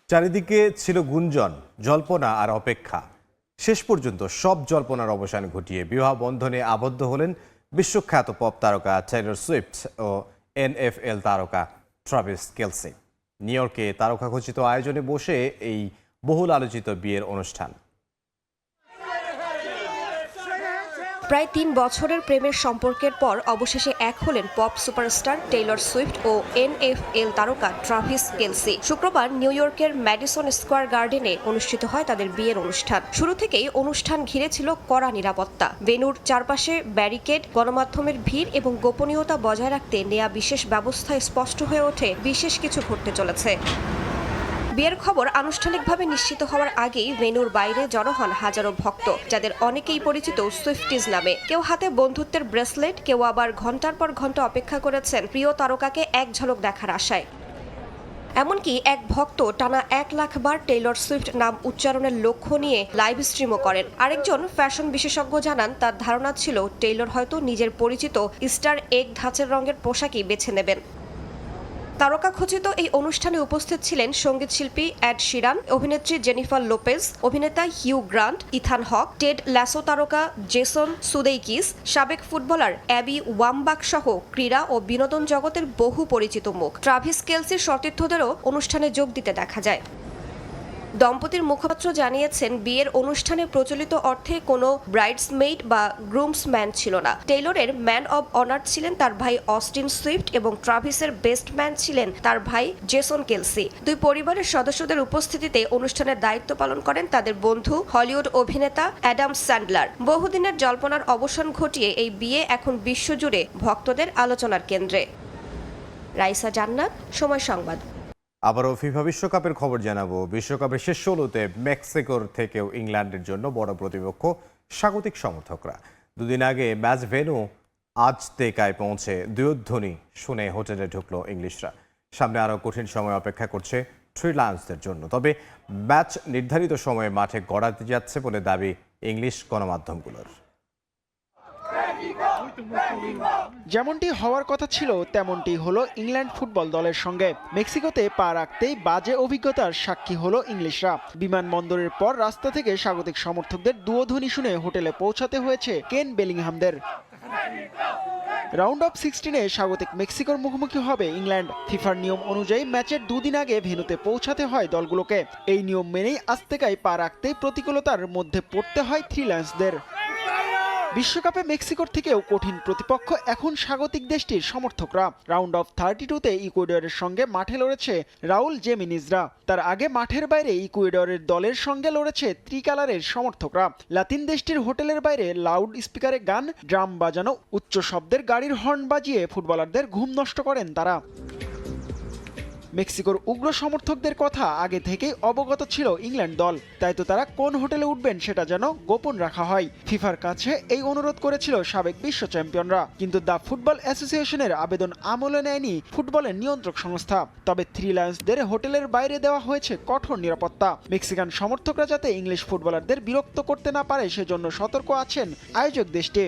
[SPEAKER 6] চারিদিকে ছিল গুঞ্জন, জল্পনা আর অপেক্ষা। শেষ পর্যন্ত সব জল্পনার অবসান ঘটিয়ে বিবাহ বন্ধনে আবদ্ধ হলেন বিশ্বখ্যাত পপ তারকা টেইলর সুইফট ও NFL তারকা ট্রাভিস কেলসি। নিউ ইয়র্কে তারকাখচিত আয়োজনে বসে এই বহুল আলোচিত বিয়ের অনুষ্ঠান।
[SPEAKER 7] প্রায় 3 বছরের প্রেমের সম্পর্কের পর অবশেষে এক হলেন পপ সুপারস্টার টেইলর সুইফট ও NFL তারকা ট্রাভিস কেলসি। শুক্রবার নিউ ইয়র্কের ম্যাডিসন স্কোয়ার গার্ডেনে অনুষ্ঠিত হয় তাদের বিয়ের অনুষ্ঠান। শুরু থেকেই অনুষ্ঠান ঘিরে ছিল কড়া নিরাপত্তা। ভেন্যুর চারপাশে ব্যারিকেড, গণমাধ্যমের ভিড় এবং গোপনীয়তা বজায় রাখতে নেওয়া বিশেষ ব্যবস্থায় স্পষ্ট হয়ে ওঠে বিশেষ কিছু ঘটতে চলেছে। বিয়ের খবর আনুষ্ঠানিকভাবে নিশ্চিত হওয়ার আগেই ভেন্যুর বাইরে জড়ো হন হাজারো ভক্ত, যাদের অনেকেই পরিচিত সুইফটিজ নামে। কেউ হাতে বন্ধুত্বের ব্রেসলেট, কেউ আবার ঘন্টার পর ঘন্টা অপেক্ষা করেছেন প্রিয় তারকাকে এক ঝলক দেখার আশায়। এমনকি এক ভক্ত টানা 1 লাখ বার টেইলর সুইফট নাম উচ্চারণের লক্ষ্য নিয়ে লাইভ স্ট্রিমও করেন। আরেকজন ফ্যাশন বিশেষজ্ঞ জানান, তার ধারণা ছিল টেইলর হয়তো নিজের পরিচিত স্টার এগ ধাঁচের রঙের পোশাকই বেছে নেবেন। তারকাখচিত এই অনুষ্ঠানে উপস্থিত ছিলেন সঙ্গীতশিল্পী এড শিরান, অভিনেত্রী জেনিফার লোপেজ, অভিনেতা হিউ গ্রান্ট, ইথান হক, টেড ল্যাসো তারকা জেসন সুদেইকিস, সাবেক ফুটবলার অ্যাবি ওয়ামবাক সহ ক্রীড়া ও বিনোদন জগতের বহু পরিচিত মুখ। ট্রাভিস কেলসির সতীর্থদেরও অনুষ্ঠানে যোগ দিতে দেখা যায়। দম্পতির মুখপাত্র জানিয়েছেন বিয়ের অনুষ্ঠানে প্রচলিত অর্থে কোনো ব্রাইডসমেইড বা গ্রুমসম্যান ছিল না। টেইলরের ম্যান অব অনার ছিলেন তার ভাই অস্টিন সুইফট এবং ট্রাভিসের বেস্ট ম্যান ছিলেন তার ভাই জেসন কেলসি। দুই পরিবারের সদস্যদের উপস্থিতিতে অনুষ্ঠানের দায়িত্ব পালন করেন তাদের বন্ধু হলিউড অভিনেতা অ্যাডাম স্যান্ডলার। বহুদিনের জল্পনার অবসান ঘটিয়ে এই বিয়ে এখন বিশ্বজুড়ে ভক্তদের আলোচনার কেন্দ্রে। রাইসা জান্নাত, সময় সংবাদ।
[SPEAKER 6] আবারও ফিফা বিশ্বকাপের খবর জানাবো। বিশ্বকাপের শেষ ষোলোতে মেক্সিকোর থেকেও ইংল্যান্ডের জন্য বড় প্রতিপক্ষ স্বাগতিক সমর্থকরা। দুদিন আগে ম্যাচ ভেন্যু আজতেকায় পৌঁছে দুয়োধ্বনি শুনে হোটেলে ঢুকলো ইংলিশরা। সামনে আরও কঠিন সময় অপেক্ষা করছে থ্রি লায়ন্সদের জন্য। তবে ম্যাচ নির্ধারিত সময়ে মাঠে গড়াতে যাচ্ছে বলে দাবি ইংলিশ গণমাধ্যমগুলোর।
[SPEAKER 27] যেমনটি হওয়ার কথা ছিল তেমনটি হলো ইংল্যান্ড ফুটবল দলের সঙ্গে। মেক্সিকোতে পা রাখতেই বাজে অভিজ্ঞতার সাক্ষী হলো ইংলিশরা। বিমানবন্দরের পর রাস্তা থেকে স্বাগতিক সমর্থকদের দুয়োধ্বনি শুনে হোটেলে পৌঁছাতে হয়েছে কেন বেলিংহামদের। রাউন্ড অফ 16-এ স্বাগতিক মেক্সিকোর মুখোমুখি হবে ইংল্যান্ড। ফিফার নিয়ম অনুযায়ী ম্যাচের দুদিন আগে ভেন্যুতে পৌঁছাতে হয় দলগুলোকে। এই নিয়ম মেনেই আজতেকায় পা রাখতেই প্রতিকূলতার মধ্যে পড়তে হয় থ্রি লায়ন্সদের। বিশ্বকাপে মেক্সিকোর থেকেও কঠিন প্রতিপক্ষ এখন স্বাগতিক দেশটির সমর্থকরা। রাউন্ড অফ 32-তে ইকুয়েডরের সঙ্গে মাঠে লড়েছে রাউল জেমিনিজরা। তার আগে মাঠের বাইরে ইকুয়েডরের দলের সঙ্গে লড়েছে ত্রিকালারের সমর্থকরা। লাতিন দেশটির হোটেলের বাইরে লাউড স্পিকারে গান, ড্রাম বাজানো, উচ্চ শব্দের গাড়ির হর্ন বাজিয়ে ফুটবলারদের ঘুম নষ্ট করেন তারা। মেক্সিকোর উগ্র সমর্থকদের কথা আগে থেকেই অবগত ছিল ইংল্যান্ড দল, তাই তো তারা কোন হোটেলে উঠবেন সেটা যেন গোপন রাখা হয়। ফিফার কাছে এই অনুরোধ করেছিল সাবেক বিশ্ব চ্যাম্পিয়নরা, কিন্তু দ্য ফুটবল অ্যাসোসিয়েশনের আবেদন আমলে নেয়নি ফুটবলের নিয়ন্ত্রক সংস্থা। তবে থ্রি লায়ন্সদের হোটেলের বাইরে দেওয়া হয়েছে কঠোর নিরাপত্তা। মেক্সিকান সমর্থকরা যাতে ইংলিশ ফুটবলারদের বিরক্ত করতে না পারে সেজন্য সতর্ক আছেন আয়োজক দেশটি।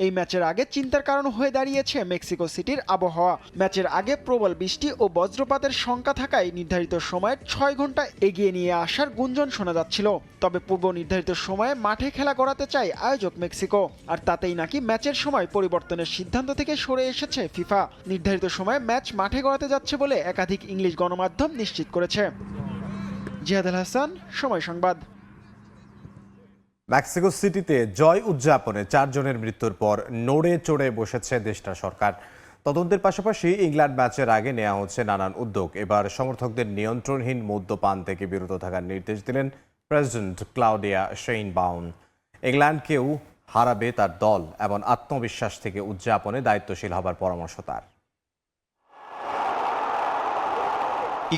[SPEAKER 27] এই ম্যাচের আগে চিন্তার কারণ হয়ে দাঁড়িয়েছে মেক্সিকো সিটির আবহাওয়া। ম্যাচের আগে প্রবল বৃষ্টি ও বজ্রপাতের শঙ্কা থাকায় নির্ধারিত সময়ের 6 ঘন্টা এগিয়ে নিয়ে আসার গুঞ্জন শোনা যাচ্ছিল। তবে পূর্ব নির্ধারিত সময়ে মাঠে খেলা গড়াতে চায় আয়োজক মেক্সিকো, আর তাতেই নাকি ম্যাচের সময় পরিবর্তনের সিদ্ধান্ত থেকে সরে এসেছে ফিফা। নির্ধারিত সময়ে ম্যাচ মাঠে গড়াতে যাচ্ছে বলে একাধিক ইংলিশ গণমাধ্যম নিশ্চিত করেছে। জিহাদ আল হাসান, সময় সংবাদ।
[SPEAKER 6] মেক্সিকো সিটিতে জয় উদযাপনে 4 জনের মৃত্যুর পর নড়ে চড়ে বসেছে দেশটার সরকার। তদন্তের পাশাপাশি ইংল্যান্ড ম্যাচের আগে নেওয়া হচ্ছে নানান উদ্যোগ। এবার সমর্থকদের নিয়ন্ত্রণহীন মদ্যপান থেকে বিরত থাকার নির্দেশ দিলেন প্রেসিডেন্ট ক্লাউডিয়া শেইনবাউম। ইংল্যান্ডকেও হারাবে তার দল এমন আত্মবিশ্বাস থেকে উদযাপনে দায়িত্বশীল হবার পরামর্শ তার।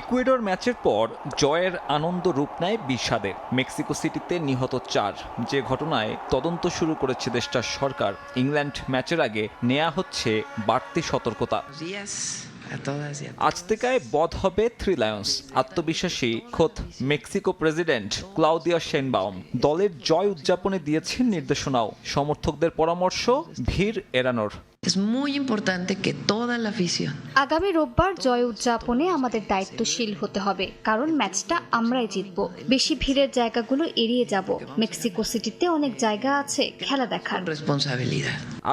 [SPEAKER 8] ইকুয়েডর ম্যাচের পর জয়ের আনন্দ রূপ নেয় বিষাদে। মেক্সিকো সিটিতে নিহত 4, যে ঘটনায় তদন্ত শুরু করেছে দেশটার সরকার। ইংল্যান্ড ম্যাচের আগে নেওয়া হচ্ছে বাড়তি সতর্কতা। আজতেকায় বধ হবে থ্রি লায়ন্স। আত্মবিশ্বাসী খোদ মেক্সিকো প্রেসিডেন্ট ক্লাউদিয়া শেইনবাউম দলের জয় উদযাপনে দিয়েছেন নির্দেশনাও। সমর্থকদের পরামর্শ ভিড় এড়ানোর।
[SPEAKER 9] আগামী রোববার জয় উদযাপনে আমাদের দায়িত্বশীল হতে হবে, কারণ ম্যাচটা আমরাই জিতব। বেশি ভিড়ের জায়গাগুলো এড়িয়ে যাব। মেক্সিকো সিটিতে অনেক জায়গা আছে খেলা দেখার।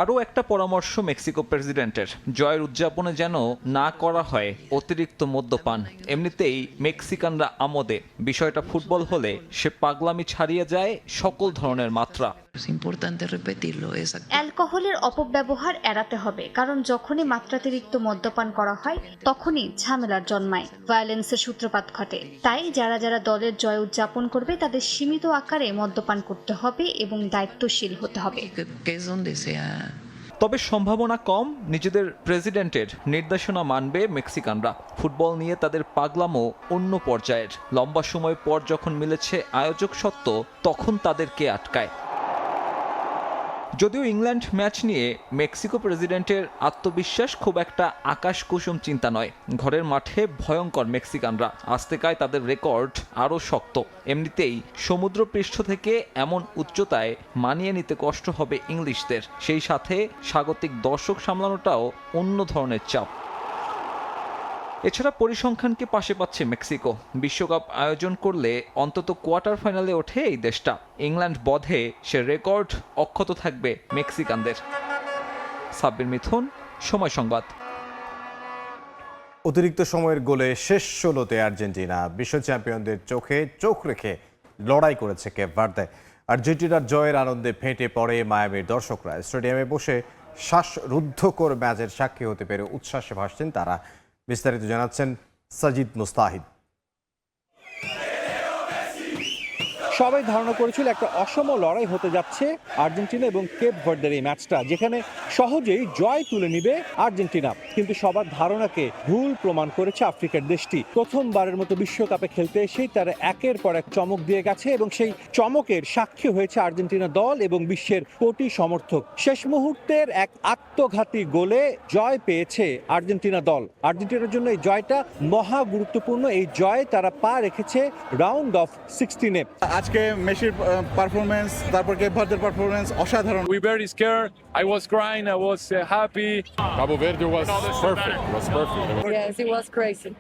[SPEAKER 8] আরও একটা পরামর্শ মেক্সিকো প্রেসিডেন্টের, জয়ের উদযাপনে যেন না করা হয় অতিরিক্ত মদ্যপান। এমনিতেই মেক্সিকানরা আমোদে, বিষয়টা ফুটবল হলে সে পাগলামি ছাড়িয়ে যায় সকল ধরনের মাত্রা।
[SPEAKER 9] অ্যালকোহলের অপব্যবহার এড়াতে হবে, কারণ যখনই মাত্রাতিরিক্ত মদ্যপান করা হয় তখনই ঝামেলার জন্মায়, ভায়োলেন্সের সূত্রপাত ঘটে। তাই যারা যারা দলের জয় উদযাপন করবে তাদের সীমিত আকারে মদ্যপান করতে হবে এবং দায়িত্বশীল হতে হবে।
[SPEAKER 8] তবে সম্ভাবনা কম নিজেদের প্রেসিডেন্টের নির্দেশনা মানবে মেক্সিকানরা। ফুটবল নিয়ে তাদের পাগলামো অন্য পর্যায়ের। লম্বা সময় পর যখন মিলেছে আয়োজক সত্ত্ব, তখন তাদেরকে আটকায়। যদিও ইংল্যান্ড ম্যাচ নিয়ে মেক্সিকো প্রেসিডেন্টের আত্মবিশ্বাস খুব একটা আকাশ কুসুম চিন্তা নয়। ঘরের মাঠে ভয়ঙ্কর মেক্সিকানরা। আজতেকায় তাদের রেকর্ড আরও শক্ত। এমনিতেই সমুদ্রপৃষ্ঠ থেকে এমন উচ্চতায় মানিয়ে নিতে কষ্ট হবে ইংলিশদের। সেই সাথে স্বাগতিক দর্শক সামলানোটাও অন্য ধরনের চাপ। এছাড়া পরিসংখ্যানকে পাশে পাচ্ছে মেক্সিকো। বিশ্বকাপ আয়োজন করলে অন্তত কোয়ার্টার ফাইনালে ওঠে এই দেশটা। ইংল্যান্ড বধে সে রেকর্ড অক্ষত থাকবে মেক্সিকানদের। সাব্বির মিথুন, সময় সংবাদ।
[SPEAKER 6] অতিরিক্ত সময়ের গোলে শেষ 16তে আর্জেন্টিনা বিশ্ব চ্যাম্পিয়নদের চোখে চোখ রেখে লড়াই করেছে কেপ ভার্দে। আর্জেন্টিনার জয়ের আনন্দে ফেটে পড়ে মায়ামির দর্শকরা। স্টেডিয়ামে বসে শ্বাসরুদ্ধকর ম্যাচের সাক্ষী হতে পেরে উচ্ছ্বাসে ভাসছেন তারা। বিস্তারিত জানাচ্ছেন সাজিদ মুস্তাহিদ।
[SPEAKER 10] সবাই ধারণা করেছিল একটা অসম লড়াই হতে যাচ্ছে আর্জেন্টিনা এবং কেপ ভার্দের এই ম্যাচটা, যেখানে সহজেই জয় তুলে নিবে আর্জেন্টিনা। কিন্তু সবার ধারণাকে ভুল প্রমাণ করেছে আফ্রিকার দেশটি। প্রথমবারের মতো বিশ্বকাপে খেলতে এসেই তারা একের পর এক চমক দিয়ে গেছে এবং সেই চমকের সাক্ষী হয়েছে আর্জেন্টিনা দল এবং বিশ্বের কোটি সমর্থক। শেষ মুহূর্তের এক আত্মঘাতী গোলে জয় পেয়েছে আর্জেন্টিনা দল। আর্জেন্টিনার জন্য এই জয়টা মহা গুরুত্বপূর্ণ। এই জয় তারা পা রেখেছে রাউন্ড অফ 16-এ।
[SPEAKER 23] আজকে মেসির পারফরম্যান্স, তারপর কেপ ভার্দের পারফরম্যান্স অসাধারণ।
[SPEAKER 11] We very scared. I was crying. I was happy. Cabo Verde was perfect. It was perfect.
[SPEAKER 13] Yes, it was crazy.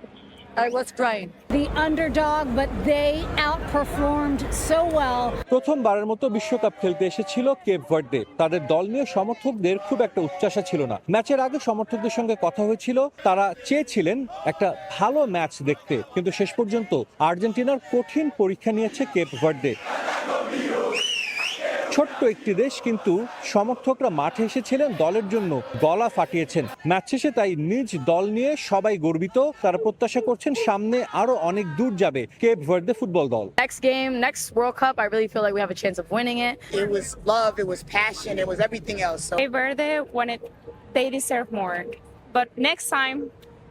[SPEAKER 13] I was crying. The underdog, but they outperformed so well.
[SPEAKER 10] প্রথমবারের মতো বিশ্বকাপ খেলতে এসেছিল Cape Verde. তাদের দল নিয়ে সমর্থকদের খুব একটা উচ্চাসা ছিল না। ম্যাচের আগে সমর্থকদের সঙ্গে কথা হয়েছিল, তারা চেয়েছিলেন একটা ভালো ম্যাচ দেখতে, কিন্তু শেষ পর্যন্ত আর্জেন্টিনার কঠিন পরীক্ষা নিয়েছে কেপ ভার্দে। ছোট্ট একটি দেশ, কিন্তু সমর্থকরা মাঠে এসেছিলেন দলের জন্য, গলা ফাটিয়েছেন ম্যাচ শেষে। তাই নিজ দল নিয়ে সবাই গর্বিত। তারা প্রত্যাশা করছেন সামনে আরো অনেক দূর যাবে কেপ ভার্দে ফুটবল দল।
[SPEAKER 13] Next game, next World Cup, I really feel like we have a chance of winning it.
[SPEAKER 16] It was love, it was passion, it was everything else. So.
[SPEAKER 17] Cape Verde they deserve more. But next time,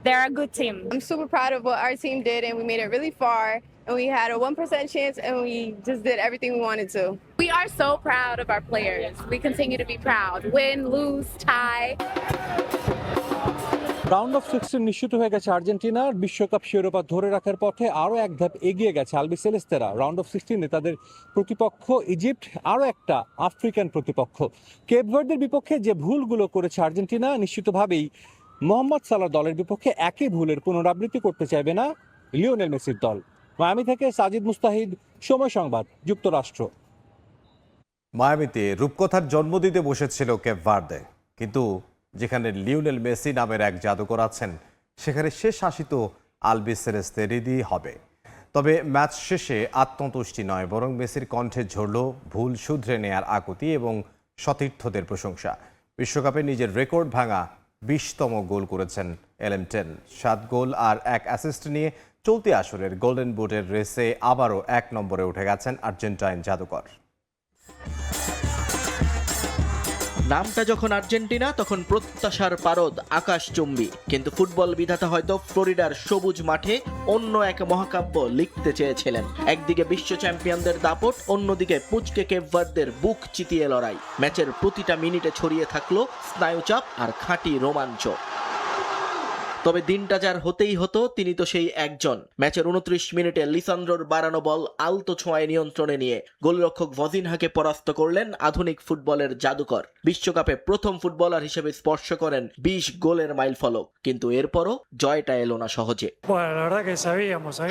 [SPEAKER 17] they're a good team.
[SPEAKER 18] I'm super proud of what our team did, and we made it really far. And we had a 1% chance, and we just did everything we wanted to.
[SPEAKER 17] We are so proud of our players. We continue to be proud. Win, lose, tie.
[SPEAKER 10] Round of 16 নিশ্চিত হয়ে গেছে আর্জেন্টিনার। বিশ্বকাপ শিরোপা ধরে রাখার পথে আরও এক ধাপ এগিয়ে গেছে আলবিসেলেস্তেরা। রাউন্ড অফ 16-এ তাদের প্রতিপক্ষ ইজিপ্ট, আরও একটা আফ্রিকান প্রতিপক্ষ। কেপ ভার্দের বিপক্ষে যে ভুলগুলো করেছে আর্জেন্টিনা, নিশ্চিতভাবেই মোহাম্মদ সালাহ দলের বিপক্ষে একই ভুলের পুনরাবৃত্তি করতে চাইবে না লিওনেল মেসির দল। মায়ামি থেকে সাজিদ মুস্তাহিদ, সময় সংবাদ, যুক্তরাষ্ট্র।
[SPEAKER 6] মায়ামিতে রূপকথার জন্ম দিতে বসেছিল কেপ ভার্দে, কিন্তু যেখানে লিওনেল মেসি নামের এক জাদুকর আছেন, সেখানে শেষ হাসি তো আলবিসেলেস্তেরই হবে। তবে ম্যাচ শেষে আত্মতুষ্টি নয়, বরং মেসির কণ্ঠে ঝরল ভুল শুধরে নেয়ার আকুতি এবং সতীর্থদের প্রশংসা। বিশ্বকাপে নিজের রেকর্ড ভাঙা 20তম গোল করেছেন এলএম10। 7 গোল আর 1 অ্যাসিস্ট নিয়ে চলতি আসরের গোল্ডেন বুটের রেসে আবারও 1 নম্বরে উঠে গেছেন আর্জেন্টাইন জাদুকর।
[SPEAKER 19] নামটা যখন আর্জেন্টিনা, তখন প্রত্যাশার পারদ আকাশচুম্বী। কিন্তু ফুটবল বিধাতা হয়তো ফ্লোরিডার সবুজ মাঠে অন্য এক মহাকাব্য লিখতে চেয়েছিলেন। একদিকে বিশ্ব চ্যাম্পিয়নদের দাপট, অন্যদিকে পুচকে কেপ ভার্দের বুক চিতিয়ে লড়াই। ম্যাচের প্রতিটা মিনিটে ছড়িয়ে থাকলো স্নায়ুচাপ আর খাঁটি রোমাঞ্চ। তবে দিনটা যার হতেই হতো, তিনি তো সেই একজন। ম্যাচের 29 মিনিটে লিসান্দ্রোর বাড়ানো বল আলতো ছোঁয়ায় নিয়ন্ত্রণে নিয়ে গোলরক্ষক ভজিনহাকে পরাস্ত করলেন আধুনিক ফুটবলের জাদুকর। বিশ্বকাপে প্রথম ফুটবলার হিসেবে স্পর্শ করেন 20 গোলের মাইলফলক। কিন্তু এরপরও জয়টা এলো না সহজে।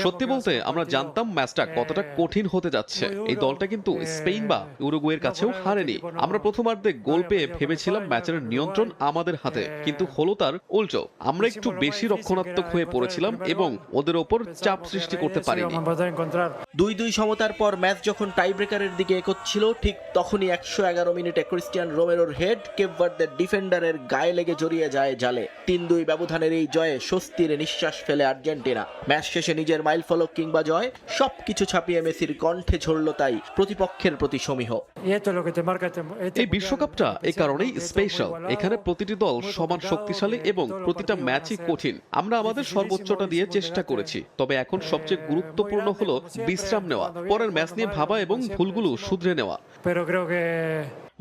[SPEAKER 20] সত্যি বলতে আমরা জানতাম ম্যাচটা কতটা কঠিন হতে যাচ্ছে। এই দলটা কিন্তু স্পেন বা উরুগুয়ের কাছেও হারেনি। আমরা প্রথমার্ধে গোল পেয়ে ভেবেছিলাম ম্যাচের নিয়ন্ত্রণ আমাদের হাতে, কিন্তু হলো তার উল্টো। আমরা একটু বেশি রক্ষণাত্মক হয়ে পড়েছিলাম এবং ওদের ওপর চাপ সৃষ্টি করতে পারিনি।
[SPEAKER 19] 2-2 সমতার পর ম্যাচ যখন টাইব্রেকারের দিকে এগোচ্ছিল, ঠিক তখনই 111 মিনিটে ক্রিস্টিয়ান রোমেরোর হেড কেপ ভার্দের ডিফেন্ডারের গায়ে লেগে জড়িয়ে যায় জালে। 3-2 ব্যবধানের এই জয়ে স্বস্তির নিঃশ্বাস ফেলে আর্জেন্টিনা। ম্যাচ শেষে নিজের মাইলফলক কিংবা জয় সবকিছু ছাপিয়ে মেসির কণ্ঠে ঝরল তাই প্রতিপক্ষের প্রতি সমীহ।
[SPEAKER 20] এই বিশ্বকাপটা এই কারণেই স্পেশাল। এখানে প্রতিটি দল সমান শক্তিশালী এবং প্রতিটা ম্যাচই কঠিন। আমরা আমাদের সর্বোচ্চটা দিয়ে চেষ্টা করেছি, তবে এখন সবচেয়ে গুরুত্বপূর্ণ হলো বিশ্রাম নেওয়া, পরের ম্যাচ নিয়ে ভাবা এবং ভুলগুলো শুধরে নেওয়া।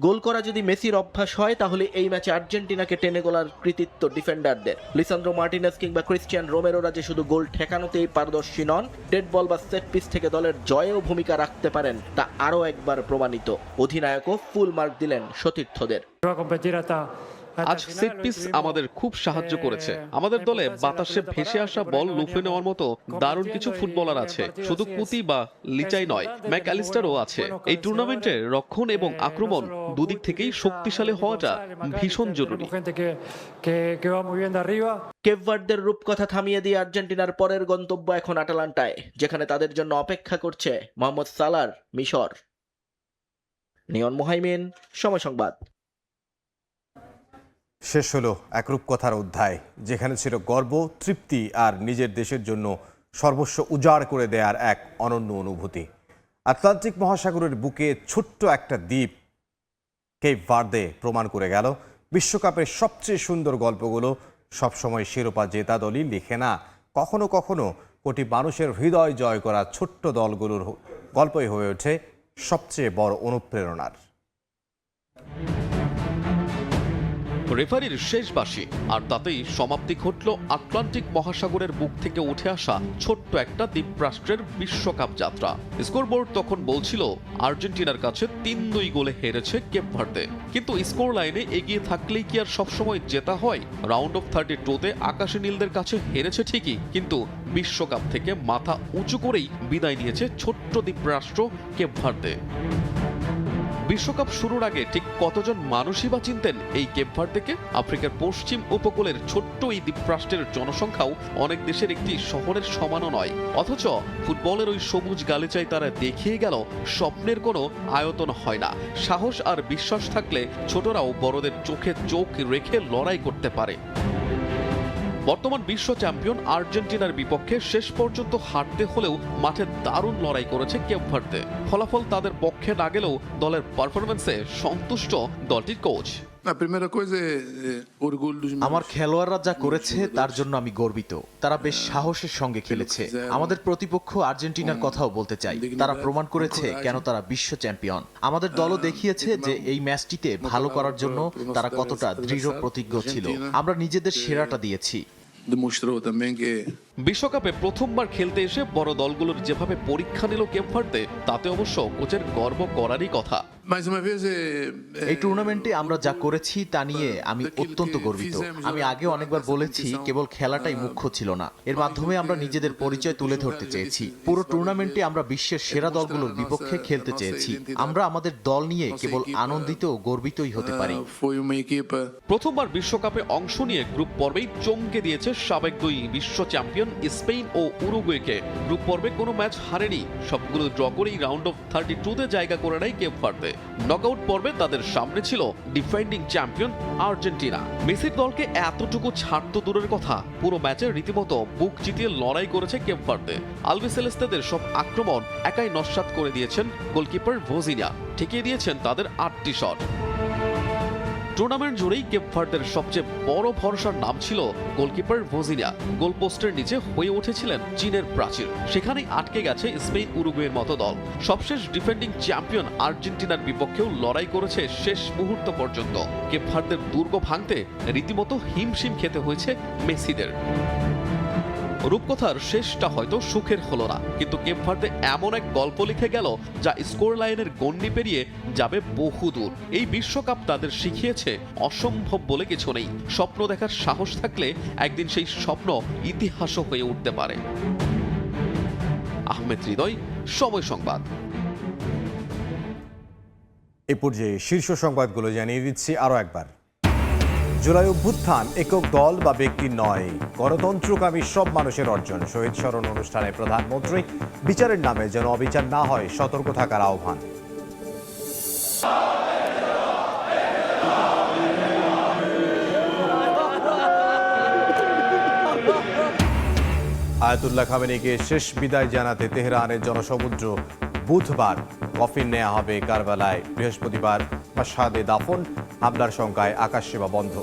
[SPEAKER 19] গোল করা যদি মেসির অভ্যাস হয়, তাহলে এই ম্যাচে আর্জেন্টিনাকে টেনে গোলার কৃতিত্ব ডিফেন্ডারদের। লিসান্দ্রো মার্টিনেজ কিংবা ক্রিস্টিয়ান রোমেরোরা যে শুধু গোল ঠেকানোতেই পারদর্শী নন, ডেড বল বা সেট পিস থেকে দলের জয়েও ভূমিকা রাখতে পারেন, তা আরও একবার প্রমাণিত। অধিনায়কও ফুল মার্ক দিলেন সতীর্থদের।
[SPEAKER 20] আজ সেট পিস আমাদের খুব সাহায্য করেছে। আমাদের দলে বাতাসে ভেসে আসা বল লুফে নেওয়ার মতো দারুণ কিছু ফুটবলার আছে, শুধু কুতি বা লিচাই নয়, ম্যাকঅ্যালিস্টারও আছে। এই টুর্নামেন্টে রক্ষণ এবং আক্রমণ দুদিক থেকেই শক্তিশালী হওয়াটা ভীষণ জরুরি।
[SPEAKER 19] কেপ ভার্দের রূপকথা থামিয়ে দিয়ে আর্জেন্টিনার পরের গন্তব্য এখন আটালান্টায়, যেখানে তাদের জন্য অপেক্ষা করছে মোহাম্মদ সালার মিশর। নিয়ন মোহাইমিন, সময় সংবাদ।
[SPEAKER 6] শেষ হলো এক রূপকথার অধ্যায়, যেখানে ছিল গর্ব, তৃপ্তি আর নিজের দেশের জন্য সর্বস্ব উজাড় করে দেওয়ার এক অনন্য অনুভূতি। আটলান্টিক মহাসাগরের বুকে ছোট্ট একটা দ্বীপ কেপ ভার্দে প্রমাণ করে গেল বিশ্বকাপের সবচেয়ে সুন্দর গল্পগুলো সবসময় শিরোপা জেতা দলই লিখে না, কখনো কখনো কোটি মানুষের হৃদয় জয় করা ছোট্ট দলগুলোর গল্পই হয়ে ওঠে সবচেয়ে বড় অনুপ্রেরণার।
[SPEAKER 20] রেফারির শেষ বাঁশি, আর তাতেই সমাপ্তি ঘটল আটলান্টিক মহাসাগরের বুক থেকে উঠে আসা ছোট্ট একটা দ্বীপরাষ্ট্রের বিশ্বকাপ যাত্রা। স্কোরবোর্ড তখন বলছিল আর্জেন্টিনার কাছে ৩-২ গোলে হেরেছে কেপ ভার্দে, কিন্তু স্কোর লাইনে এগিয়ে থাকলেই কি আর সবসময় জেতা হয়? রাউন্ড অফ 32-তে আকাশী নীলদের কাছে হেরেছে ঠিকই, কিন্তু বিশ্বকাপ থেকে মাথা উঁচু করেই বিদায় নিয়েছে ছোট্ট দ্বীপরাষ্ট্র কেপ ভার্দে। বিশ্বকাপ শুরুর আগে ঠিক কতজন মানুষই বা চিনতেন এই কেপ ভার্দেকে? আফ্রিকার পশ্চিম উপকূলের ছোট্ট এই দ্বীপরাষ্ট্রের জনসংখ্যাও অনেক দেশের একটি শহরের সমানও নয়, অথচ ফুটবলের ওই সবুজ গালিচায় তারা দেখিয়ে গেল স্বপ্নের কোনো আয়তন হয় না। সাহস আর বিশ্বাস থাকলে ছোটরাও বড়দের চোখে চোখ রেখে লড়াই করতে পারে। বর্তমান বিশ্ব চ্যাম্পিয়ন আর্জেন্টিনার বিপক্ষে শেষ পর্যন্ত হারতে হলেও মাঠে দারুণ লড়াই করেছে কেপ ভার্দে। ফলাফল তাদের পক্ষে না গেলেও দলের পারফরম্যান্সে সন্তুষ্ট দলটির কোচ।
[SPEAKER 12] আমার খেলোয়াড়রা যা করেছে তার জন্য আমি গর্বিত। তারা বেশ সাহসের সঙ্গে খেলেছে। আমাদের প্রতিপক্ষ আর্জেন্টিনার কথাও বলতে চাই, তারা প্রমাণ করেছে কেন তারা বিশ্ব চ্যাম্পিয়ন। আমাদের দলও দেখিয়েছে যে এই ম্যাচটিতে ভালো করার জন্য তারা কতটা দৃঢ় প্রতিজ্ঞ ছিল। আমরা নিজেদের সেরাটা দিয়েছি।
[SPEAKER 20] বিশ্বকাপে প্রথমবার খেলতে এসে বড় দলগুলোর যেভাবে পরীক্ষা নিল কেপ ভার্দে, তাতে অবশ্য কোচের গর্ব করারই কথা।
[SPEAKER 12] এই টুর্নামেন্টে আমরা যা করেছি তা নিয়ে আমি অত্যন্ত গর্বিত। আমি আগে অনেকবার বলেছি, কেবল খেলাটাই মুখ্য ছিল না, এর মাধ্যমে আমরা নিজেদের পরিচয় তুলে ধরতে চেয়েছি। পুরো টুর্নামেন্টে আমরা বিশ্বের সেরা দলগুলোর বিপক্ষে খেলতে চেয়েছি। আমরা আমাদের দল নিয়ে কেবল আনন্দিত ও গর্বিতই হতে পারি।
[SPEAKER 20] প্রথমবার বিশ্বকাপে অংশ নিয়ে গ্রুপ পর্বেই চমকে দিয়েছে সাবেক দুই বিশ্ব চ্যাম্পিয়ন স্পেন ও উরুগুয়েকে। গ্রুপ পর্বে কোনো ম্যাচ হারেনি, সবগুলো ড্র করেই রাউন্ড অফ 32-তে জায়গা করে নেয় কেপ ভার্দে। নকআউট পর্বে তাদের সামনে ছিল ডিফেন্ডিং চ্যাম্পিয়ন আর্জেন্টিনা। মেসির দলকে এতটুকু ছাড় তো দূরের কথা, পুরো ম্যাচে রীতিমতো বুক চিতিয়ে লড়াই করেছে কেপ ভার্দে। আলবিসেলেস্তেদের সব আক্রমণ একাই নস্যাৎ করে দিয়েছেন গোলকিপার ভোজিনিয়া, ঠেকিয়ে দিয়েছেন তাদের 8টি শট। টুর্নামেন্ট জুড়েই কেপ ভার্দের সবচেয়ে বড় ভরসার নাম ছিল গোলকিপার ভোজিনিয়া। গোলপোস্টের নিচে হয়ে উঠেছিলেন চীনের প্রাচীর, সেখানেই আটকে গেছে স্পেন উরুগুয়ের মতো দল। সবশেষ ডিফেন্ডিং চ্যাম্পিয়ন আর্জেন্টিনার বিপক্ষেও লড়াই করেছে শেষ মুহূর্ত পর্যন্ত। কেপ ভার্দের দুর্গ ভাঙতে রীতিমতো হিমশিম খেতে হয়েছে মেসিদের। রূপকথার শেষটা হয়তো সুখের হলো না, কিন্তু কেপ ভার্দে এমন এক গল্প লিখে গেল যা স্কোর লাইনের গণ্ডি পেরিয়ে যাবে বহুদূর। এই বিশ্বকাপ তাদের শিখিয়েছে অসম্ভব বলে কিছু নেই। স্বপ্ন দেখার সাহস থাকলে একদিন সেই স্বপ্ন ইতিহাসও হয়ে উঠতে পারে। আহমেদ হৃদয়, সময় সংবাদ।
[SPEAKER 6] এ পর্যায়ে শীর্ষ সংবাদগুলো জানিয়ে দিচ্ছি আরও একবার। জুলাই অভ্যুত্থান একক দল বা ব্যক্তির নয়, গণতন্ত্রকামী সব মানুষের অর্জন। শহীদ স্মরণ অনুষ্ঠানে প্রধানমন্ত্রী বিচারের নামে যেন অবিচার না হয় সতর্ক থাকার আহ্বান। আয়াতুল্লাহ খামেনিকে শেষ বিদায় জানাতে তেহরানের জনসমুদ্র। বুধবার কফিন নেওয়া হবে কারবালায়, বৃহস্পতিবার মাশহাদে দাফন। হামলার শঙ্কায় আকাশ সেবা বন্ধ।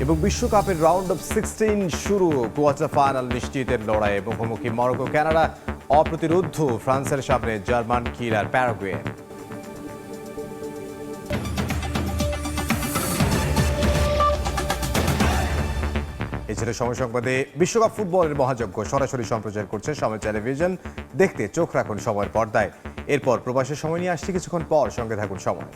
[SPEAKER 6] এবং বিশ্বকাপের রাউন্ড অফ 16 শুরু, কোয়ার্টার ফাইনাল নিশ্চিতের লড়াইয়ে মুখোমুখি মরক্কো কানাডা। অপ্রতিরোধ্য ফ্রান্সের সামনে জার্মান কিলার প্যারাগুয়ে। এছাড়া সময় সংবাদে বিশ্বকাপ ফুটবলের মহাযজ্ঞ সরাসরি সম্প্রচার করছে সময় টেলিভিশন। দেখতে চোখ রাখুন সময়ের পর্দায়। এরপর প্রবাসের সময় নিয়ে আসছি কিছুক্ষণ পর, সঙ্গে থাকুন সময়।